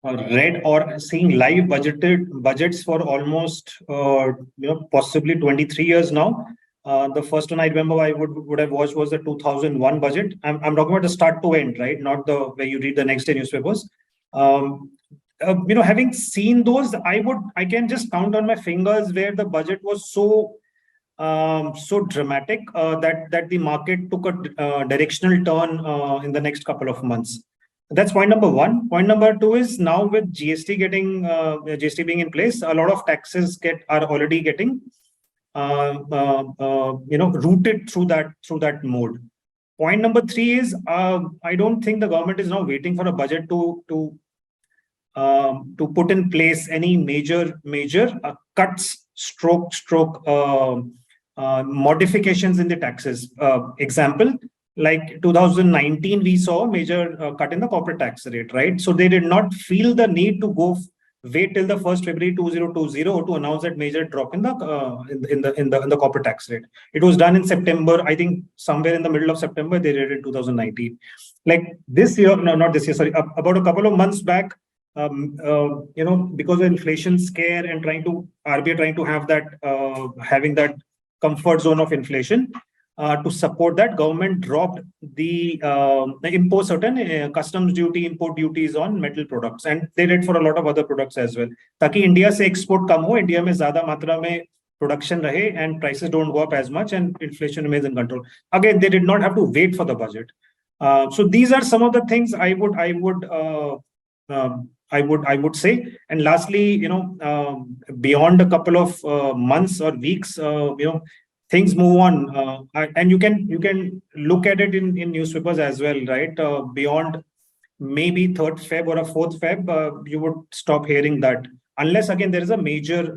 read or seeing live budgets for almost possibly 23 years now. The first one I remember I would have watched was the 2001 budget. I'm talking about the start to end, right? Not the where you read the next day newspapers. Having seen those, I can just count on my fingers where the budget was so dramatic that the market took a directional turn in the next couple of months. That's point number one. Point number two is now with GST GST being in place, a lot of taxes are already getting routed through that mode. Point number three is I don't think the government is now waiting for a budget to put in place any major cuts, stroke modifications in the taxes. Example, like 2019, we saw a major cut in the corporate tax rate, right? So they did not feel the need to wait till the 1st February 2020 to announce that major drop in the corporate tax rate. It was done in September. I think somewhere in the middle of September they did it in 2019. Like this year, no, not this year. Sorry, about a couple of months back. Because of inflation scare and RBI trying to have that having that comfort zone of inflation, to support that, government dropped the impose certain customs duty, import duties on metal products, and they did for a lot of other products as well. ताकि India से export कम हो, India में ज़्यादा मात्रा में production रहे and prices don't go up as much and inflation remains in control. Again, they did not have to wait for the budget. So these are some of the things I would say. And lastly, beyond a couple of months or weeks, things move on, and you can look at it in newspapers as well, right? Beyond maybe 3rd Feb or a 4th Feb, you would stop hearing that, unless again there is a major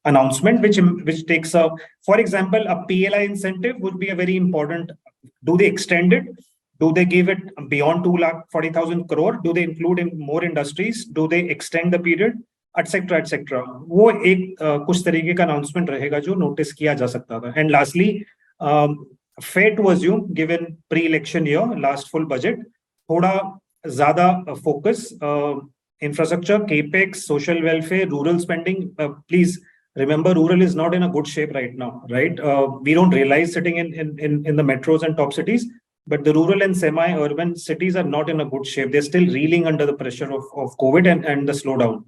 announcement which takes a, for example, a PLI incentive would be a very important. Do they extend it? Do they give it beyond 2,40,000 crore? Do they include in more industries? Do they extend the period? Etc. etc. वो एक कुछ तरीके का announcement रहेगा जो notice किया जा सकता था. And lastly, fair to assume, given pre-election year, last full budget, थोड़ा ज़्यादा focus infrastructure, capex, social welfare, rural spending. Please remember, rural is not in a good shape right now, right? We don't realize sitting in the metros and top cities, but the rural and semi-urban cities are not in a good shape. They're still reeling under the pressure of COVID and the slowdown.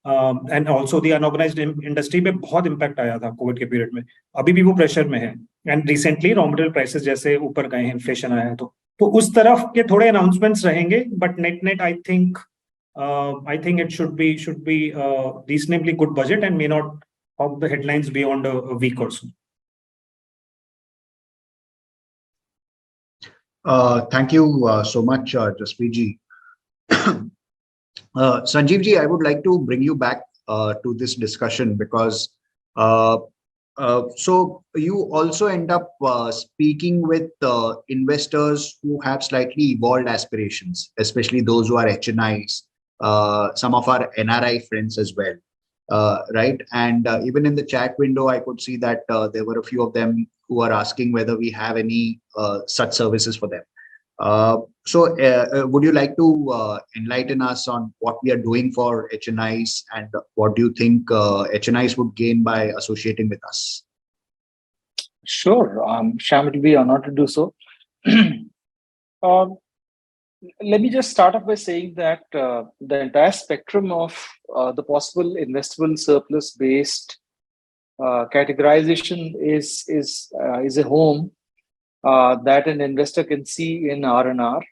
And also the unorganized industry पे बहुत impact आया था COVID के period में. अभी भी वो pressure में है. And recently raw material prices जैसे ऊपर गए हैं, inflation आया है तो उस तरफ के थोड़े announcements रहेंगे. But net I think it should be reasonably good budget and may not hog the headlines beyond a week or so. Thank you so much, Jaspreet ji. Sanjeev ji, I would like to bring you back to this discussion because so you also end up speaking with investors who have slightly evolved aspirations, especially those who are HNIs, some of our NRI friends as well, right? And even in the chat window, I could see that there were a few of them who are asking whether we have any such services for them. So would you like to enlighten us on what we are doing for HNIs and what do you think HNIs would gain by associating with us? Sure, Shyam, it will be an honor to do so. Let me just start off by saying that the entire spectrum of the possible investable surplus based categorization is a home that an investor can see in R&R.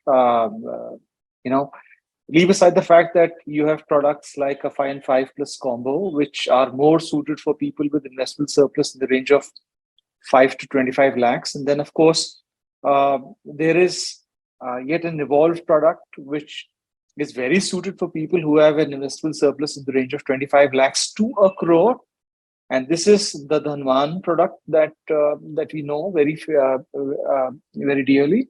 Leave aside the fact that you have products like a 5 and 5 plus combo, which are more suited for people with investable surplus in the range of 5 to 25 lakhs. And then, of course, there is yet an evolved product, which is very suited for people who have an investable surplus in the range of 25 lakhs to a crore. And this is the Dhanwan product that we know very dearly.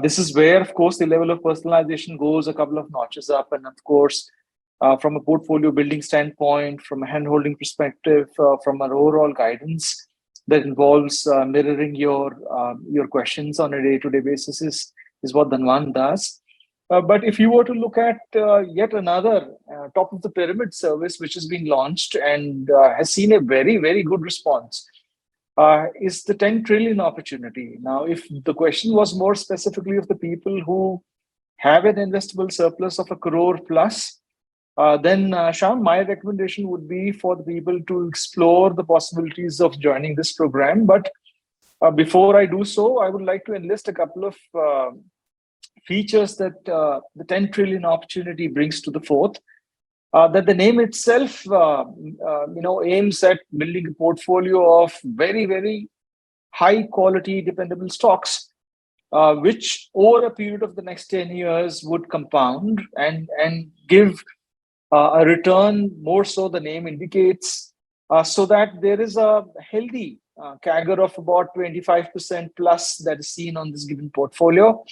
This is where, of course, the level of personalization goes a couple of notches up. And of course, from a portfolio building standpoint, from a hand-holding perspective, from an overall guidance that involves mirroring your questions on a day-to-day basis is what Dhanwan does. But if you were to look at yet another top of the pyramid service, which has been launched and has seen a very, very good response, is the 10 trillion opportunity. Now, if the question was more specifically of the people who have an investable surplus of a crore plus, then Shyam, my recommendation would be for the people to explore the possibilities of joining this program. But Before I do so, I would like to enlist a couple of features that the 10 trillion opportunity brings to the fore. That the name itself, aims at building a portfolio of very, very high quality, dependable stocks, which over a period of the next 10 years would compound and give a return more so the name indicates, so that there is a healthy CAGR of about 25% plus that is seen on this given portfolio.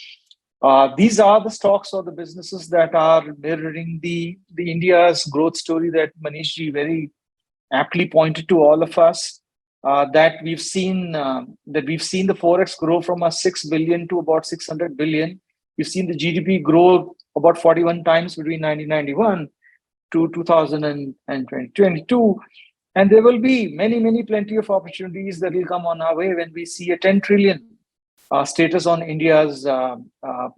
These are the stocks or the businesses that are mirroring the India's growth story that Manishji very aptly pointed to all of us. That we've seen the forex grow from a 6 billion to about 600 billion. We've seen the GDP grow about 41 times between 1991 to 2022. And there will be many plenty of opportunities that will come on our way when we see a 10 trillion status on India's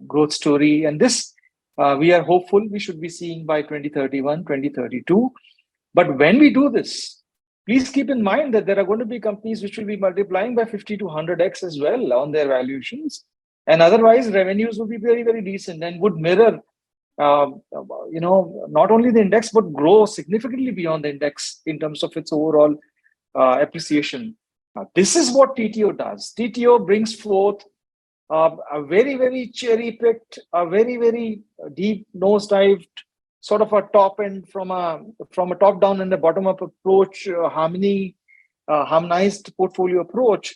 growth story. And this, we are hopeful we should be seeing by 2031, 2032. But when we do this, please keep in mind that there are going to be companies which will be multiplying by 50 to 100x as well on their valuations. And otherwise, revenues will be very, very decent and would mirror, not only the index, but grow significantly beyond the index in terms of its overall appreciation. This is what TTO does. TTO brings forth a very, very cherry-picked, a very, very deep nose-dived sort of a top end from a top-down and a bottom-up approach, harmonized portfolio approach,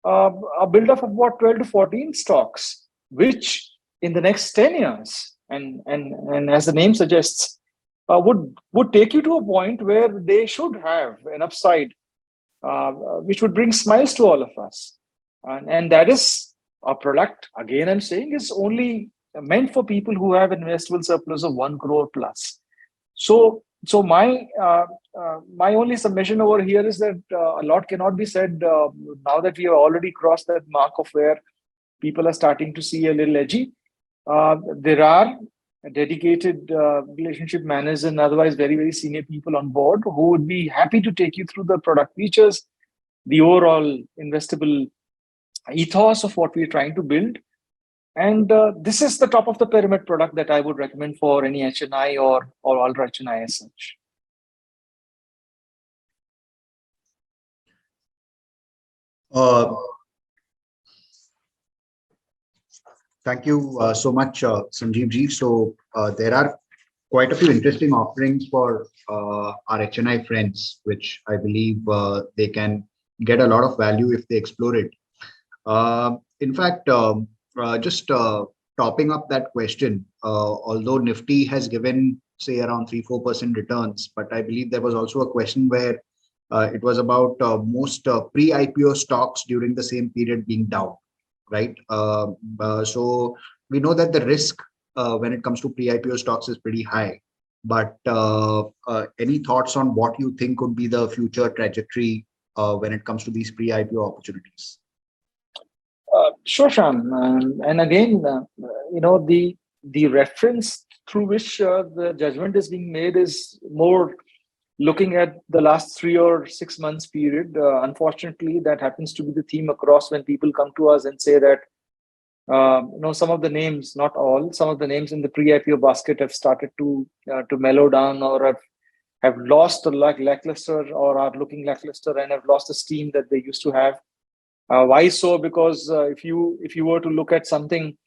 a build-up of about 12 to 14 stocks, which in the next 10 years, and as the name suggests, would take you to a point where they should have an upside, which would bring smiles to all of us. And that is a product, again, I'm saying, is only meant for people who have investable surplus of 1 crore plus. So my only submission over here is that a lot cannot be said now that we have already crossed that mark of where people are starting to see a little edgy. There are dedicated relationship managers and otherwise very, very senior people on board who would be happy to take you through the product features, the overall investable ethos of what we're trying to build. And this is the top of the pyramid product that I would recommend for any HNI or ultra HNI as such. Thank you so much, Sanjeev ji. So there are quite a few interesting offerings for our HNI friends, which I believe they can get a lot of value if they explore it. In fact, just topping up that question, although Nifty has given, say, around 3-4% returns, but I believe there was also a question where it was about most pre-IPO stocks during the same period being down, right? So we know that the risk when it comes to pre-IPO stocks is pretty high, but any thoughts on what you think could be the future trajectory when it comes to these pre-IPO opportunities? Sure, Shyam. And again, the reference through which the judgment is being made is more looking at the last 3 or 6 months period. Unfortunately, that happens to be the theme across when people come to us and say that, some of the names, not all, some of the names in the pre-IPO basket have started to mellow down or have lost the lackluster or are looking lackluster and have lost the steam that they used to have. Why so? Because if you were to look at something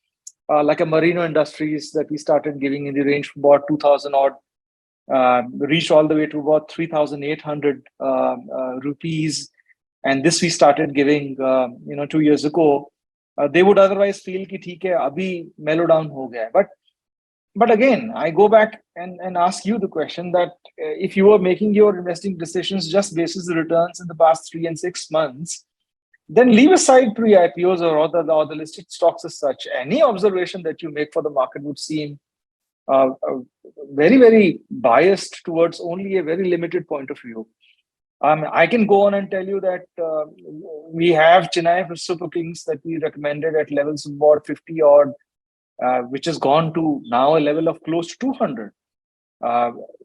like a Merino Industries that we started giving in the range from about 2,000 odd, reached all the way to about 3,800 rupees, and this we started giving 2 years ago. They would otherwise feel कि ठीक है अभी mellow down हो गया है. But again, I go back and ask you the question that if you were making your investing decisions just basis the returns in the past 3 and 6 months, then leave aside pre-IPOs or the listed stocks as such. Any observation that you make for the market would seem very, very biased towards only a very limited point of view. I can go on and tell you that we have Chennai Super Kings that we recommended at levels of about 50 odd, which has gone to now a level of close to 200.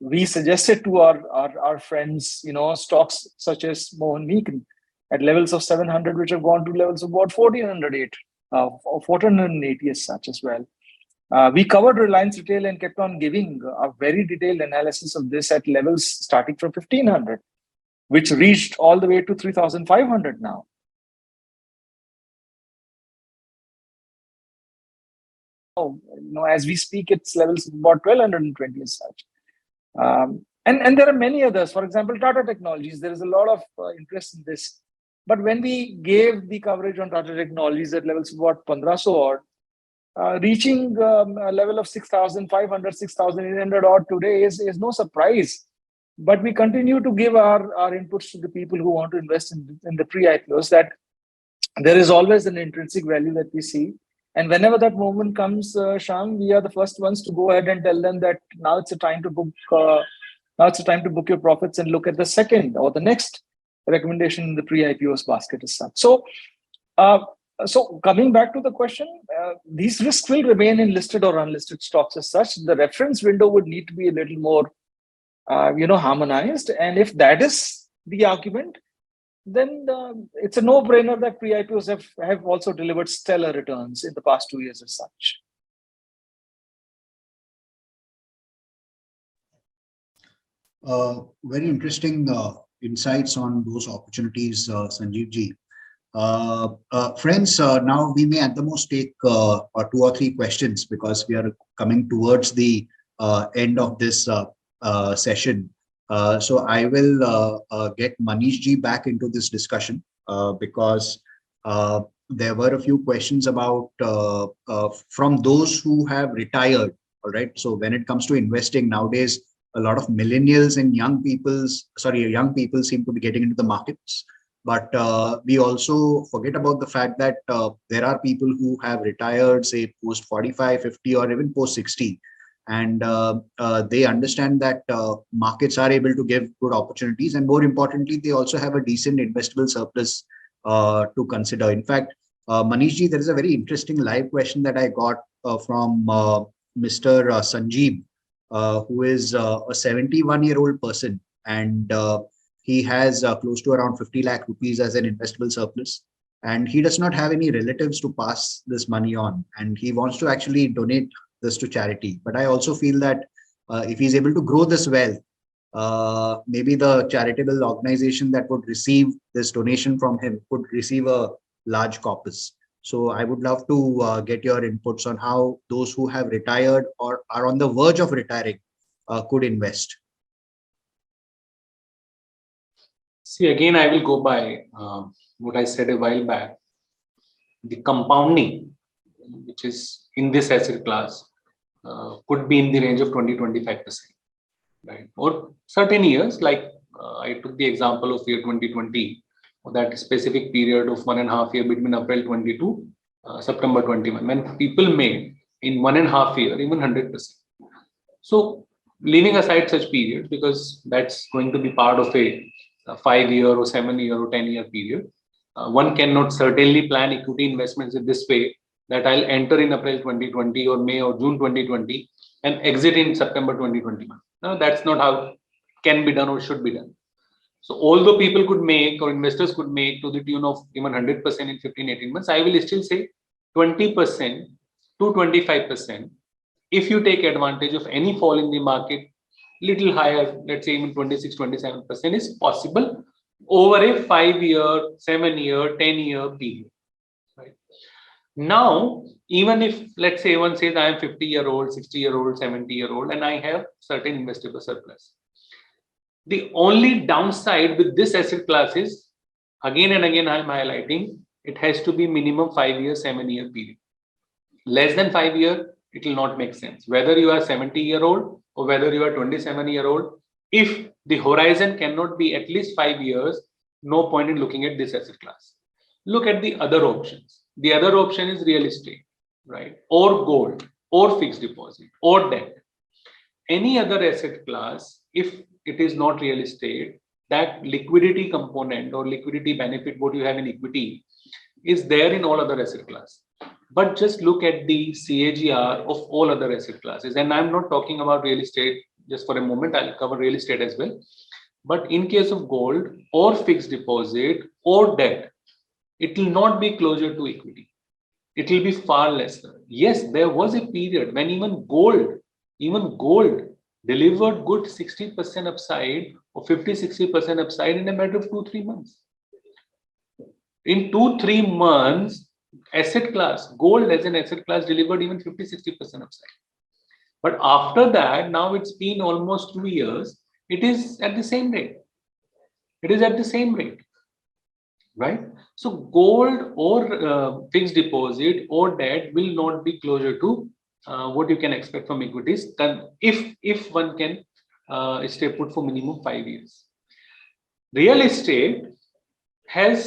We suggested to our friends, stocks such as Mohan Meakin, at levels of 700, which have gone to levels of about 1480 as such as well. We covered Reliance Retail and kept on giving a very detailed analysis of this at levels starting from 1500, which reached all the way to 3500 now. As we speak, it's levels of about 1220 as such. And there are many others. For example, Tata Technologies, there is a lot of interest in this. But when we gave the coverage on Tata Technologies at levels of about 1500 odd, reaching a level of 6,500, 6,800 odd today is no surprise. But we continue to give our inputs to the people who want to invest in the pre-IPOs, that there is always an intrinsic value that we see. And whenever that moment comes, Shyam, we are the first ones to go ahead and tell them that now it's a time to book. Now it's a time to book your profits and look at the second or the next recommendation in the pre-IPOs basket as such. So coming back to the question, these risks will remain in listed or unlisted stocks as such. The reference window would need to be a little more, harmonized. And if that is the argument, then it's a no-brainer that pre-IPOs have also delivered stellar returns in the past 2 years as such. Very interesting insights on those opportunities, Sanjeev ji. Friends, now we may at the most take 2 or 3 questions, because we are coming towards the end of this session. So I will get Manish ji back into this discussion, because there were a few questions about from those who have retired. All right. So when it comes to investing nowadays, a lot of millennials and young people seem to be getting into the markets. But we also forget about the fact that there are people who have retired, say post 45, 50, or even post 60. And they understand that markets are able to give good opportunities, and more importantly, they also have a decent investable surplus to consider. In fact, Manish ji, there is a very interesting live question that I got from Mr. Sanjeev, who is a 71-year-old person, and he has close to around 50 lakh rupees as an investable surplus, and he does not have any relatives to pass this money on, and he wants to actually donate this to charity. But I also feel that if he's able to grow this wealth, maybe the charitable organization that would receive this donation from him could receive a large corpus. So I would love to get your inputs on how those who have retired or are on the verge of retiring could invest. See, again, I will go by what I said a while back. The compounding, which is in this asset class, could be in the range of 20-25%, right? Or certain years, like I took the example of year 2020, or that specific period of 1.5 years between April 20 to September 21, when people made in 1.5 years even 100%. So leaving aside such periods, because that's going to be part of a 5-year or 7-year or 10-year period, one cannot certainly plan equity investments in this way, that I'll enter in April 2020 or May or June 2020 and exit in September 2021. No, that's not how can be done or should be done. So although people could make, or investors could make to the tune of even 100% in 15-18 months, I will still say 20% to 25%. If you take advantage of any fall in the market, little higher, let's say even 26-27% is possible over a 5-year, 7-year, 10-year period. Right? Now, even if, let's say one says I am 50-year-old, 60-year-old, 70-year-old, and I have certain investable surplus. The only downside with this asset class is, again and again I'm highlighting, it has to be minimum 5-year, 7-year period. Less than 5 years, it will not make sense. Whether you are 70-year-old or whether you are 27-year-old, if the horizon cannot be at least 5 years, no point in looking at this asset class. Look at the other options. The other option is real estate, right? Or gold, or fixed deposit, or debt. Any other asset class, if it is not real estate, that liquidity component or liquidity benefit, what you have in equity, is there in all other asset class. But just look at the CAGR of all other asset classes. And I'm not talking about real estate just for a moment. I'll cover real estate as well. But in case of gold or fixed deposit or debt, it will not be closer to equity. It will be far lesser. Yes, there was a period when even gold delivered good 60% upside or 50-60% upside in a matter of 2-3 months. In 2-3 months, gold as an asset class delivered even 50-60% upside. But after that, now it's been almost 2 years, it is at the same rate. Right? So gold or fixed deposit or debt will not be closer to what you can expect from equities than if one can stay put for minimum 5 years. Real estate has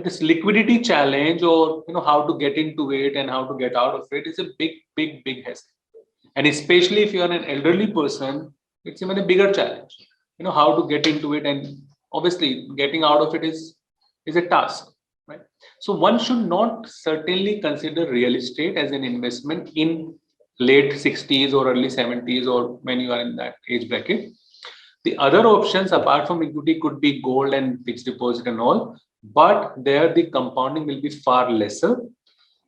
this liquidity challenge, or how to get into it and how to get out of it is a big hassle. And especially if you are an elderly person, it's even a bigger challenge. How to get into it, and obviously getting out of it is a task, right? So one should not certainly consider real estate as an investment in late 60s or early 70s, or when you are in that age bracket. The other options apart from equity could be gold and fixed deposit and all, but there the compounding will be far lesser.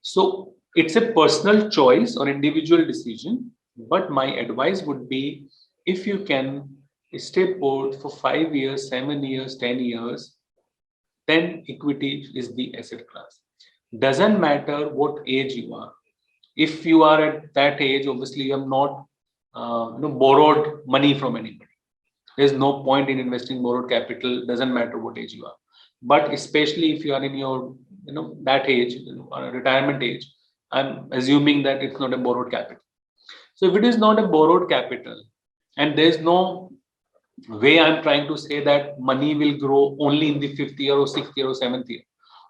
So it's a personal choice or individual decision, but my advice would be, if you can stay put for 5 years, 7 years, 10 years, then equity is the asset class. Doesn't matter what age you are. If you are at that age, obviously you have not borrowed money from anybody. There's no point in investing borrowed capital, doesn't matter what age you are. But especially if you are in your that age, retirement age, I'm assuming that it's not a borrowed capital. So if it is not a borrowed capital, and there's no way I'm trying to say that money will grow only in the 5th year or 6th year or 7th year.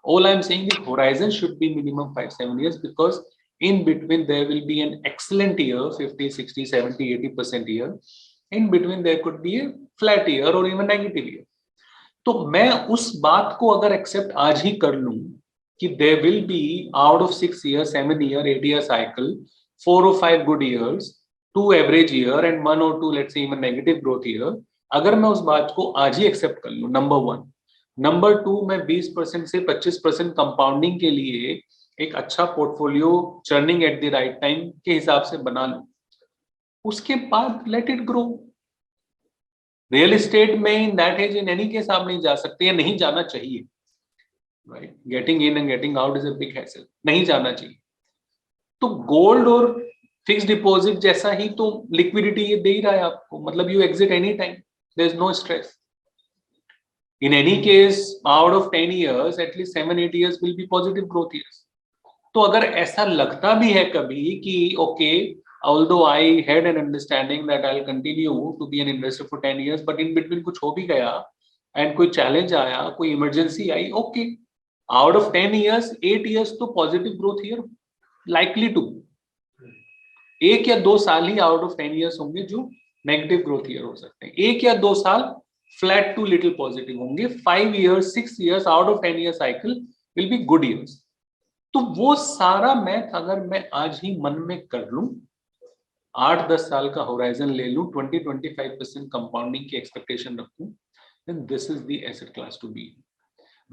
All I'm saying is horizon should be minimum 5-7 years, because in between there will be an excellent year, 50, 60, 70, 80% year. In between there could be a flat year or even negative year. तो मैं उस बात को अगर accept आज ही कर लूं कि there will be out of 6 years, 7 year, 8 year cycle, 4 or 5 good years, 2 average year and 1 or 2 let's say even negative growth year, अगर मैं उस बात को आज ही एक्सेप्ट कर लूं, नंबर 1. नंबर 2, मैं 20% से 25% कंपाउंडिंग के लिए एक अच्छा portfolio churning at the right time के हिसाब से बना लूं, उसके बाद let it grow. Real estate में in that age in any case आप नहीं जा सकते, या नहीं जाना चाहिए, right? Getting in and getting out is a big hassle, नहीं जाना चाहिए. तो गोल्ड और फिक्स डिपॉजिट जैसा ही तो लिक्विडिटी ये दे ही रहा है आपको, मतलब you exit any time, there is no stress. In any case, out of 10 years, at least 7-8 years will be positive growth years. तो अगर ऐसा लगता भी है कभी कि okay, although I had an understanding that I'll continue to be an investor for 10 years, but in between कुछ हो भी गया and कोई challenge आया, कोई emergency I, okay, out of 10 years, 8 years तो positive growth year likely to. 1 या 2 साल ही out of 10 years होंगे जो negative growth year हो सकते हैं. 1 या 2 साल flat to little positive होंगे. 5 years, 6 years out of 10 year cycle will be good years. तो वो सारा मैथ अगर मैं आज ही मन में कर लूं, 8-10 साल का होराइजन ले लूं, 20-25% कंपाउंडिंग की एक्सपेक्टेशन रखूं, then this is the asset class to be.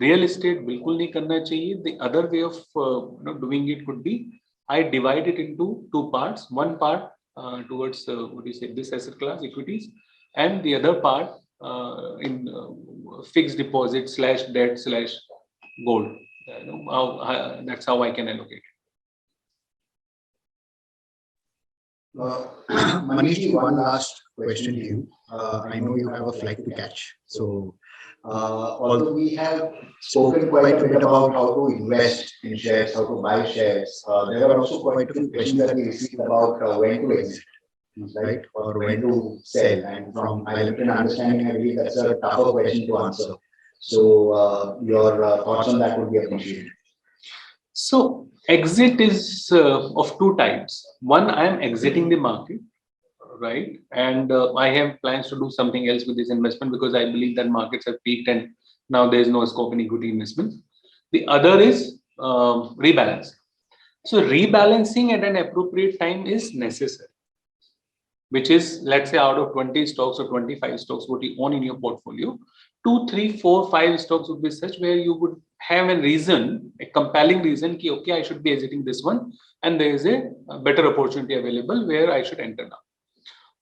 Real estate बिल्कुल नहीं करना चाहिए. The other way of doing it could be, I divide it into 2 parts. One part towards this asset class, equities, and the other part in fixed deposit / debt / gold. That's how I can allocate. Manish, one last question to you. I know you have a flight to catch. So, although we have spoken quite a bit about how to invest in shares, how to buy shares, there are also quite a few questions that we received about when to exit, right, or when to sell. And from my limited understanding, I believe that's a tougher question to answer. So, your thoughts on that would be appreciated. So, exit is of 2 types. One, I am exiting the market, right? And I have plans to do something else with this investment because I believe that markets have peaked and now there is no scope in equity investments. The other is rebalance. So, rebalancing at an appropriate time is necessary. which is, let's say, out of 20 stocks or 25 stocks what you own in your portfolio, 2, 3, 4, 5 stocks would be such where you would have a reason, a compelling reason ki, okay, I should be exiting this one and there is a better opportunity available where I should enter now.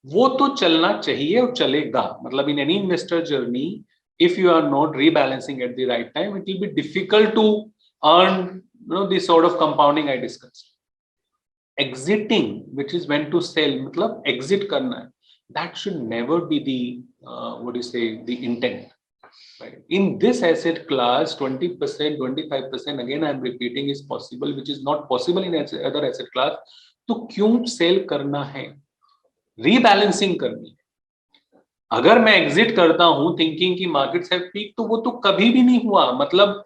वो तो चलना चाहिए और चलेगा. मतलब in any investor journey, if you are not rebalancing at the right time, it will be difficult to earn, this sort of compounding I discussed. Exiting, which is when to sell, मतलब exit करना है, that should never be the the intent. Right? In this asset class, 20%, 25%, again I am repeating, is possible, which is not possible in other asset class. तो क्यों sell करना है? Rebalancing करनी है. अगर मैं एग्जिट करता हूं थिंकिंग की मार्केट्स हैव पीक, तो वो तो कभी भी नहीं हुआ. मतलब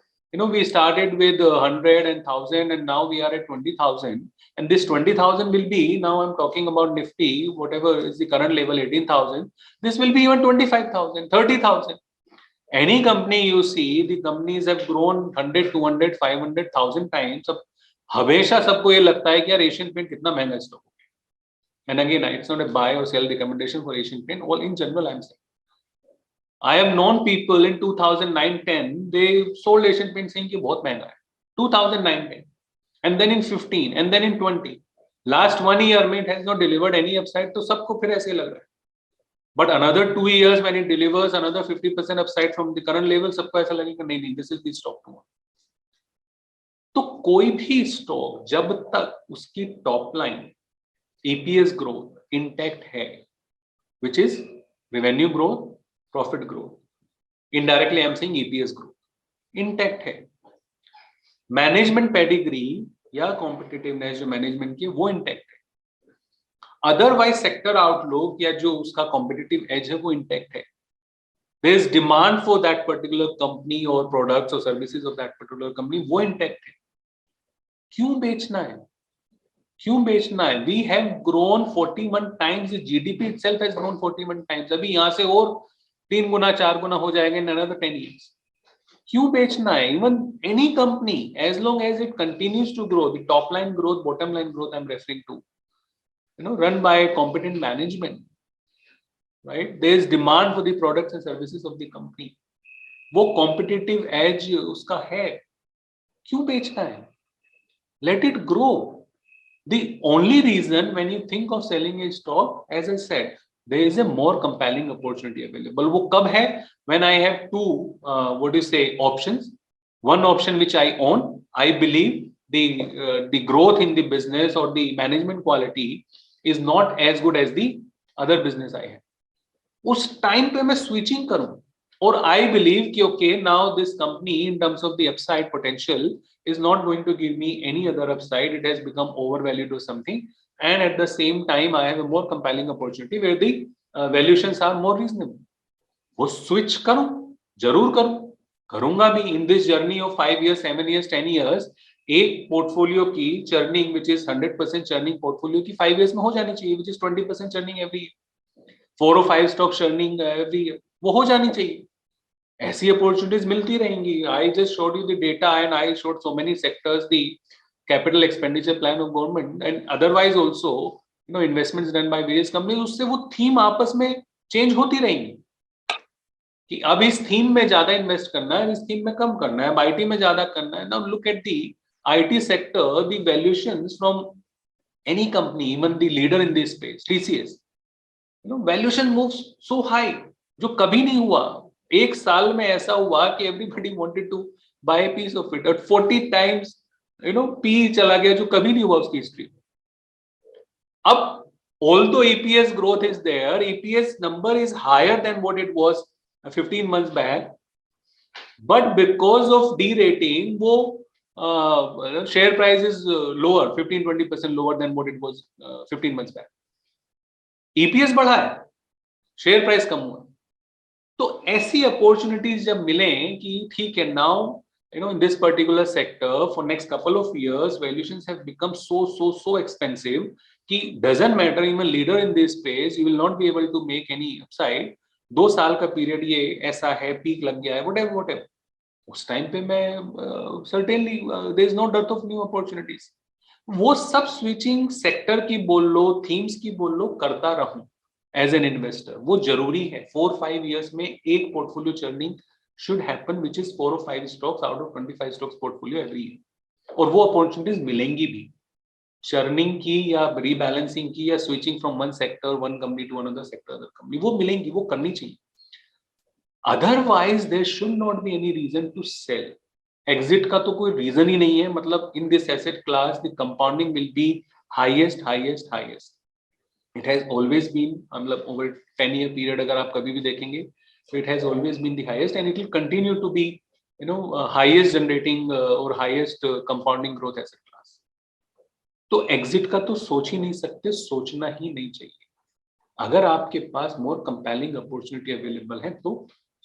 we started with 100 and 1000 and now we are at 20,000, and this 20,000 will be, now I'm talking about Nifty, whatever is the current level, 18,000, this will be even 25,000, 30,000. Any company you see, the companies have grown 100, 200, 500, 1,000 times. अब हमेशा सबको ये लगता है कि यार Asian paint कितना महंगा stock. And again, it's not a buy or sell recommendation for Asian Paint. All in general, I'm saying. I have known people in 2009-10, they sold Asian Paint saying कि बहुत महंगा है. 2009-10, and then in 15, and then in 20. Last 1 year, it has not delivered any upside. तो सबको फिर ऐसे लग रहा है. But another 2 years, when it delivers another 50% upside from the current level, सबको ऐसा लगेगा नहीं, this is the stock tomorrow. तो कोई भी स्टॉक जब तक उसकी top line EPS growth intact hai, which is revenue growth, profit growth. Indirectly, I'm saying EPS growth intact hai. Management pedigree या competitiveness जो management की वो intact है. Otherwise, sector outlook या जो उसका competitive edge है वो intact है. There is demand for that particular company or products or services of that particular company, वो intact है. क्यों बेचना है? क्यों बेचना है? We have grown 41 times. The GDP itself has grown 41 times. अभी यहाँ से और 3 गुना 4 गुना हो जाएगा in another 10 years. क्यों बेचना है? Even any company, as long as it continues to grow, the top line growth, bottom line growth I'm referring to, run by competent management, right? There is demand for the products and services of the company. वो competitive edge उसका है. क्यों बेचना है? Let it grow. The only reason when you think of selling a stock, as I said, there is a more compelling opportunity available. वो कब है? When I have two, options. One option which I own, I believe the growth in the business or the management quality is not as good as the other business I have. उस time पे मैं switching करूँ. Or I believe कि okay, now this company in terms of the upside potential is not going to give me any other upside. It has become overvalued or something. And at the same time, I have a more compelling opportunity where the valuations are more reasonable. वो switch करूँ, जरूर करूँ, करूँगा भी. In this journey of 5 years, 7 years, 10 years, एक portfolio की churning, which is 100% churning portfolio की 5 years में हो जानी चाहिए, which is 20% churning every year. 4 or 5 stock churning every year. वो हो जानी चाहिए. ऐसी अपॉर्चुनिटीज मिलती रहेंगी. I just showed you the data and I showed so many sectors the capital expenditure plan of government and otherwise also investments done by various companies. उससे वो theme आपस में चेंज होती रहेंगी कि अब इस थीम में ज्यादा इन्वेस्ट करना है, इस थीम में कम करना है, आईटी में ज्यादा करना है. Now look at the IT sector, the valuations from any company, even the leader in this space, TCS, valuation moves so high, जो कभी नहीं हुआ. एक साल में ऐसा हुआ कि everybody wanted to buy a piece of it at 40 times, P चला गया, जो कभी नहीं हुआ उसकी हिस्ट्री. अब although EPS growth is there, EPS number is higher than what it was 15 months back, but because of derating, वो share price is lower, 15-20% lower than what it was 15 months back. EPS बढ़ा है, share price कम हुआ. तो ऐसी opportunities जब मिलें कि ठीक है, now in this particular sector for next couple of years valuations have become so expensive कि doesn't matter, even leader in this space, you will not be able to make any upside. 2 साल का period ये ऐसा है, peak लग गया है, whatever. उस टाइम पे मैं certainly there is no dearth of new opportunities. वो सब स्विचिंग सेक्टर की बोल लो, थीम्स की बोल लो, करता रहूं एज एन इन्वेस्टर, वो जरूरी है. 4-5 years में एक portfolio churning should happen, which is 4 or 5 stocks out of 25 stocks portfolio every year. और वो अपॉर्चुनिटीज मिलेंगी भी, चर्निंग की या रीबैलेंसिंग की या switching from one sector, one company to another sector, other company, वो मिलेंगी, वो करनी चाहिए. Otherwise there should not be any reason to sell. Exit का तो कोई रीजन ही नहीं है. मतलब in this asset class the compounding will be highest highest highest. It has always been, मतलब ओवर 10-year पीरियड अगर आप कभी भी देखेंगे, so it has always been the highest and it will continue to be, highest generating or highest compounding growth asset class. तो exit का तो सोच ही नहीं सकते, सोचना ही नहीं चाहिए. अगर आपके पास मोर कंपेलिंग अपॉर्चुनिटी अवेलेबल है तो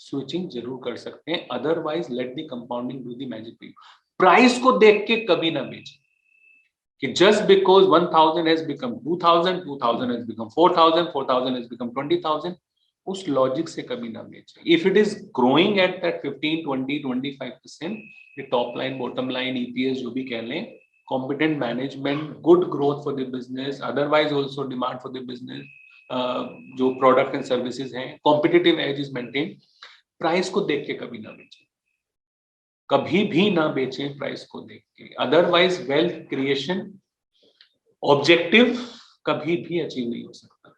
स्विचिंग जरूर कर सकते हैं. Otherwise let the compounding do the magic for you. Price को देख के कभी ना बेचें कि just because 1000 has become 2000, 2000 has become 4000, 4000 has become 20,000, उस लॉजिक से कभी ना बेचें. If it is growing at that 15, 20, 25%, the top line, bottom line, EPS जो भी कह लें, competent management, good growth for the business, otherwise also demand for the business, जो प्रोडक्ट एंड सर्विसेज हैं, competitive as is maintain. Price को देख के कभी ना बेचें, कभी भी ना बेचें प्राइस को देख के. अदरवाइज वेल्थ क्रिएशन ऑब्जेक्टिव कभी भी अचीव नहीं हो सकता,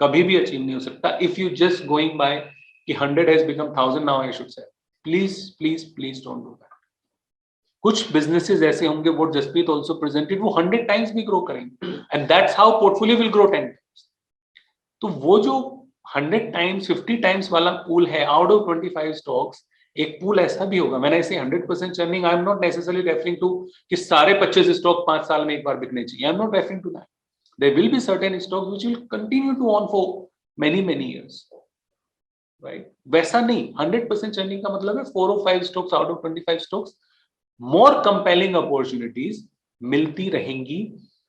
कभी भी अचीव नहीं हो सकता. If you just going by कि 100 has become 1000 now I should say, please please please don't do that. कुछ बिजनेसेस ऐसे होंगे, वो जसप्रीत ऑल्सो प्रेजेंटेड, वो 100 times भी ग्रो करेंगे and that's how portfolio will grow 10 times. तो वो जो 100 times 50 times वाला पूल है, आउट ऑफ 25 स्टॉक्स एक पूल ऐसा भी होगा. मैंने ऐसे 100% churning, I am not necessarily referring to कि सारे 25 स्टॉक 5 साल में एक बार बिकने चाहिए. I am not referring to that. There will be certain stocks which will continue to on for many many years, right? वैसा नहीं. 100% चर्निंग का मतलब है 4 or 5 stocks out of 25 stocks, more compelling opportunities मिलती रहेंगी.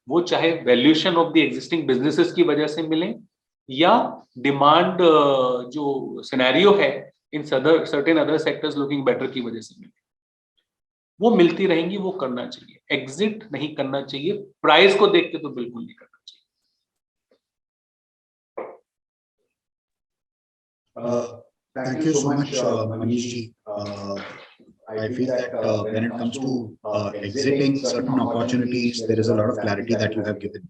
वो चाहे valuation of the existing businesses की वजह से मिले या डिमांड जो सिनेरियो है in certain other sectors looking better की वजह से मिले. वो मिलती रहेंगी, वो करना चाहिए. एग्जिट नहीं करना चाहिए, प्राइस को देख के तो बिल्कुल नहीं करना चाहिए. Thank you so much, Manish ji. I feel that when it comes to exiting certain opportunities, there is a lot of clarity that you have given.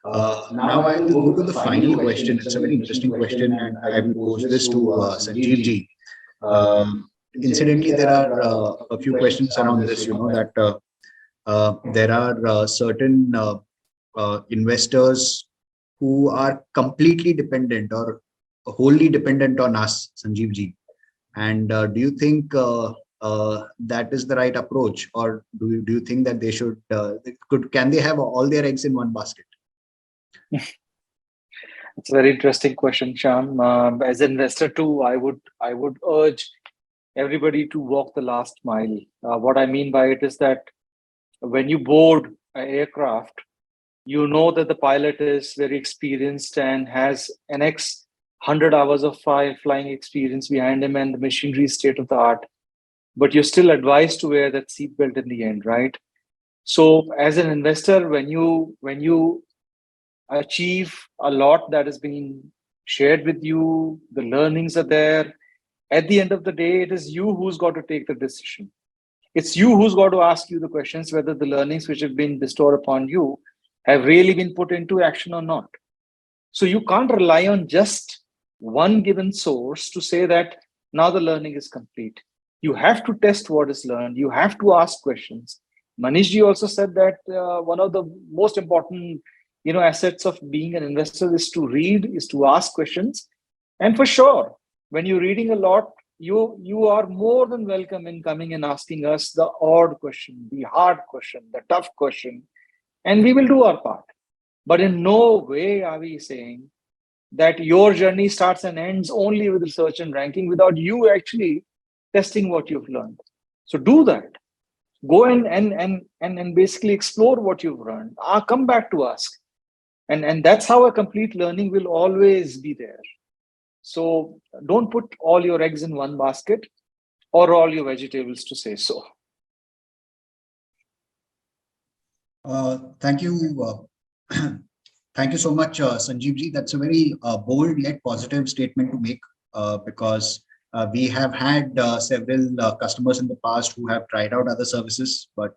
Now I will go to the final question. It's a very interesting question, and I will pose this to Sanjeev ji. Incidentally, there are a few questions around this. You know that there are certain investors who are completely dependent or wholly dependent on us, Sanjeev ji. And do you think that is the right approach, or do you think that they should can they have all their eggs in one basket? It's a very interesting question, Shyam. As an investor too, I would urge everybody to walk the last mile. What I mean by it is that when you board an aircraft, you know that the pilot is very experienced and has an 100 hours of flying experience behind him, and the machinery is state of the art. But you're still advised to wear that seatbelt in the end, right? So as an investor, when you achieve a lot that has been shared with you, the learnings are there. At the end of the day, it is you who's got to take the decision. It's you who's got to ask you the questions whether the learnings which have been bestowed upon you have really been put into action or not. So you can't rely on just one given source to say that now the learning is complete. You have to test what is learned. You have to ask questions. Manish ji also said that one of the most important assets of being an investor is to read, is to ask questions. And for sure, when you're reading a lot, you are more than welcome in coming and asking us the odd question, the hard question, the tough question, and we will do our part. But in no way are we saying that your journey starts and ends only with research and ranking without you actually testing what you've learned. So do that. Go and basically explore what you've learned. Come back to us. And that's how a complete learning will always be there. So don't put all your eggs in one basket or all your vegetables, to say so. Thank you. Thank you so much, Sanjeev ji. That's a very bold yet positive statement to make because we have had several customers in the past who have tried out other services, but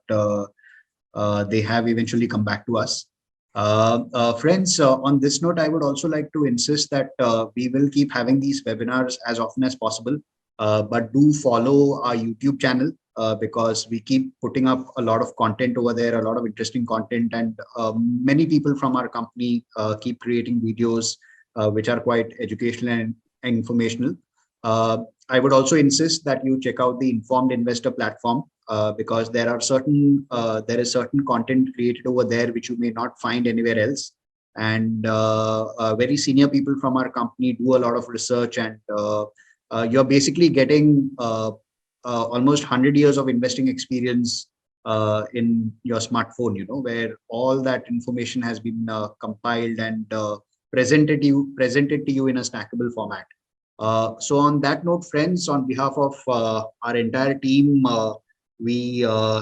they have eventually come back to us. Friends, on this note, I would also like to insist that we will keep having these webinars as often as possible, but do follow our YouTube channel because we keep putting up a lot of content over there, a lot of interesting content, and many people from our company keep creating videos which are quite educational and informational. I would also insist that you check out the Informed Investor platform because there is certain content created over there which you may not find anywhere else. And very senior people from our company do a lot of research, and you're basically getting almost 100 years of investing experience in your smartphone, where all that information has been compiled and presented to you in a snackable format. So on that note, friends, on behalf of our entire team, we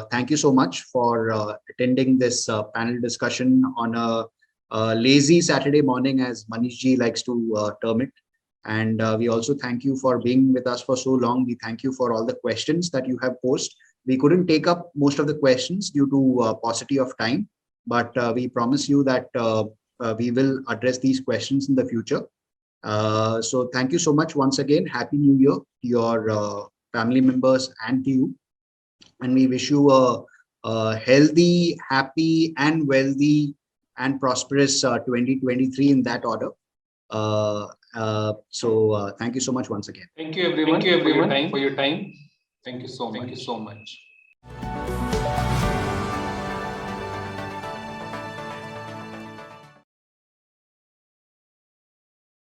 thank you so much for attending this panel discussion on a lazy Saturday morning, as Manish ji likes to term it. And we also thank you for being with us for so long. We thank you for all the questions that you have posed. We couldn't take up most of the questions due to paucity of time, but we promise you that we will address these questions in the future. So thank you so much once again. Happy New Year to your family members and to you. And we wish you a healthy, happy, and wealthy and prosperous 2023 in that order. So thank you so much once again. Thank you everyone, for your time. Thank you so much.